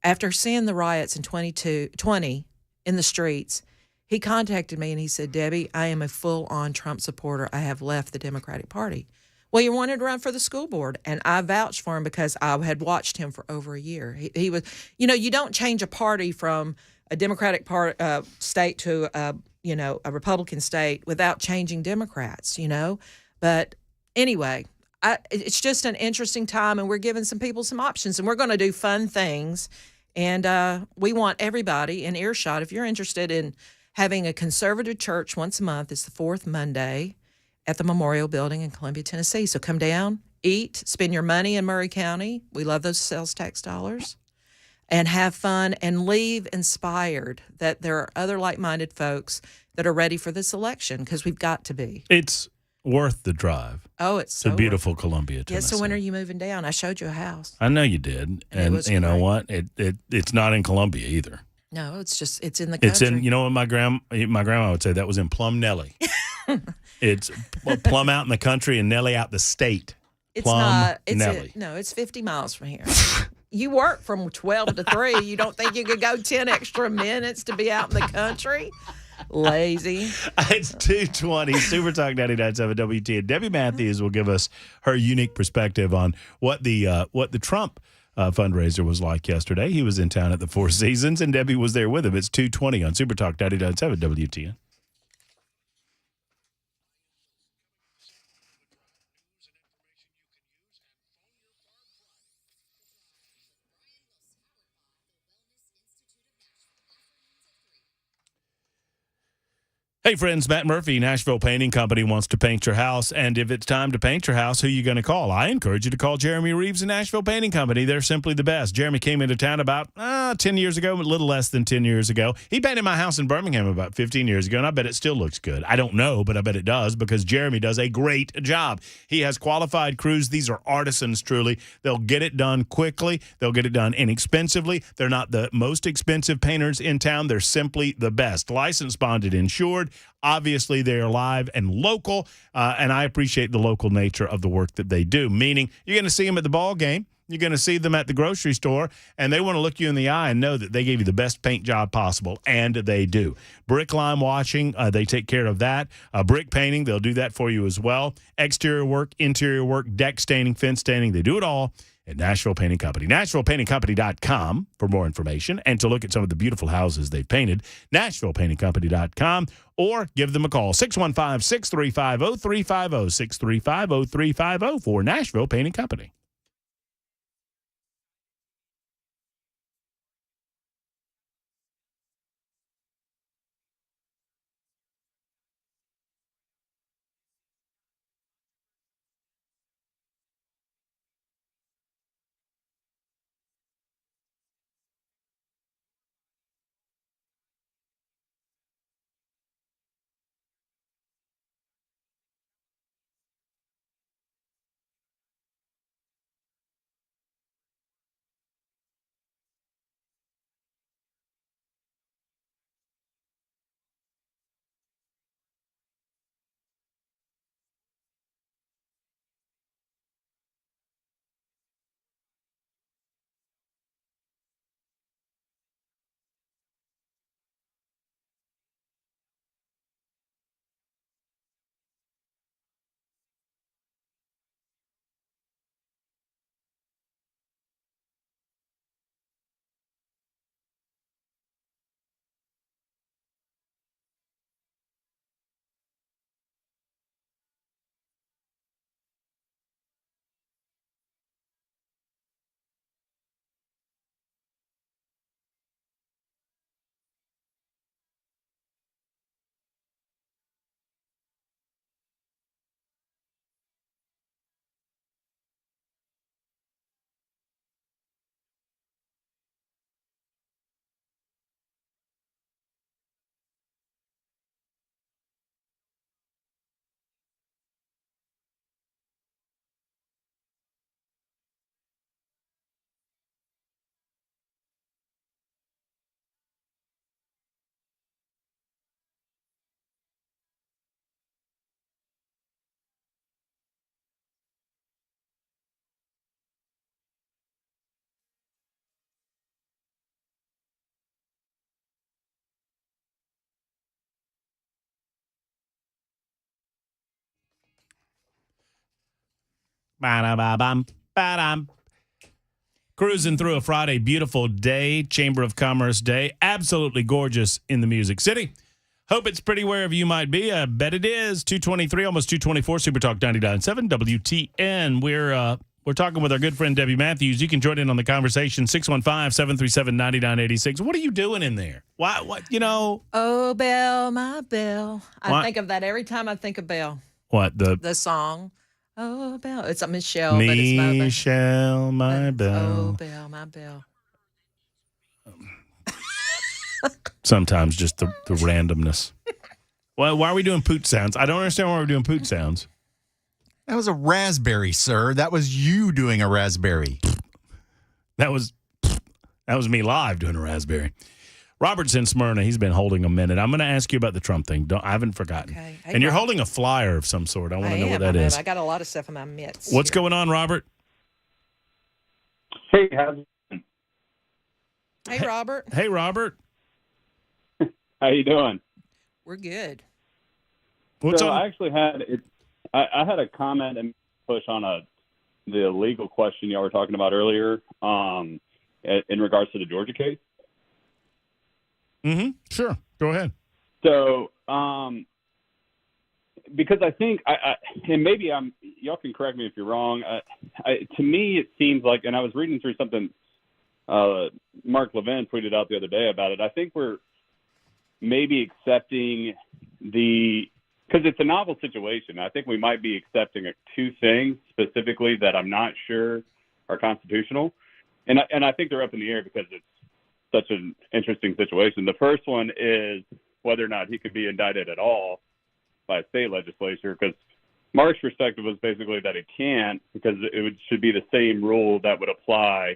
after seeing the riots in 2020 in the streets, he contacted me and he said, Debbie, I am a full-on Trump supporter. I have left the Democratic Party. Well, you wanted to run for the school board, and I vouched for him because I had watched him for over a year. He was, you don't change a party from a Democratic state to a Republican state without changing Democrats, But anyway, it's just an interesting time, and we're giving some people some options, and we're going to do fun things. And we want everybody in earshot. If you're interested in having a conservative church once a month, it's the fourth Monday at the Memorial Building in Columbia, Tennessee. So come down, eat, spend your money in Murray County. We love those sales tax dollars. And have fun and leave inspired that there are other like-minded folks that are ready for this election because we've got to be. It's worth the drive. Oh, it's so to beautiful worth it. Columbia, Yeah, Tennessee. so when are you moving down? I showed you a house. I know you did. And you know what? It's not in Columbia either. No, it's in the country. It's in, you know what my grandma would say? That was in Plum Nelly. It's Plum out in the country and Nelly out the state. It's Plum not. Nelly. No, it's 50 miles from here. You work from 12 to 3. You don't think you could go 10 extra minutes to be out in the country? Lazy. It's 2:20. Super Talk 99.7 WT. And Debbie Matthews will give us her unique perspective on what the Trump fundraiser was like yesterday. He was in town at the Four Seasons, and Debbie was there with him. It's 2:20 on Super Talk 99.7 WTN. Hey, friends, Matt Murphy, Nashville Painting Company wants to paint your house. And if it's time to paint your house, who are you going to call? I encourage you to call Jeremy Reeves and Nashville Painting Company. They're simply the best. Jeremy came into town about 10 years ago, a little less than 10 years ago. He painted my house in Birmingham about 15 years ago, and I bet it still looks good. I don't know, but I bet it does because Jeremy does a great job. He has qualified crews. These are artisans, truly. They'll get it done quickly. They'll get it done inexpensively. They're not the most expensive painters in town. They're simply the best. Licensed, bonded, insured. Obviously, they are live and local, and I appreciate the local nature of the work that they do, meaning you're going to see them at the ball game. You're going to see them at the grocery store, and they want to look you in the eye and know that they gave you the best paint job possible, and they do. Brick lime washing, they take care of that. Brick painting, they'll do that for you as well. Exterior work, interior work, deck staining, fence staining, they do it all at Nashville Painting Company. NashvillePaintingCompany.com for more information and to look at some of the beautiful houses they've painted. NashvillePaintingCompany.com or give them a call, 615-635-0350, 635-0350 for Nashville Painting Company. Ba-da-ba-bum, ba-dum. Cruising through a Friday, beautiful day, Chamber of Commerce day. Absolutely gorgeous in the Music City. Hope it's pretty wherever you might be. I bet it is. 223, almost 224, Super Talk 99.7 WTN. We're talking with our good friend Debbie Matthews. You can join in on the conversation, 615-737-9986. What are you doing in there? What, Oh, Belle, my Belle. What? I think of that every time I think of Belle. What? The song. Oh, Belle. It's a Michelle, but it's my Belle. Michelle, my Belle. Oh, Belle, my Belle. Sometimes just the randomness. Well, why are we doing poot sounds? I don't understand why we're doing poot sounds. That was a raspberry, sir. That was you doing a raspberry. That was me live doing a raspberry. Robert's in Smyrna. He's been holding a minute. I'm going to ask you about the Trump thing. I haven't forgotten. Okay. Hey, and you're Robert. holding a flyer of some sort. I want to know what that is. I got a lot of stuff in my mitts. What's here. going on, Robert? Hey, how's it going? Hey, Robert. Hey, Robert. How you doing? We're good. What's so on? I actually had I had a comment and push on the legal question y'all were talking about earlier in regards to the Georgia case. Mm-hmm. Sure. Go ahead. So, because I think and maybe y'all can correct me if you're wrong. To me, it seems like, and I was reading through something Mark Levin tweeted out the other day about it. I think we're maybe accepting because it's a novel situation. I think we might be accepting two things specifically that I'm not sure are constitutional, and I think they're up in the air because it's such an interesting situation. The first one is whether or not he could be indicted at all by a state legislature, because Mark's perspective was basically that it can't, because should be the same rule that would apply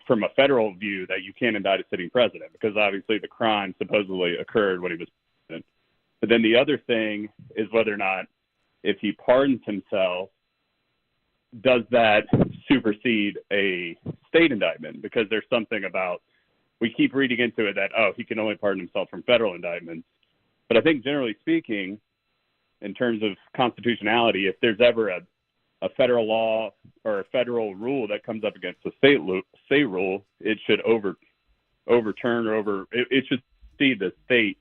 from a federal view, that you can't indict a sitting president, because obviously the crime supposedly occurred when he was president. But then the other thing is whether or not, if he pardons himself, does that supersede a state indictment? Because there's something about, we keep reading into it that, he can only pardon himself from federal indictments. But I think generally speaking, in terms of constitutionality, if there's ever a federal law or a federal rule that comes up against a state rule, it should overturn or it should see the state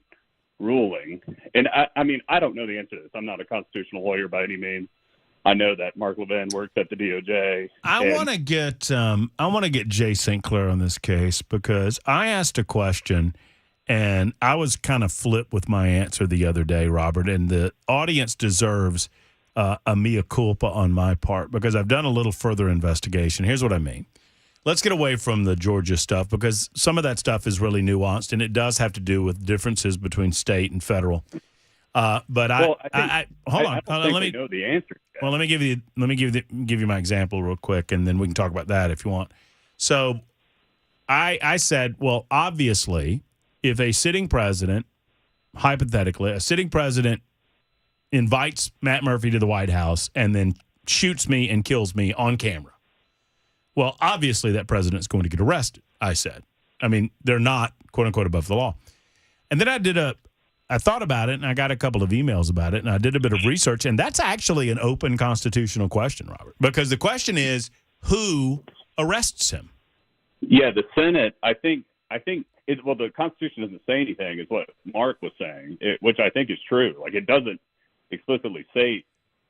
ruling. And I mean, I don't know the answer to this. I'm not a constitutional lawyer by any means. I know that Mark Levin works at the DOJ. I want to get Jay Sinclair on this case, because I asked a question and I was kind of flipped with my answer the other day, Robert, and the audience deserves a mea culpa on my part, because I've done a little further investigation. Here's what I mean. Let's get away from the Georgia stuff, because some of that stuff is really nuanced, and it does have to do with differences between state and federal. But hold on. Let me know the answer. Well, let me give you my example real quick, and then we can talk about that if you want. So, I said, well, obviously, if a sitting president, hypothetically, a sitting president invites Matt Murphy to the White House and then shoots me and kills me on camera, well, obviously that president's going to get arrested, I said. I mean, they're not, quote unquote, above the law. And then I thought about it, and I got a couple of emails about it, and I did a bit of research, and that's actually an open constitutional question, Robert, because the question is, who arrests him? Yeah, the Senate, I think the Constitution doesn't say anything, is what Mark was saying, which I think is true. Like, it doesn't explicitly say.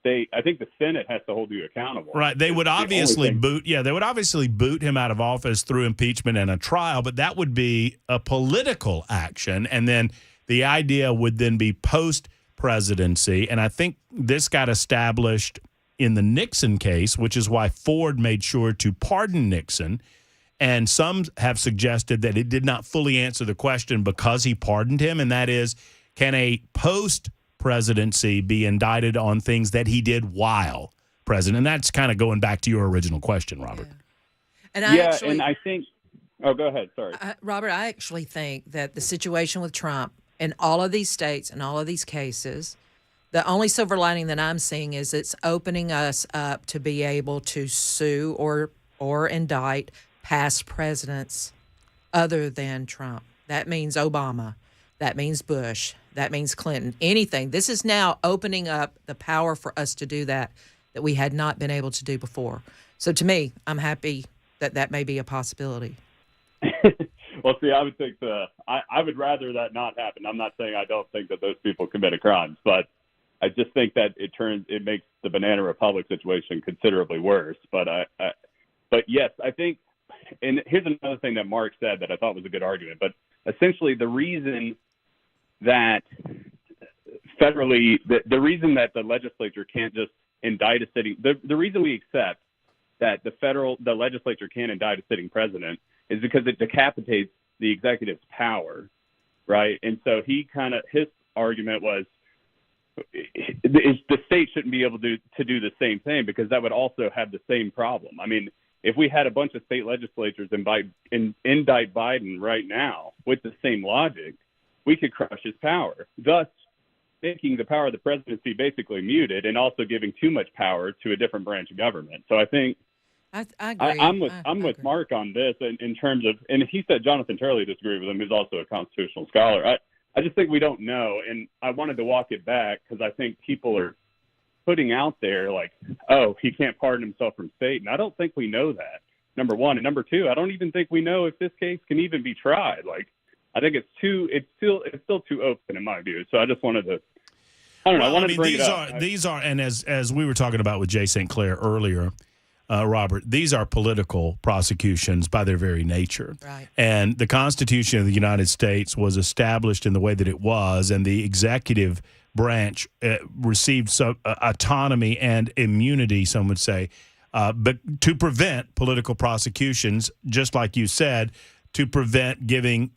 I think the Senate has to hold you accountable. Right. They would obviously boot him out of office through impeachment and a trial, but that would be a political action. And then the idea would then be post-presidency. And I think this got established in the Nixon case, which is why Ford made sure to pardon Nixon. And some have suggested that it did not fully answer the question because he pardoned him, and that is, can a post-presidency be indicted on things that he did while president? And that's kind of going back to your original question, Robert. Yeah. And I think – oh, go ahead. Sorry. Robert, I actually think that the situation with Trump in all of these states and all of these cases, the only silver lining that I'm seeing is it's opening us up to be able to sue or indict past presidents other than Trump. That means Obama. That means Bush. That means Clinton. Anything. This is now opening up the power for us to do that we had not been able to do before. So to me, I'm happy that may be a possibility. Well, see, I would think I would rather that not happen. I'm not saying I don't think that those people committed crimes, but I just think that it makes the Banana Republic situation considerably worse. But yes, I think, and here's another thing that Mark said that I thought was a good argument. But essentially, the reason that federally, the reason that the legislature can't just indict a sitting, the reason we accept that the legislature can't indict a sitting president is because it decapitates the executive's power, right? And so argument was the state shouldn't be able to do the same thing because that would also have the same problem. I mean, if we had a bunch of state legislatures indict Biden right now with the same logic, we could crush his power, thus making the power of the presidency basically muted and also giving too much power to a different branch of government. So I think I agree. I'm with Mark on this in terms of, and he said Jonathan Turley disagreed with him, who's also a constitutional scholar. I just think we don't know, and I wanted to walk it back because I think people are putting out there like, oh, he can't pardon himself from state, and I don't think we know that, number one. And number two, I don't even think we know if this case can even be tried. Like, I think it's still too open in my view. So I just wanted to, I don't know. I wanted to bring it up. These are, and as we were talking about with Jay Sinclair earlier, Robert, these are political prosecutions by their very nature. Right. And the Constitution of the United States was established in the way that it was, and the executive branch received some autonomy and immunity, some would say, but to prevent political prosecutions, just like you said, to prevent giving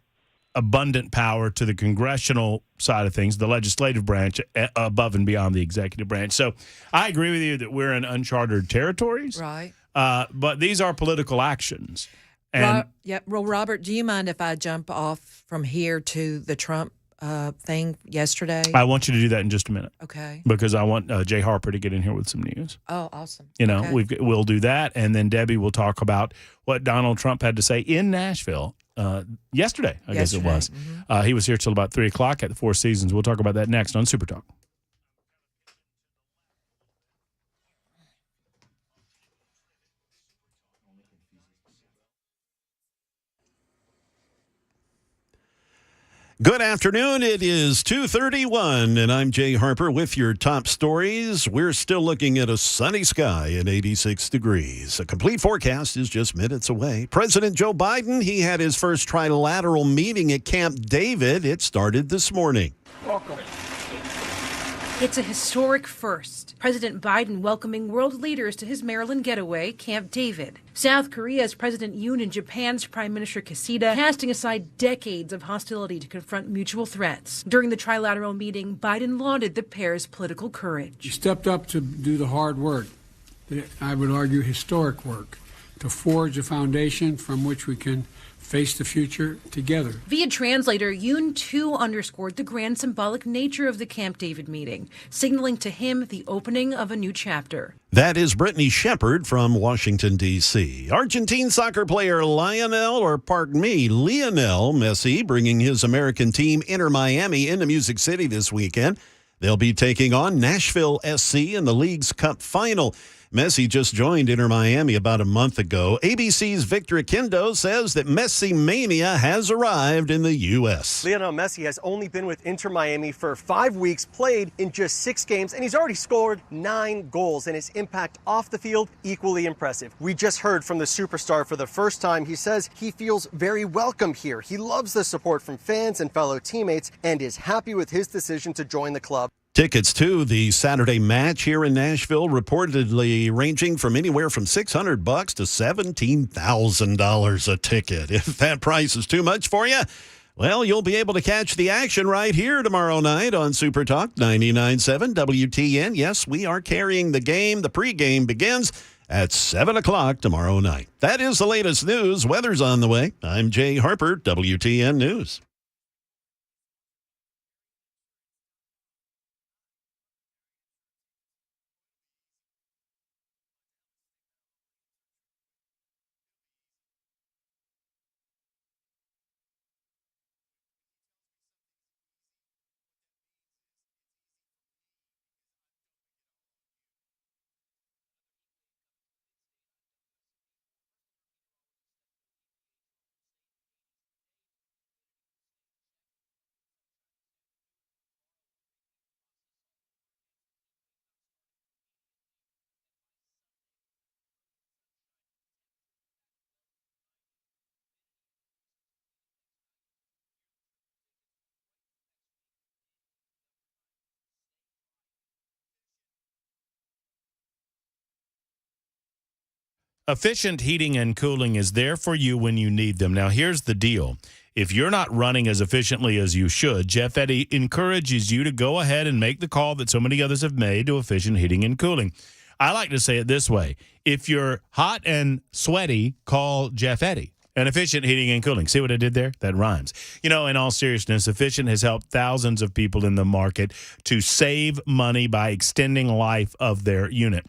abundant power to the congressional side of things, the legislative branch, above and beyond the executive branch. So I agree with you that we're in uncharted territories. Right. But these are political actions. And Well, Robert, do you mind if I jump off from here to the Trump thing yesterday? I want you to do that in just a minute. Okay. Because I want Jay Harper to get in here with some news. Oh, awesome. You know, Okay. we'll do that, and then Debbie will talk about what Donald Trump had to say in Nashville yesterday, I guess it was. Mm-hmm. He was here till about 3 o'clock at the Four Seasons. We'll talk about that next on Super Talk. Good afternoon. It is 2:31, and I'm Jay Harper with your top stories. We're still looking at a sunny sky and 86 degrees. A complete forecast is just minutes away. President Joe Biden, he had his first trilateral meeting at Camp David. It started this morning. Welcome. It's a historic first. President Biden welcoming world leaders to his Maryland getaway, Camp David. South Korea's President Yoon and Japan's Prime Minister Kishida casting aside decades of hostility to confront mutual threats. During the trilateral meeting, Biden lauded the pair's political courage. You stepped up to do the hard work, I would argue historic work, to forge a foundation from which we can face the future together. Via translator, Yoon too underscored the grand symbolic nature of the Camp David meeting, signaling to him the opening of a new chapter. That is Brittany Shepard from Washington, D.C. Argentine soccer player Lionel Messi bringing his American team Inter Miami into Music City this weekend. They'll be taking on Nashville SC in the League's Cup final. Messi just joined Inter Miami about a month ago. ABC's Victor Akindo says that Messi mania has arrived in the U.S. Lionel Messi has only been with Inter Miami for 5 weeks, played in just 6 games, and he's already scored 9 goals, and his impact off the field equally impressive. We just heard from the superstar for the first time. He says he feels very welcome here. He loves the support from fans and fellow teammates and is happy with his decision to join the club. Tickets to the Saturday match here in Nashville reportedly ranging from anywhere from $600 to $17,000 a ticket. If that price is too much for you, well, you'll be able to catch the action right here tomorrow night on Super Talk 99.7 WTN. Yes, we are carrying the game. The pregame begins at 7 o'clock tomorrow night. That is the latest news. Weather's on the way. I'm Jay Harper, WTN News. Efficient heating and cooling is there for you when you need them. Now, here's the deal. If you're not running as efficiently as you should, Jeff Eddy encourages you to go ahead and make the call that so many others have made to efficient heating and cooling. I like to say it this way. If you're hot and sweaty, call Jeff Eddy. And efficient heating and cooling. See what I did there? That rhymes. You know, in all seriousness, Efficient has helped thousands of people in the market to save money by extending life of their unit.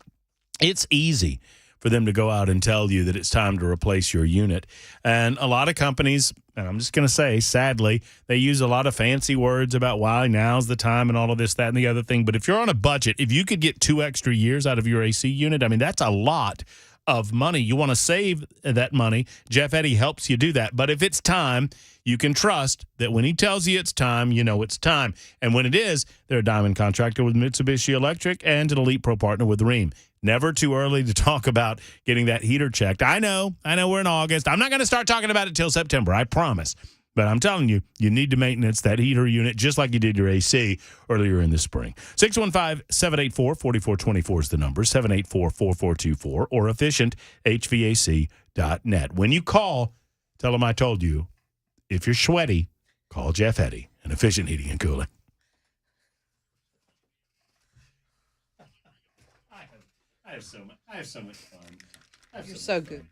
It's easy for them to go out and tell you that it's time to replace your unit. And a lot of companies, and I'm just going to say, sadly, they use a lot of fancy words about why now's the time and all of this, that, and the other thing. But if you're on a budget, if you could get 2 extra years out of your AC unit, I mean, that's a lot of money. You want to save that money. Jeff Eddy helps you do that. But if it's time, you can trust that when he tells you it's time, you know it's time. And when it is, they're a diamond contractor with Mitsubishi Electric and an Elite Pro partner with Rheem. Never too early to talk about getting that heater checked. I know we're in August. I'm not going to start talking about it till September, I promise. But I'm telling you, you need to maintenance that heater unit just like you did your AC earlier in the spring. 615-784-4424 is the number, 784-4424, or efficienthvac.net. When you call, tell them I told you. If you're sweaty, call Jeff Eddy and Efficient Heating and Cooling. I have so much fun. You're so good.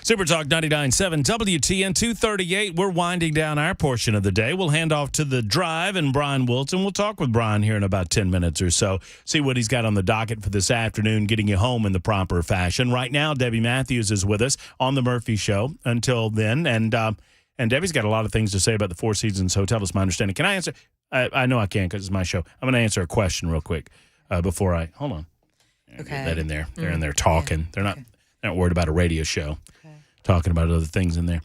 Super Talk 99.7 WTN 238. We're winding down our portion of the day. We'll hand off to the drive and Brian Wilson. We'll talk with Brian here in about 10 minutes or so. See what he's got on the docket for this afternoon, getting you home in the proper fashion. Right now, Debbie Matthews is with us on the Murphy Show until then. And Debbie's got a lot of things to say about the Four Seasons Hotel. It's my understanding. Can I answer? I know I can because it's my show. I'm going to answer a question real quick before I – hold on. Okay. Get that in there. They're in there talking. Yeah. They're not worried about a radio show. Talking about other things in there.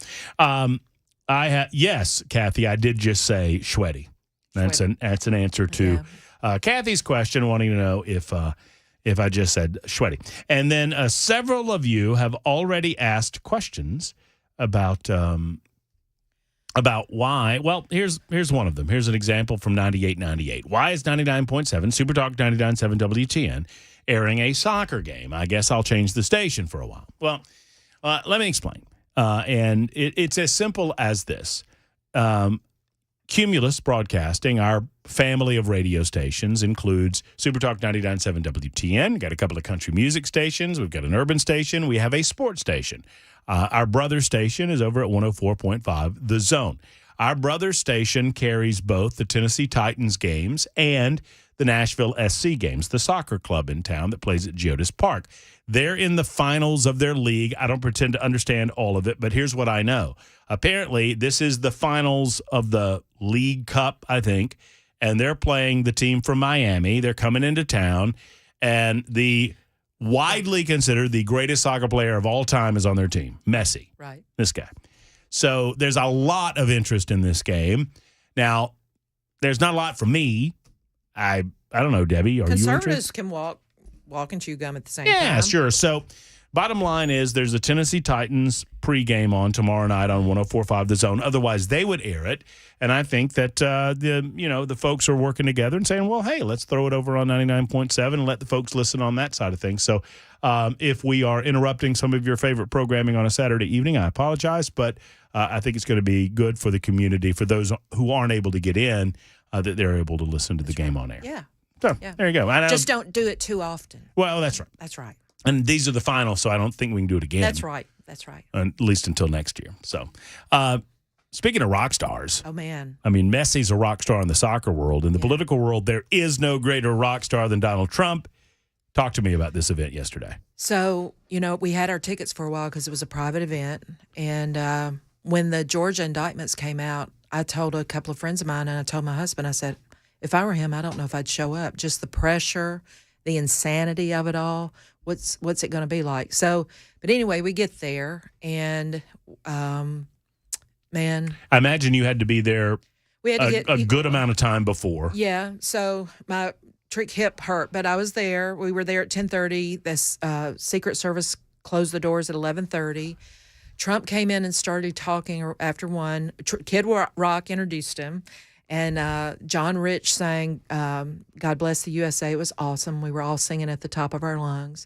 Yes, Kathy, I did just say sweaty. That's an answer to Kathy's question, wanting to know if I just said sweaty. And then several of you have already asked questions about why. Well, here's one of them. Here's an example from 98.98. Why is 99.7 Super Talk 99.7 WTN airing a soccer game? I guess I'll change the station for a while. Well, Let me explain. And it's as simple as this. Cumulus Broadcasting, our family of radio stations, includes SuperTalk 99.7 WTN. We've got a couple of country music stations. We've got an urban station. We have a sports station. Our brother station is over at 104.5, The Zone. Our brother station carries both the Tennessee Titans games and the Nashville SC games, the soccer club in town that plays at Geodis Park. They're in the finals of their league. I don't pretend to understand all of it, but here's what I know. Apparently, this is the finals of the League Cup, I think, and they're playing the team from Miami. They're coming into town, and the widely considered the greatest soccer player of all time is on their team, Messi. Right. This guy. So there's a lot of interest in this game. Now, there's not a lot for me. I don't know, Debbie. Are you interested? Conservatives can walk and chew gum at the same time. Yeah, sure. So bottom line is there's a Tennessee Titans pregame on tomorrow night on 104.5 The Zone. Otherwise, they would air it. And I think that the folks are working together and saying, well, hey, let's throw it over on 99.7 and let the folks listen on that side of things. So if we are interrupting some of your favorite programming on a Saturday evening, I apologize. But I think it's going to be good for the community, for those who aren't able to get in, that they're able to listen to the game on air. Yeah. So there you go. Just don't do it too often. Well, that's right. That's right. And these are the finals, so I don't think we can do it again. That's right. That's right. At least until next year. So, speaking of rock stars. Oh, man. I mean, Messi's a rock star in the soccer world. In the political world, there is no greater rock star than Donald Trump. Talk to me about this event yesterday. So, we had our tickets for a while because it was a private event. And when the Georgia indictments came out, I told a couple of friends of mine, and I told my husband, I said, if I were him, I don't know if I'd show up. Just the pressure, the insanity of it all. What's it going to be like? So, but anyway, we get there, and man, I imagine you had to be there we had to get a good amount of time before. Yeah. So my trick hip hurt, but I was there. We were there at 10:30. This Secret Service closed the doors at 11:30. Trump came in and started talking after 1. Kid Rock introduced him. And John Rich sang God Bless the USA. It was awesome. We were all singing at the top of our lungs.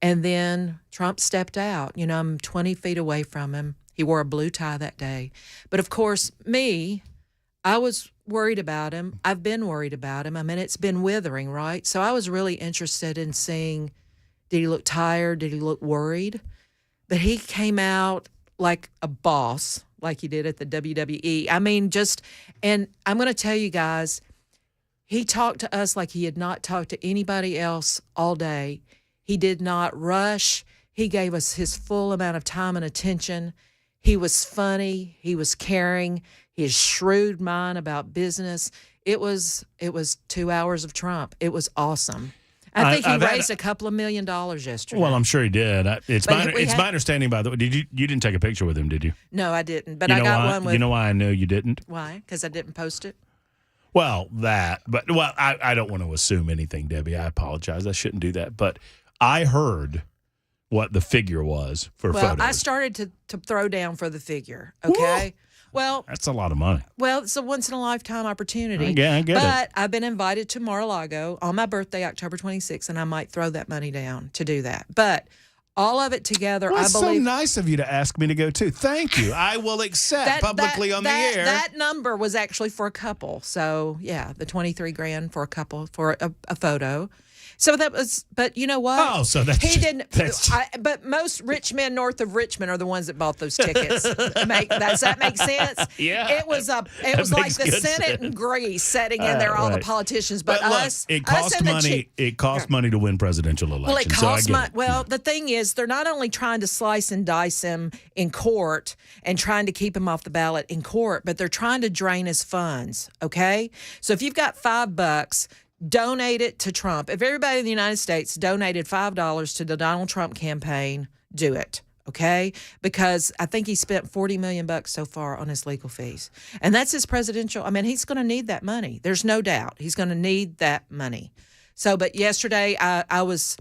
And then Trump stepped out. I'm 20 feet away from him. He wore a blue tie that day. But, of course, I was worried about him. I've been worried about him. I mean, it's been withering, right? So I was really interested in seeing, did he look tired? Did he look worried? But he came out like a boss, like he did at the WWE. I mean, and I'm going to tell you guys, he talked to us like he had not talked to anybody else all day. He did not rush. He gave us his full amount of time and attention. He was funny. He was caring. His shrewd mind about business. It was 2 hours of Trump. It was awesome. I think he raised a couple of $1 million yesterday. Well, I'm sure he did. It's my understanding, by the way. You didn't take a picture with him, did you? No, I didn't. But I got one with. You know why I know you didn't? Why? Because I didn't post it. Well, I don't want to assume anything, Debbie. I apologize. I shouldn't do that. But I heard what the figure was for photos. Well, I started to throw down for the figure. Okay. Woo! Well, that's a lot of money. Well, it's a once-in-a-lifetime opportunity. I get it. But I've been invited to Mar-a-Lago on my birthday, October 26th, and I might throw that money down to do that. But all of it together, well, I believe. It's so nice of you to ask me to go, too. Thank you. I will accept publicly on the air. That number was actually for a couple. So, yeah, the $23,000 for a couple for a photo. So that was, but you know what? Oh, so that's he didn't. But most rich men north of Richmond are the ones that bought those tickets. Does that make sense? Yeah, it was like the Senate in Greece setting in there all the politicians, but us. It costs money. It costs money to win presidential elections. Well, it costs money. Well, yeah. The thing is, they're not only trying to slice and dice him in court and trying to keep him off the ballot in court, but they're trying to drain his funds. Okay, so if you've got $5. Donate it to Trump. If everybody in the United States donated $5 to the Donald Trump campaign, do it, okay? Because I think he spent $40 million so far on his legal fees. And that's his presidential. I mean, he's going to need that money. There's no doubt. He's going to need that money. So, but yesterday I was,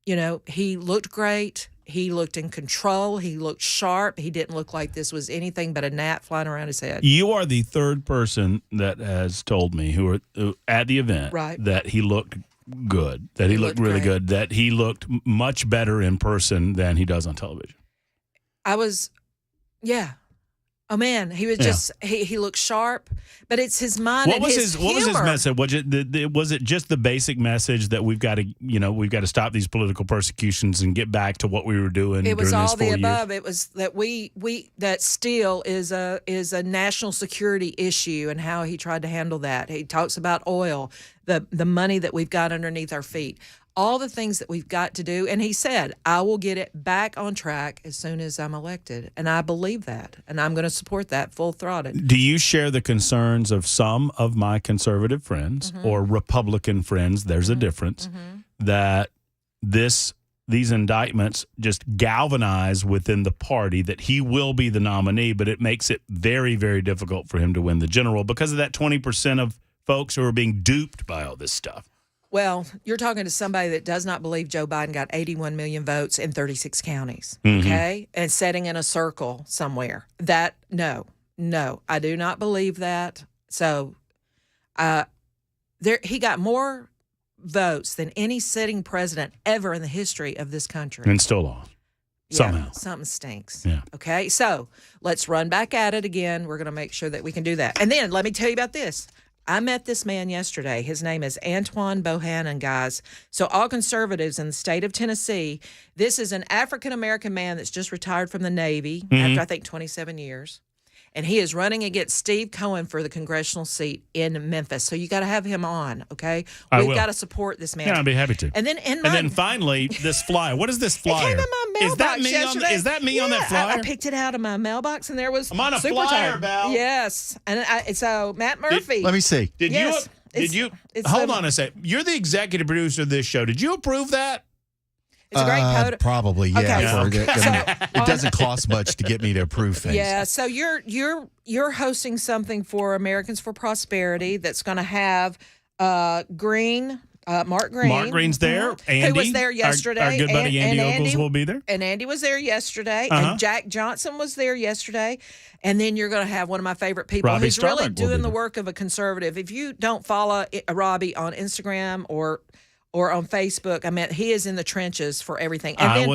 he looked great. He looked in control. He looked sharp. He didn't look like this was anything but a gnat flying around his head. You are the third person that has told me who at the event right. that he looked good, that he looked really great. good, that he looked much better in person than he does on television. Yeah. Oh man, he was just he looked sharp, but it's his mind and his humor. What was his message? Was it just the basic message that we've got to stop these political persecutions and get back to what we were doing? It was during all this 4 the above. years? It was that that steel is a national security issue, and how he tried to handle that. He talks about oil, the money that we've got underneath our feet, all the things that we've got to do. And he said, I will get it back on track as soon as I'm elected. And I believe that. And I'm going to support that full-throated. Do you share the concerns of some of my conservative friends or Republican friends? There's a difference that these indictments just galvanize within the party that he will be the nominee, but it makes it very, very difficult for him to win the general because of that 20% of folks who are being duped by all this stuff. Well, you're talking to somebody that does not believe Joe Biden got 81 million votes in 36 counties, okay? And sitting in a circle somewhere. No, I do not believe that. So he got more votes than any sitting president ever in the history of this country. And still lost. Somehow. Yeah, something stinks. Yeah. Okay, so let's run back at it again. We're going to make sure that we can do that. And then let me tell you about this. I met this man yesterday. His name is Antoine Bohannon, guys. So all conservatives in the state of Tennessee, this is an African-American man that's just retired from the Navy after, I think, 27 years. And he is running against Steve Cohen for the congressional seat in Memphis. So you got to have him on, okay? We've got to support this man. Yeah, I'd be happy to. And then finally, this flyer. What is this flyer? It came in my mailbox yesterday. Is that me on that flyer? I picked it out of my mailbox, and there was I'm on a super flyer, tight. Val. Yes. And so Matt Murphy. Let me see. Did you hold on a sec? You're the executive producer of this show. Did you approve that? It's a great code. Probably, yeah. Okay. It doesn't cost much to get me to approve things. Yeah, so you're hosting something for Americans for Prosperity that's going to have Mark Green. Mark Green's there. Andy, who was there yesterday. Our good buddy Andy Ogles will be there. And Andy was there yesterday. And Jack Johnson was there yesterday. And then you're going to have one of my favorite people Robbie who's really Starbuck will doing be the there. work of a conservative. If you don't follow Robbie on Instagram or on Facebook, I mean, he is in the trenches for everything. And I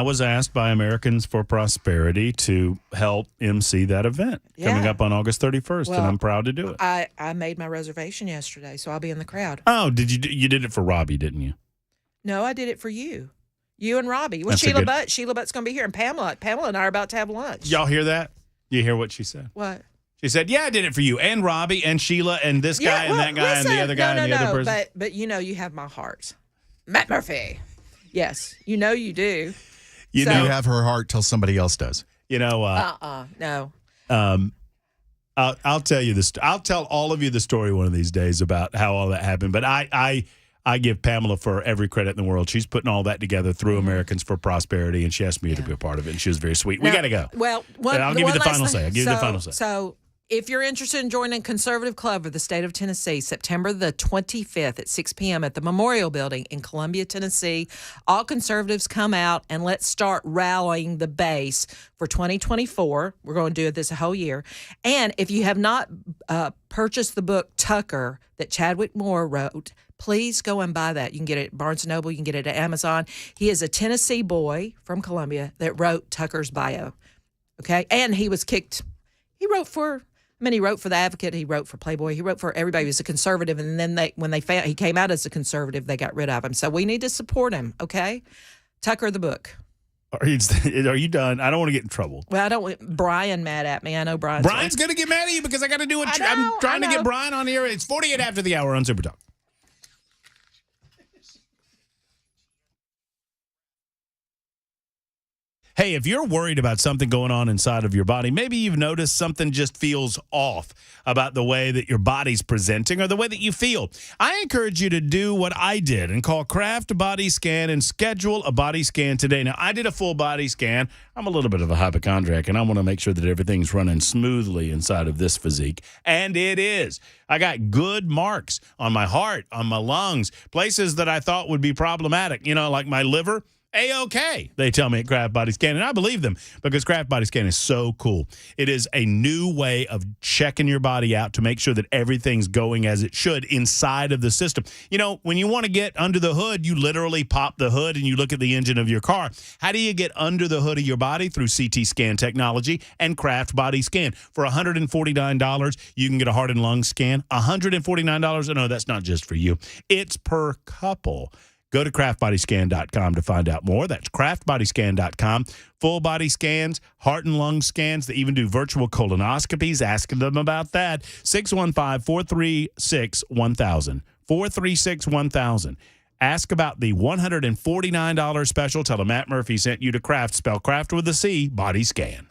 was asked by Americans for Prosperity to help MC that event coming up on August 31st, and I'm proud to do it. I made my reservation yesterday, so I'll be in the crowd. Oh, you did it for Robbie, didn't you? No, I did it for you. You and Robbie. Well, That's Sheila Butt. Sheila Butt's going to be here, and Pamela and I are about to have lunch. Y'all hear that? You hear what she said? What? She said, yeah, I did it for you and Robbie and Sheila and this guy and that guy and the other guy and the other person. But you know you have my heart. Matt Murphy. Yes, you know you do. You have her heart till somebody else does. No. I'll tell you this. I'll tell all of you the story one of these days about how all that happened. But I give Pamela for every credit in the world. She's putting all that together through Americans for Prosperity, and she asked me to be a part of it, and she was very sweet. We got to go. Well, I'll give you the final say. So if you're interested in joining Conservative Club of the state of Tennessee, September the 25th at 6 p.m. at the Memorial Building in Columbia, Tennessee, all conservatives come out and let's start rallying the base for 2024. We're going to do this a whole year. And if you have not purchased the book Tucker that Chadwick Moore wrote, please go and buy that. You can get it at Barnes & Noble. You can get it at Amazon. He is a Tennessee boy from Columbia that wrote Tucker's bio. Okay? And he was kicked. He wrote for The Advocate. He wrote for Playboy. He wrote for everybody. He was a conservative. And then when they found he came out as a conservative, they got rid of him. So we need to support him, okay? Tucker the book. Are you done? I don't want to get in trouble. Well, I don't want Brian mad at me. I know Brian's going to get mad at you because I got to do it. I'm trying to get Brian on here. It's 48 after the hour on Super Talk. Hey, if you're worried about something going on inside of your body, maybe you've noticed something just feels off about the way that your body's presenting or the way that you feel. I encourage you to do what I did and call Kraft Body Scan and schedule a body scan today. Now, I did a full body scan. I'm a little bit of a hypochondriac, and I want to make sure that everything's running smoothly inside of this physique, and it is. I got good marks on my heart, on my lungs, places that I thought would be problematic, like my liver. A-OK, they tell me at Craft Body Scan, and I believe them because Craft Body Scan is so cool. It is a new way of checking your body out to make sure that everything's going as it should inside of the system. You know, when you want to get under the hood, you literally pop the hood and you look at the engine of your car. How do you get under the hood of your body? Through CT scan technology and Craft Body Scan. For $149, you can get a heart and lung scan. $149, no, that's not just for you. It's per couple. Go to craftbodyscan.com to find out more. That's craftbodyscan.com. Full body scans, heart and lung scans. They even do virtual colonoscopies. Ask them about that. 615-436-1000. 436-1000. Ask about the $149 special. Tell them Matt Murphy sent you to Kraft. Spell Kraft with a C. Body Scan.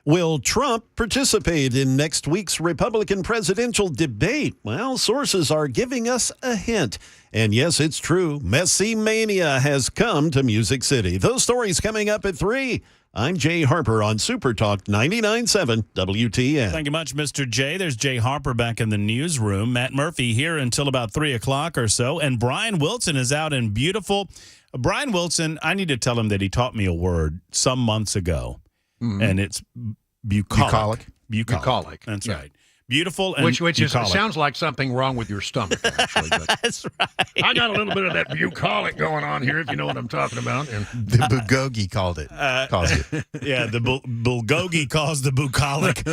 Will Trump participate in next week's Republican presidential debate? Well, sources are giving us a hint. And yes, it's true. Messi Mania has come to Music City. Those stories coming up at 3. I'm Jay Harper on Super Talk 99.7 WTN. Thank you much, Mr. Jay. There's Jay Harper back in the newsroom. Matt Murphy here until about 3 o'clock or so. And Brian Wilson is out in beautiful. Brian Wilson, I need to tell him that he taught me a word some months ago. Mm-hmm. And it's bucolic. Bucolic. That's right. Beautiful and which is sounds like something wrong with your stomach, actually. But that's right. I got a little bit of that bucolic going on here, if you know what I'm talking about. And the bulgogi calls it. Yeah, the bulgogi calls the bucolic.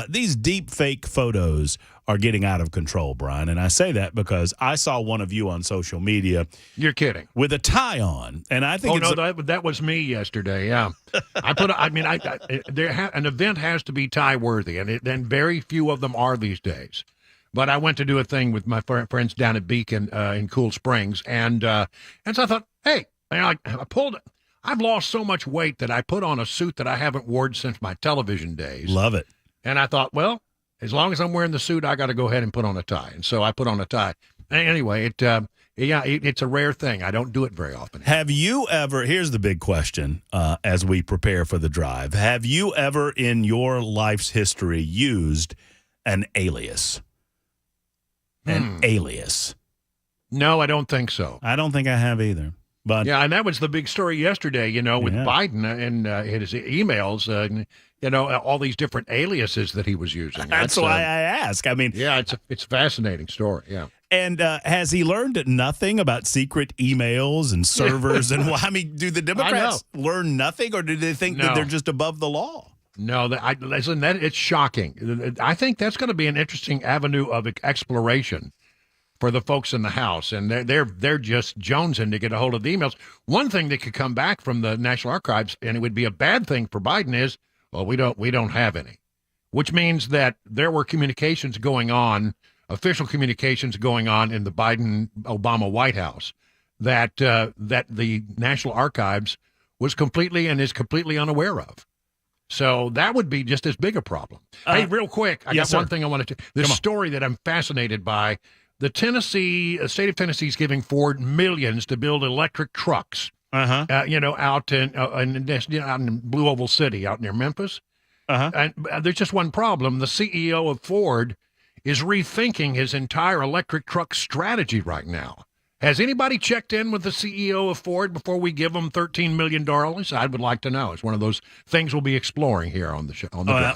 These deep fake photos are getting out of control, Brian. And I say that because I saw one of you on social media. You're kidding. With a tie on. And I think that was me yesterday, yeah. An event has to be tie worthy, and very few of them are these days. But I went to do a thing with my friends down at Beacon in Cool Springs, and so I thought, hey, I've lost so much weight that I put on a suit that I haven't worn since my television days. Love it. And I thought, well, as long as I'm wearing the suit, I got to go ahead and put on a tie. And so I put on a tie. Anyway, it's a rare thing. I don't do it very often. Have you ever, here's the big question as we prepare for the drive, have you ever in your life's history used an alias? An alias? No, I don't think so. I don't think I have either. But yeah, and that was the big story yesterday, with Biden and his emails, all these different aliases that he was using. That's why I ask. I mean, yeah, it's a fascinating story. Yeah. And has he learned nothing about secret emails and servers? And do the Democrats learn nothing, or do they think that they're just above the law? No, it's shocking. I think that's going to be an interesting avenue of exploration for the folks in the House, and they're just jonesing to get a hold of the emails. One thing that could come back from the National Archives, and it would be a bad thing for Biden, is, well, we don't have any, which means that there were communications going on, official communications going on in the Biden-Obama White House that the National Archives is completely unaware of. So that would be just as big a problem. Hey, real quick, I got one thing I wanted to. The story that I'm fascinated by. The state of Tennessee is giving Ford millions to build electric trucks. Out in Blue Oval City, out near Memphis. And there's just one problem. The CEO of Ford is rethinking his entire electric truck strategy right now. Has anybody checked in with the CEO of Ford before we give them $13 million? I would like to know. It's one of those things we'll be exploring here on the show.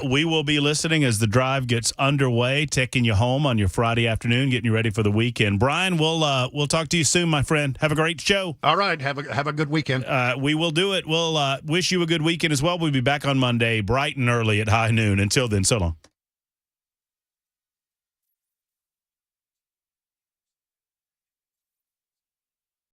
We will be listening as the drive gets underway, taking you home on your Friday afternoon, getting you ready for the weekend. Brian, we'll talk to you soon, my friend. Have a great show. All right. Have a good weekend. We will do it. We'll wish you a good weekend as well. We'll be back on Monday, bright and early at high noon. Until then, so long.